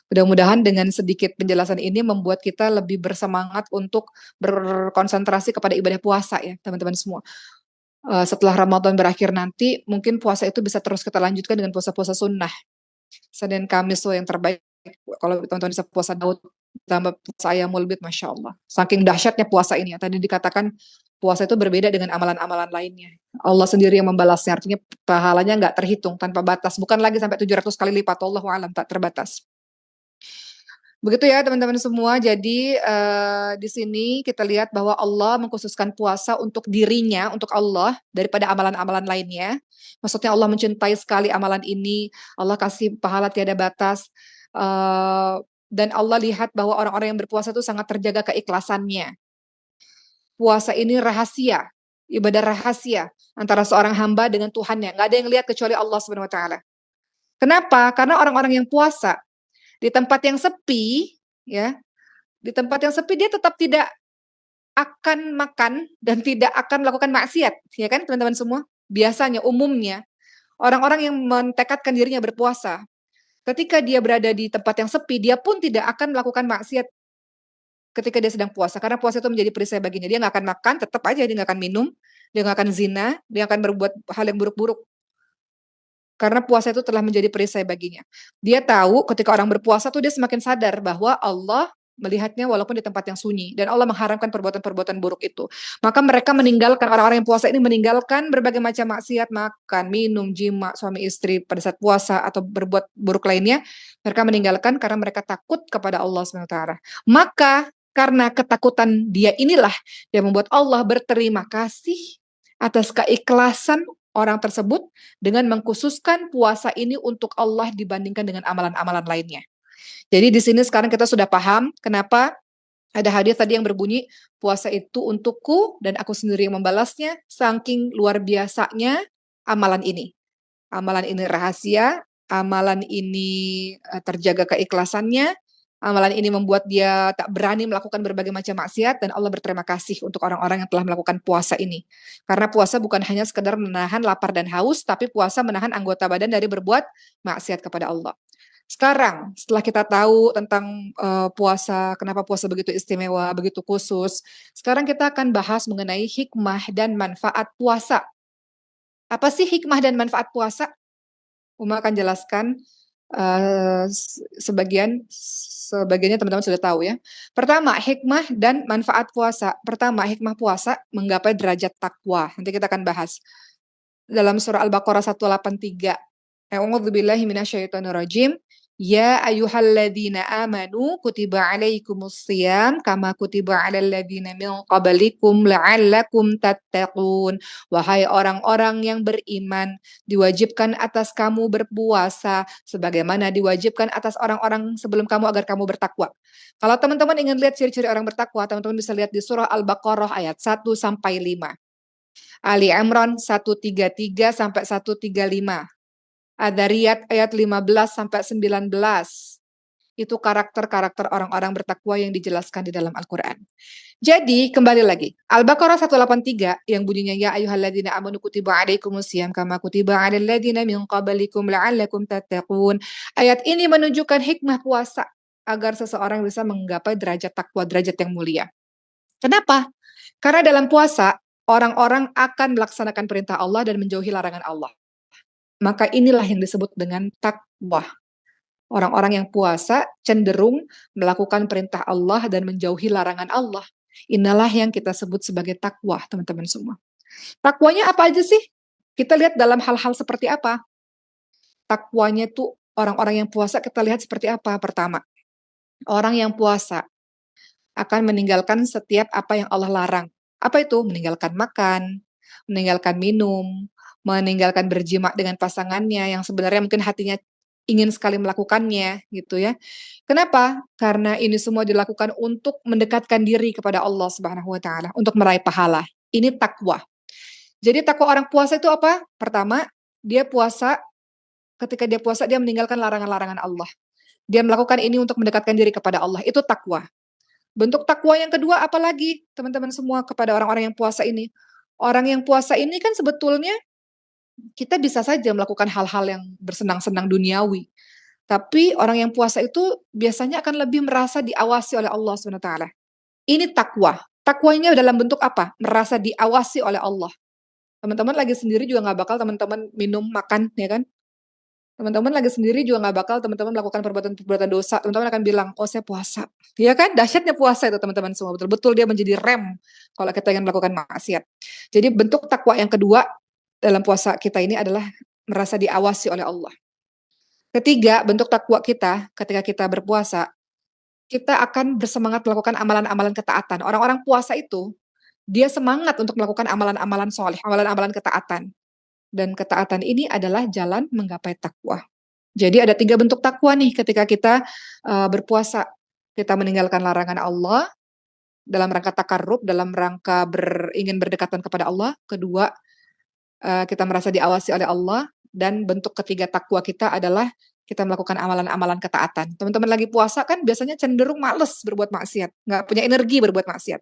A: Mudah-mudahan dengan sedikit penjelasan ini membuat kita lebih bersemangat untuk berkonsentrasi kepada ibadah puasa ya teman-teman semua. Setelah Ramadan berakhir nanti, mungkin puasa itu bisa terus kita lanjutkan dengan puasa-puasa sunnah. Senin Kamis tuh yang terbaik. Kalau teman-teman bisa puasa Daud tambah puasa Ayyamul Bid, Masya Allah. Saking dahsyatnya puasa ini ya. Tadi dikatakan puasa itu berbeda dengan amalan-amalan lainnya. Allah sendiri yang membalasnya, artinya pahalanya nggak terhitung tanpa batas. Bukan lagi sampai 700 kali lipat, Allahu alam, tak terbatas. Begitu ya teman-teman semua. Jadi di sini kita lihat bahwa Allah mengkhususkan puasa untuk dirinya, untuk Allah daripada amalan-amalan lainnya. Maksudnya Allah mencintai sekali amalan ini. Allah kasih pahala tiada batas. Dan Allah lihat bahwa orang-orang yang berpuasa itu sangat terjaga keikhlasannya. Puasa ini rahasia, ibadah rahasia antara seorang hamba dengan Tuhannya. Nggak ada yang lihat kecuali Allah Subhanahu Wa Taala. Kenapa? Karena orang-orang yang puasa di tempat yang sepi, ya, di tempat yang sepi dia tetap tidak akan makan dan tidak akan melakukan maksiat, ya kan teman-teman semua? Biasanya, umumnya, orang-orang yang mentekadkan dirinya berpuasa, ketika dia berada di tempat yang sepi, dia pun tidak akan melakukan maksiat ketika dia sedang puasa. Karena puasa itu menjadi perisai baginya. Dia nggak akan makan, tetap aja dia nggak akan minum, dia nggak akan zina, dia akan berbuat hal yang buruk-buruk. Karena puasa itu telah menjadi perisai baginya. Dia tahu ketika orang berpuasa tuh dia semakin sadar bahwa Allah melihatnya walaupun di tempat yang sunyi. Dan Allah mengharamkan perbuatan-perbuatan buruk itu. Maka mereka meninggalkan, orang-orang yang puasa ini meninggalkan berbagai macam maksiat, makan, minum, jima, suami istri pada saat puasa atau berbuat buruk lainnya. Mereka meninggalkan karena mereka takut kepada Allah SWT. Maka karena ketakutan dia inilah yang membuat Allah berterima kasih atas keikhlasan orang tersebut dengan mengkhususkan puasa ini untuk Allah dibandingkan dengan amalan-amalan lainnya. Jadi di sini sekarang kita sudah paham kenapa ada hadis tadi yang berbunyi puasa itu untukku dan aku sendiri yang membalasnya, saking luar biasanya amalan ini. Amalan ini rahasia, amalan ini terjaga keikhlasannya, amalan ini membuat dia tak berani melakukan berbagai macam maksiat dan Allah berterima kasih untuk orang-orang yang telah melakukan puasa ini. Karena puasa bukan hanya sekedar menahan lapar dan haus, tapi puasa menahan anggota badan dari berbuat maksiat kepada Allah. Sekarang, setelah kita tahu tentang puasa, kenapa puasa begitu istimewa, begitu khusus, sekarang kita akan bahas mengenai hikmah dan manfaat puasa. Apa sih hikmah dan manfaat puasa? Uma akan jelaskan sebagiannya teman-teman sudah tahu ya. Pertama, hikmah dan manfaat puasa. Pertama, hikmah puasa menggapai derajat takwa. Nanti kita akan bahas. Dalam surah Al-Baqarah 183. A'udzubillahi minasyaitonirrajim. Ya ayyuhalladzina amanu kutiba alaikumusiyam kama kutiba alal ladzina min qablikum la'allakum tattaqun. Wahai orang-orang yang beriman, diwajibkan atas kamu berpuasa sebagaimana diwajibkan atas orang-orang sebelum kamu agar kamu bertakwa. Kalau teman-teman ingin lihat ciri-ciri orang bertakwa, teman-teman bisa lihat di surah Al-Baqarah ayat 1 sampai 5. Ali Imran 133 sampai 135. Ad-Dariyat ayat 15 sampai 19. Itu karakter-karakter orang-orang bertakwa yang dijelaskan di dalam Al-Qur'an. Jadi kembali lagi, Al-Baqarah 183 yang bunyinya ya ayyuhalladzina amanu kutiba alaikumusiyam kama kutiba alal ladzina min qablikum la'allakum tattaqun. Ayat ini menunjukkan hikmah puasa agar seseorang bisa menggapai derajat takwa, derajat yang mulia. Kenapa? Karena dalam puasa orang-orang akan melaksanakan perintah Allah dan menjauhi larangan Allah. Maka inilah yang disebut dengan takwa. Orang-orang yang puasa cenderung melakukan perintah Allah dan menjauhi larangan Allah. Inilah yang kita sebut sebagai takwa, teman-teman semua. Takwanya apa aja sih? Kita lihat dalam hal-hal seperti apa? Takwanya tuh orang-orang yang puasa kita lihat seperti apa? Pertama, orang yang puasa akan meninggalkan setiap apa yang Allah larang. Apa itu? Meninggalkan makan, meninggalkan minum, meninggalkan berjima dengan pasangannya yang sebenarnya mungkin hatinya ingin sekali melakukannya gitu ya. Kenapa? Karena ini semua dilakukan untuk mendekatkan diri kepada Allah Subhanahu wa taala, untuk meraih pahala. Ini takwa. Jadi takwa orang puasa itu apa? Pertama, dia puasa, ketika dia puasa dia meninggalkan larangan-larangan Allah. Dia melakukan ini untuk mendekatkan diri kepada Allah. Itu takwa. Bentuk takwa yang kedua apalagi teman-teman semua kepada orang-orang yang puasa ini? Orang yang puasa ini kan sebetulnya kita bisa saja melakukan hal-hal yang bersenang-senang duniawi. Tapi orang yang puasa itu biasanya akan lebih merasa diawasi oleh Allah SWT. Ini takwa. Takwanya dalam bentuk apa? Merasa diawasi oleh Allah. Teman-teman lagi sendiri juga nggak bakal teman-teman minum, makan, ya kan? Teman-teman lagi sendiri juga nggak bakal teman-teman melakukan perbuatan-perbuatan dosa, teman-teman akan bilang, "Oh, saya puasa." Ya kan? Dahsyatnya puasa itu teman-teman semua, betul-betul dia menjadi rem kalau kita ingin melakukan maksiat. Jadi bentuk takwa yang kedua dalam puasa kita ini adalah merasa diawasi oleh Allah. Ketiga, bentuk takwa kita ketika kita berpuasa, kita akan bersemangat melakukan amalan-amalan ketaatan. Orang-orang puasa itu, dia semangat untuk melakukan amalan-amalan soleh, amalan-amalan ketaatan. Dan ketaatan ini adalah jalan menggapai takwa. Jadi ada 3 bentuk takwa nih ketika kita, berpuasa. Kita meninggalkan larangan Allah, dalam rangka takarrub, dalam rangka ingin berdekatan kepada Allah. Kedua, kita merasa diawasi oleh Allah, dan bentuk ketiga takwa kita adalah kita melakukan amalan-amalan ketaatan. Teman-teman lagi puasa kan biasanya cenderung males berbuat maksiat, nggak punya energi berbuat maksiat,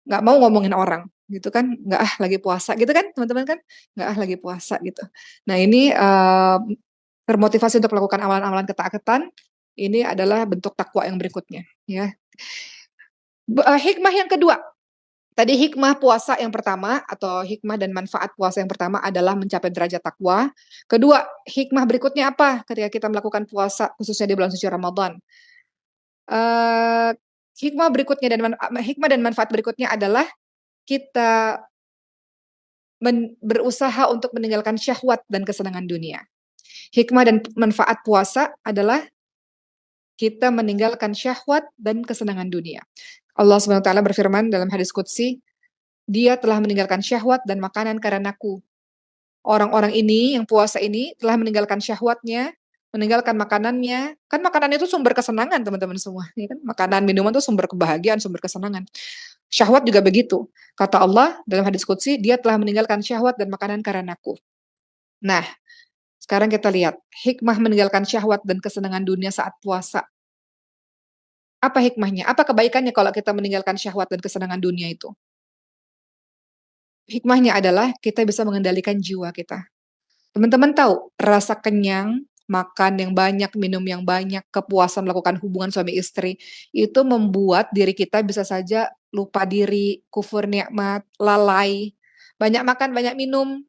A: nggak mau ngomongin orang, gitu kan, nggak ah lagi puasa gitu kan teman-teman kan, nggak ah lagi puasa gitu. Nah ini, termotivasi untuk melakukan amalan-amalan ketaatan, ini adalah bentuk takwa yang berikutnya ya. Hikmah yang kedua, tadi hikmah puasa yang pertama atau hikmah dan manfaat puasa yang pertama adalah mencapai derajat takwa. Kedua, hikmah berikutnya apa ketika kita melakukan puasa khususnya di bulan suci Ramadan? Eee, hikmah berikutnya hikmah dan manfaat berikutnya adalah kita berusaha untuk meninggalkan syahwat dan kesenangan dunia. Hikmah dan manfaat puasa adalah kita meninggalkan syahwat dan kesenangan dunia. Allah Subhanahu wa taala berfirman dalam hadis qudsi, "Dia telah meninggalkan syahwat dan makanan karenaku." Orang-orang ini yang puasa ini telah meninggalkan syahwatnya, meninggalkan makanannya. Kan makanan itu sumber kesenangan teman-teman semua, ya kan? Makanan, minuman itu sumber kebahagiaan, sumber kesenangan. Syahwat juga begitu. Kata Allah dalam hadis qudsi, "Dia telah meninggalkan syahwat dan makanan karenaku." Nah, sekarang kita lihat hikmah meninggalkan syahwat dan kesenangan dunia saat puasa. Apa hikmahnya? Apa kebaikannya kalau kita meninggalkan syahwat dan kesenangan dunia itu? Hikmahnya adalah kita bisa mengendalikan jiwa kita. Teman-teman tahu, rasa kenyang, makan yang banyak, minum yang banyak, kepuasan melakukan hubungan suami istri, itu membuat diri kita bisa saja lupa diri, kufur nikmat, lalai. Banyak makan, banyak minum,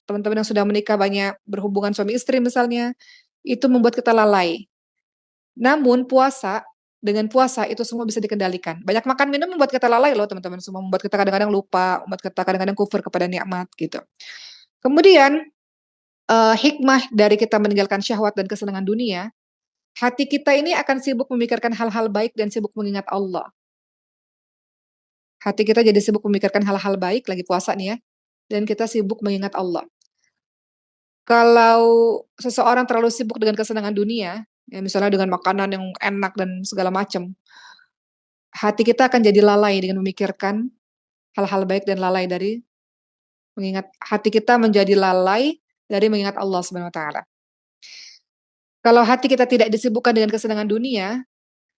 A: teman-teman yang sudah menikah banyak berhubungan suami istri misalnya, itu membuat kita lalai. Namun dengan puasa itu semua bisa dikendalikan. Banyak makan minum membuat kita lalai loh teman-teman semua, membuat kita kadang-kadang lupa, membuat kita kadang-kadang kufur kepada nikmat gitu. Kemudian, hikmah dari kita meninggalkan syahwat dan kesenangan dunia, hati kita ini akan sibuk memikirkan hal-hal baik dan sibuk mengingat Allah. Hati kita jadi sibuk memikirkan hal-hal baik, lagi puasa nih ya, dan kita sibuk mengingat Allah. Kalau seseorang terlalu sibuk dengan kesenangan dunia, ya misalnya dengan makanan yang enak dan segala macam, hati kita akan jadi lalai dengan memikirkan hal-hal baik dan lalai dari hati kita menjadi lalai dari mengingat Allah Subhanahu wa taala. Kalau hati kita tidak disibukkan dengan kesenangan dunia,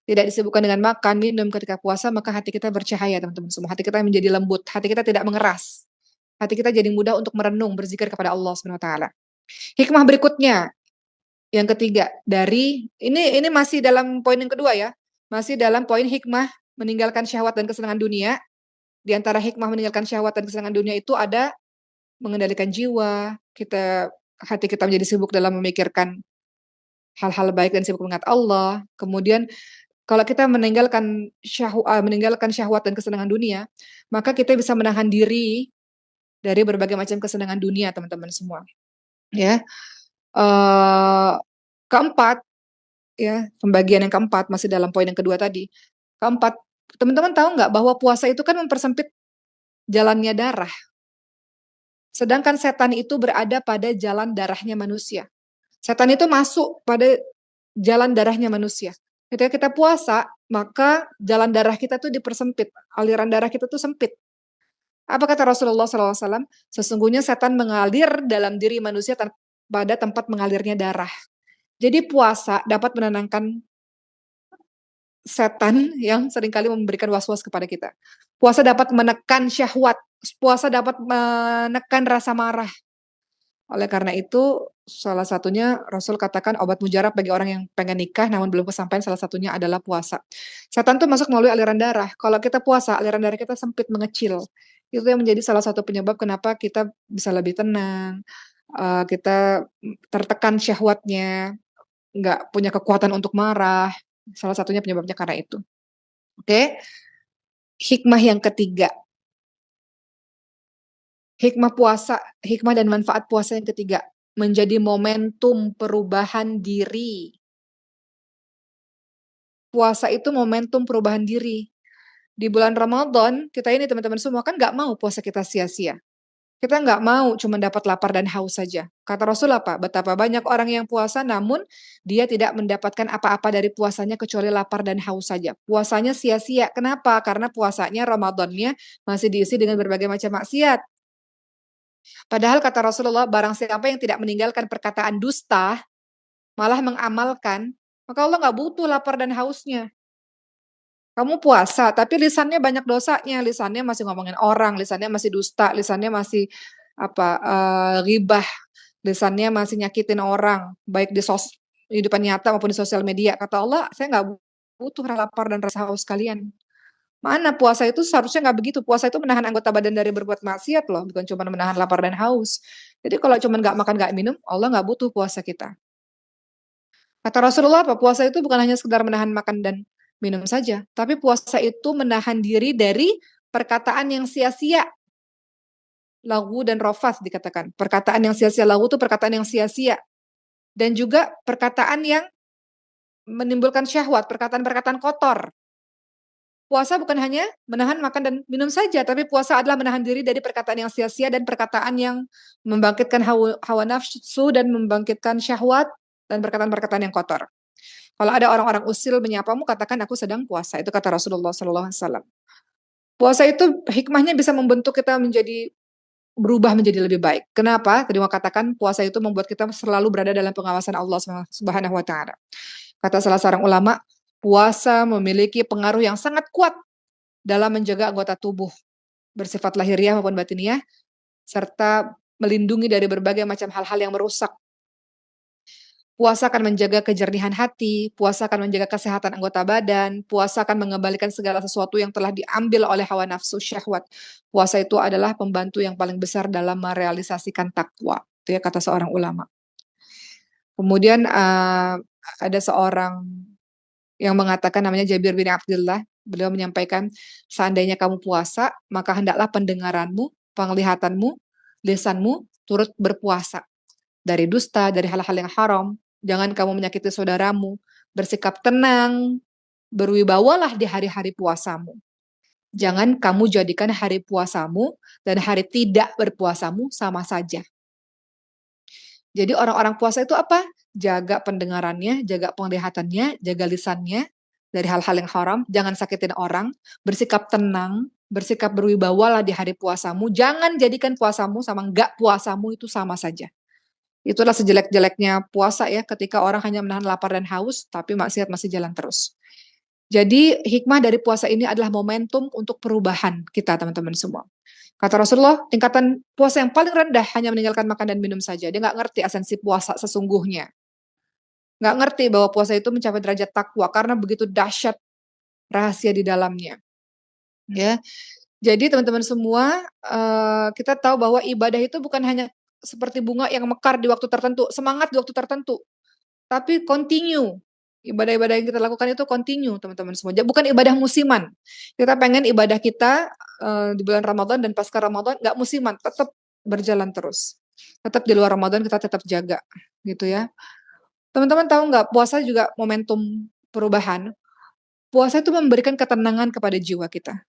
A: tidak disibukkan dengan makan, minum ketika puasa, maka hati kita bercahaya teman-teman semua. Hati kita menjadi lembut, hati kita tidak mengeras. Hati kita jadi mudah untuk merenung, berzikir kepada Allah Subhanahu wa taala. Hikmah berikutnya, yang ketiga, ini masih dalam poin yang kedua ya, masih dalam poin hikmah meninggalkan syahwat dan kesenangan dunia. Di antara hikmah meninggalkan syahwat dan kesenangan dunia itu ada mengendalikan jiwa, hati kita menjadi sibuk dalam memikirkan hal-hal baik dan sibuk mengingat Allah. Kemudian kalau kita meninggalkan syahwat dan kesenangan dunia, maka kita bisa menahan diri dari berbagai macam kesenangan dunia, teman-teman semua. Ya, eee, keempat, ya, pembagian yang keempat masih dalam poin yang kedua tadi. Keempat, teman-teman tahu nggak bahwa puasa itu kan mempersempit jalannya darah, sedangkan setan itu berada pada jalan darahnya manusia. Setan itu masuk pada jalan darahnya manusia. Ketika kita puasa, maka jalan darah kita tuh dipersempit, aliran darah kita tuh sempit. Apa kata Rasulullah SAW? Sesungguhnya setan mengalir dalam diri manusia pada tempat mengalirnya darah. Jadi puasa dapat menenangkan setan yang seringkali memberikan was-was kepada kita. Puasa dapat menekan syahwat, puasa dapat menekan rasa marah. Oleh karena itu, salah satunya Rasul katakan obat mujarab bagi orang yang pengen nikah namun belum kesampaian salah satunya adalah puasa. Setan tuh masuk melalui aliran darah. Kalau kita puasa, aliran darah kita sempit, mengecil. Itu yang menjadi salah satu penyebab kenapa kita bisa lebih tenang, kita tertekan syahwatnya, nggak punya kekuatan untuk marah. Salah satunya penyebabnya karena itu. Oke. Hikmah yang ketiga, hikmah dan manfaat puasa yang ketiga, menjadi momentum perubahan diri. Puasa itu momentum perubahan diri. Di bulan Ramadan, kita ini teman-teman semua kan nggak mau puasa kita sia-sia. Kita nggak mau cuma dapat lapar dan haus saja. Kata Rasul apa? Betapa banyak orang yang puasa namun dia tidak mendapatkan apa-apa dari puasanya kecuali lapar dan haus saja. Puasanya sia-sia. Kenapa? Karena puasanya Ramadannya masih diisi dengan berbagai macam maksiat. Padahal kata Rasulullah, barang siapa yang tidak meninggalkan perkataan dusta, malah mengamalkan, maka Allah nggak butuh lapar dan hausnya. Kamu puasa, tapi lisannya banyak dosanya, lisannya masih ngomongin orang, lisannya masih dusta, lisannya masih ghibah, lisannya masih nyakitin orang, baik di kehidupan nyata maupun di sosial media. Kata Allah, saya nggak butuh lapar dan rasa haus kalian. Mana puasa itu seharusnya nggak begitu. Puasa itu menahan anggota badan dari berbuat maksiat loh, bukan cuma menahan lapar dan haus. Jadi kalau cuma nggak makan nggak minum, Allah nggak butuh puasa kita. Kata Rasulullah apa? Puasa itu bukan hanya sekedar menahan makan dan minum saja, tapi puasa itu menahan diri dari perkataan yang sia-sia, lagu dan rofas dikatakan. Perkataan yang sia-sia, lagu itu perkataan yang sia-sia. Dan juga perkataan yang menimbulkan syahwat, perkataan-perkataan kotor. Puasa bukan hanya menahan makan dan minum saja, tapi puasa adalah menahan diri dari perkataan yang sia-sia dan perkataan yang membangkitkan hawa nafsu dan membangkitkan syahwat dan perkataan-perkataan yang kotor. Kalau ada orang-orang usil menyapamu, katakan aku sedang puasa. Itu kata Rasulullah SAW. Puasa itu hikmahnya bisa membentuk kita berubah menjadi lebih baik. Kenapa? Tadi mau katakan puasa itu membuat kita selalu berada dalam pengawasan Allah Subhanahu wa taala. Kata salah seorang ulama, puasa memiliki pengaruh yang sangat kuat dalam menjaga anggota tubuh bersifat lahiriah maupun batiniah serta melindungi dari berbagai macam hal-hal yang merusak. Puasa akan menjaga kejernihan hati, puasa akan menjaga kesehatan anggota badan, puasa akan mengembalikan segala sesuatu yang telah diambil oleh hawa nafsu syahwat. Puasa itu adalah pembantu yang paling besar dalam merealisasikan takwa. Itu ya kata seorang ulama. Kemudian ada seorang yang mengatakan namanya Jabir bin Abdullah. Beliau menyampaikan, seandainya kamu puasa, maka hendaklah pendengaranmu, penglihatanmu, lisanmu turut berpuasa. Dari dusta, dari hal-hal yang haram. Jangan kamu menyakiti saudaramu. Bersikap tenang, berwibawalah di hari-hari puasamu. Jangan kamu jadikan hari puasamu dan hari tidak berpuasamu sama saja. Jadi orang-orang puasa itu apa? Jaga pendengarannya, jaga penglihatannya, jaga lisannya dari hal-hal yang haram, jangan sakitin orang, bersikap tenang, bersikap berwibawalah di hari puasamu, jangan jadikan puasamu sama enggak puasamu itu sama saja. Itulah sejelek-jeleknya puasa ya, ketika orang hanya menahan lapar dan haus, tapi maksiat masih jalan terus. Jadi hikmah dari puasa ini adalah momentum untuk perubahan kita teman-teman semua. Kata Rasulullah, tingkatan puasa yang paling rendah hanya meninggalkan makan dan minum saja. Dia nggak ngerti esensi puasa sesungguhnya. Nggak ngerti bahwa puasa itu mencapai derajat takwa karena begitu dahsyat rahasia di dalamnya. Ya, jadi teman-teman semua, kita tahu bahwa ibadah itu bukan hanya seperti bunga yang mekar di waktu tertentu, semangat di waktu tertentu, tapi continue. Ibadah-ibadah yang kita lakukan itu continue teman-teman semua, bukan ibadah musiman. Kita pengen ibadah kita, di bulan Ramadan dan pasca Ramadan nggak musiman, tetap berjalan terus. Tetap di luar Ramadan kita tetap jaga, gitu ya. Teman-teman tahu nggak, puasa juga momentum perubahan. Puasa itu memberikan ketenangan kepada jiwa kita.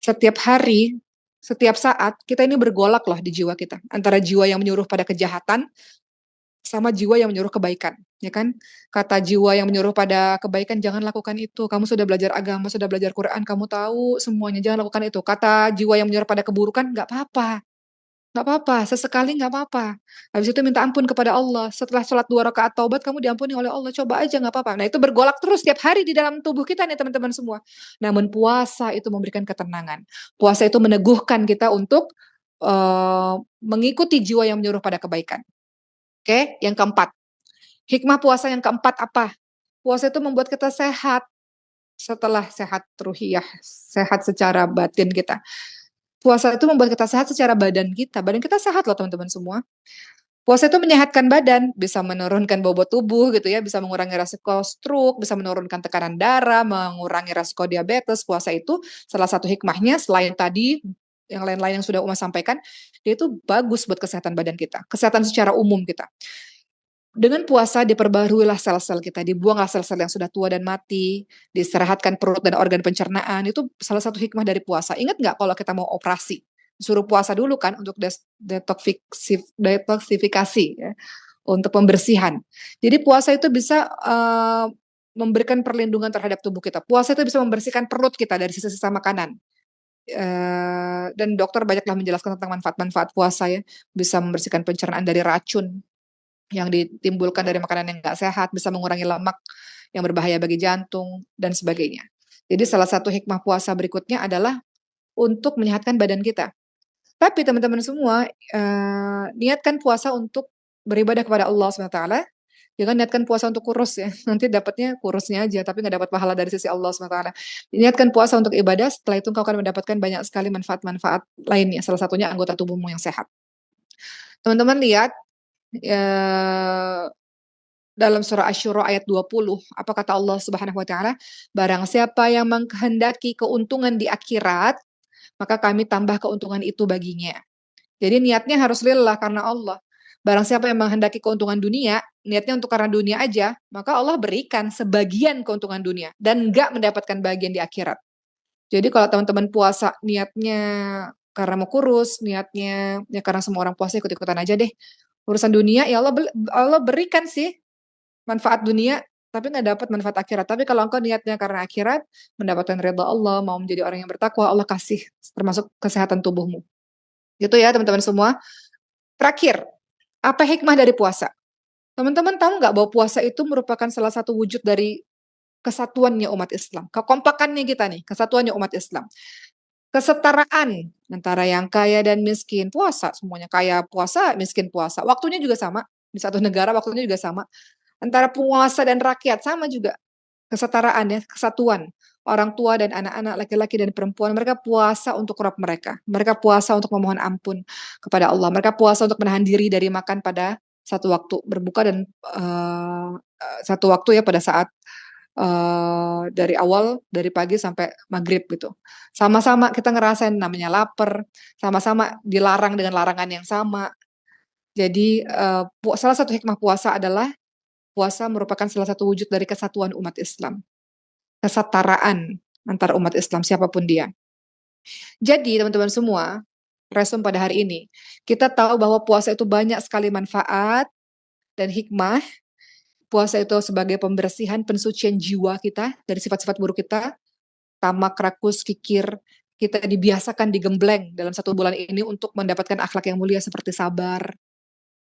A: Setiap hari, setiap saat, kita ini bergolak loh di jiwa kita, antara jiwa yang menyuruh pada kejahatan, sama jiwa yang menyuruh kebaikan, ya kan? Kata jiwa yang menyuruh pada kebaikan, "Jangan lakukan itu, kamu sudah belajar agama, sudah belajar Quran, kamu tahu semuanya, jangan lakukan itu." Kata jiwa yang menyuruh pada keburukan, nggak apa-apa, sesekali nggak apa-apa. Habis itu minta ampun kepada Allah, setelah sholat 2 rakaat taubat, kamu diampuni oleh Allah, coba aja nggak apa-apa. Nah, itu bergolak terus tiap hari di dalam tubuh kita nih teman-teman semua. Namun puasa itu memberikan ketenangan. Puasa itu meneguhkan kita untuk, mengikuti jiwa yang menyuruh pada kebaikan. Oke, yang keempat. Hikmah puasa yang keempat apa? Puasa itu membuat kita sehat. Setelah sehat ruhiyah, sehat secara batin kita. Puasa itu membuat kita sehat secara badan kita. Badan kita sehat loh teman-teman semua. Puasa itu menyehatkan badan, bisa menurunkan bobot tubuh gitu ya, bisa mengurangi resiko stroke, bisa menurunkan tekanan darah, mengurangi resiko diabetes. Puasa itu salah satu hikmahnya selain tadi yang lain-lain yang sudah Uma sampaikan, dia itu bagus buat kesehatan badan kita, kesehatan secara umum kita. Dengan puasa diperbaharuilah sel-sel kita, dibuanglah sel-sel yang sudah tua dan mati, diistirahatkan perut dan organ pencernaan, itu salah satu hikmah dari puasa. Ingat nggak kalau kita mau operasi, suruh puasa dulu kan untuk detoksifikasi ya, untuk pembersihan. Jadi puasa itu bisa, memberikan perlindungan terhadap tubuh kita. Puasa itu bisa membersihkan perut kita dari sisa-sisa makanan, dan dokter banyaklah menjelaskan tentang manfaat-manfaat puasa ya, bisa membersihkan pencernaan dari racun yang ditimbulkan dari makanan yang nggak sehat, bisa mengurangi lemak yang berbahaya bagi jantung, dan sebagainya. Jadi salah satu hikmah puasa berikutnya adalah untuk menyehatkan badan kita. Tapi teman-teman semua, niatkan puasa untuk beribadah kepada Allah SWT, jangan niatkan puasa untuk kurus ya, nanti dapatnya kurusnya aja, tapi nggak dapat pahala dari sisi Allah SWT. Niatkan puasa untuk ibadah, setelah itu engkau akan mendapatkan banyak sekali manfaat-manfaat lainnya, salah satunya anggota tubuhmu yang sehat. Teman-teman lihat, dalam surah Asy-Syura ayat 20, apa kata Allah Subhanahu wa taala? Barang siapa yang menghendaki keuntungan di akhirat, maka kami tambah keuntungan itu baginya. Jadi niatnya harus lillah karena Allah. Barang siapa yang menghendaki keuntungan dunia, niatnya untuk karena dunia aja, maka Allah berikan sebagian keuntungan dunia dan enggak mendapatkan bagian di akhirat. Jadi kalau teman-teman puasa niatnya karena mau kurus, niatnya ya karena semua orang puasa ikut-ikutan aja deh. Urusan dunia ya Allah berikan sih manfaat dunia, tapi nggak dapat manfaat akhirat. Tapi kalau engkau niatnya karena akhirat, mendapatkan ridha Allah, mau menjadi orang yang bertakwa, Allah kasih termasuk kesehatan tubuhmu. Gitu ya teman-teman semua. Terakhir, apa hikmah dari puasa? Teman-teman tahu nggak bahwa puasa itu merupakan salah satu wujud dari kesatuannya umat Islam, kekompakannya kita nih, kesatuannya umat Islam. Kesetaraan antara yang kaya dan miskin, puasa semuanya, kaya puasa, miskin puasa. Waktunya juga sama, di satu negara waktunya juga sama. Antara penguasa dan rakyat sama juga, kesetaraan ya, kesatuan. Orang tua dan anak-anak, laki-laki dan perempuan, mereka puasa untuk Rabb mereka. Mereka puasa untuk memohon ampun kepada Allah. Mereka puasa untuk menahan diri dari makan pada satu waktu berbuka dan satu waktu ya pada saat dari awal, dari pagi sampai maghrib gitu. Sama-sama kita ngerasain namanya lapar, sama-sama dilarang dengan larangan yang sama. Jadi, salah satu hikmah puasa adalah puasa merupakan salah satu wujud dari kesatuan umat Islam, kesetaraan antara umat Islam siapapun dia. Jadi teman-teman semua, resum pada hari ini, kita tahu bahwa puasa itu banyak sekali manfaat dan hikmah. Puasa itu sebagai pembersihan, pensucian jiwa kita dari sifat-sifat buruk kita, tamak, rakus, kikir. Kita dibiasakan digembleng dalam 1 bulan ini untuk mendapatkan akhlak yang mulia seperti sabar.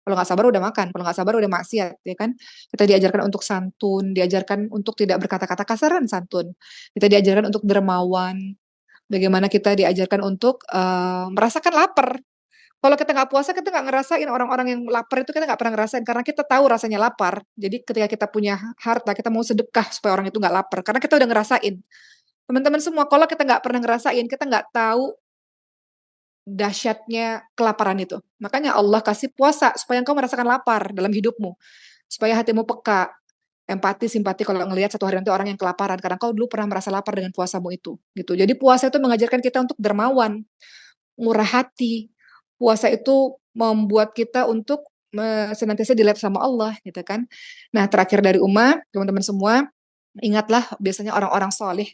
A: Kalau nggak sabar udah makan, kalau nggak sabar udah maksiat, ya kan. Kita diajarkan untuk santun, diajarkan untuk tidak berkata-kata kasaran santun. Kita diajarkan untuk dermawan, bagaimana kita diajarkan untuk, merasakan lapar. Kalau kita nggak puasa, kita nggak ngerasain orang-orang yang lapar itu kita nggak pernah ngerasain, karena kita tahu rasanya lapar. Jadi ketika kita punya harta, kita mau sedekah supaya orang itu nggak lapar, karena kita udah ngerasain. Teman-teman semua, kalau kita nggak pernah ngerasain, kita nggak tahu dahsyatnya kelaparan itu. Makanya Allah kasih puasa supaya engkau merasakan lapar dalam hidupmu, supaya hatimu peka. empati, simpati kalau ngelihat satu hari nanti orang yang kelaparan, karena kau dulu pernah merasa lapar dengan puasamu itu, gitu. Jadi puasa itu mengajarkan kita untuk dermawan, murah hati. Puasa itu membuat kita untuk senantiasa dilihat sama Allah, gitu kan. Nah, terakhir dari Uma, teman-teman semua, ingatlah biasanya orang-orang soleh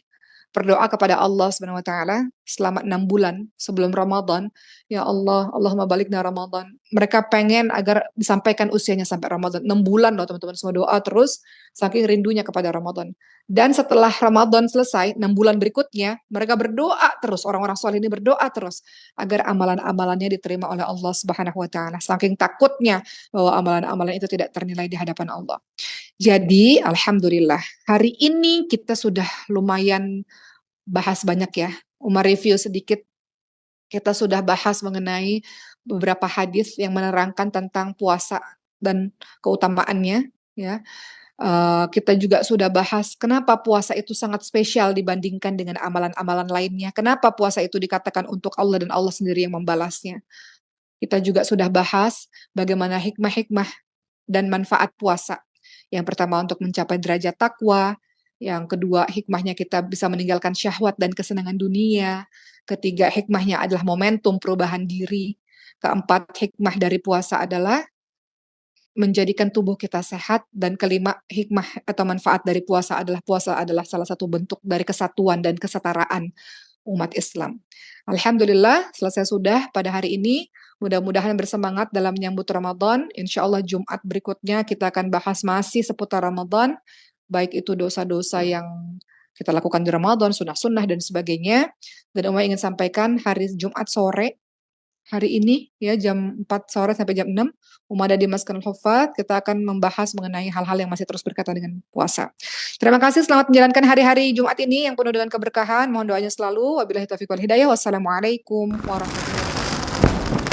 A: berdoa kepada Allah Subhanahu wa taala selama 6 bulan sebelum Ramadan, ya Allah, Allahumma balikna Ramadan. Mereka pengen agar disampaikan usianya sampai Ramadan. 6 bulan loh teman-teman semua doa terus saking rindunya kepada Ramadan. Dan setelah Ramadan selesai, 6 bulan berikutnya, mereka berdoa terus, orang-orang soleh ini berdoa terus agar amalan-amalannya diterima oleh Allah Subhanahu wa taala. Saking takutnya bahwa amalan-amalan itu tidak ternilai di hadapan Allah. Jadi alhamdulillah hari ini kita sudah lumayan bahas banyak ya. Umar review sedikit, kita sudah bahas mengenai beberapa hadis yang menerangkan tentang puasa dan keutamaannya ya. Kita juga sudah bahas kenapa puasa itu sangat spesial dibandingkan dengan amalan-amalan lainnya. Kenapa puasa itu dikatakan untuk Allah dan Allah sendiri yang membalasnya. Kita juga sudah bahas bagaimana hikmah-hikmah dan manfaat puasa. Yang pertama untuk mencapai derajat takwa, yang kedua hikmahnya kita bisa meninggalkan syahwat dan kesenangan dunia, ketiga hikmahnya adalah momentum perubahan diri, keempat hikmah dari puasa adalah menjadikan tubuh kita sehat, dan kelima hikmah atau manfaat dari puasa adalah salah satu bentuk dari kesatuan dan kesetaraan umat Islam. Alhamdulillah selesai sudah pada hari ini. Mudah-mudahan bersemangat dalam menyambut Ramadan. Insya Allah Jumat berikutnya kita akan bahas masih seputar Ramadan, baik itu dosa-dosa yang kita lakukan di Ramadan, sunnah-sunnah dan sebagainya. Dan Uma ingin sampaikan hari Jumat sore, hari ini ya jam 4 sore sampai jam 6, Uma ada di Maskanul Hufat, kita akan membahas mengenai hal-hal yang masih terus berkaitan dengan puasa. Terima kasih, selamat menjalankan hari-hari Jumat ini yang penuh dengan keberkahan. Mohon doanya selalu. Wabillahi taufiq wal hidayah. Wassalamualaikum warahmatullahi wabarakatuh.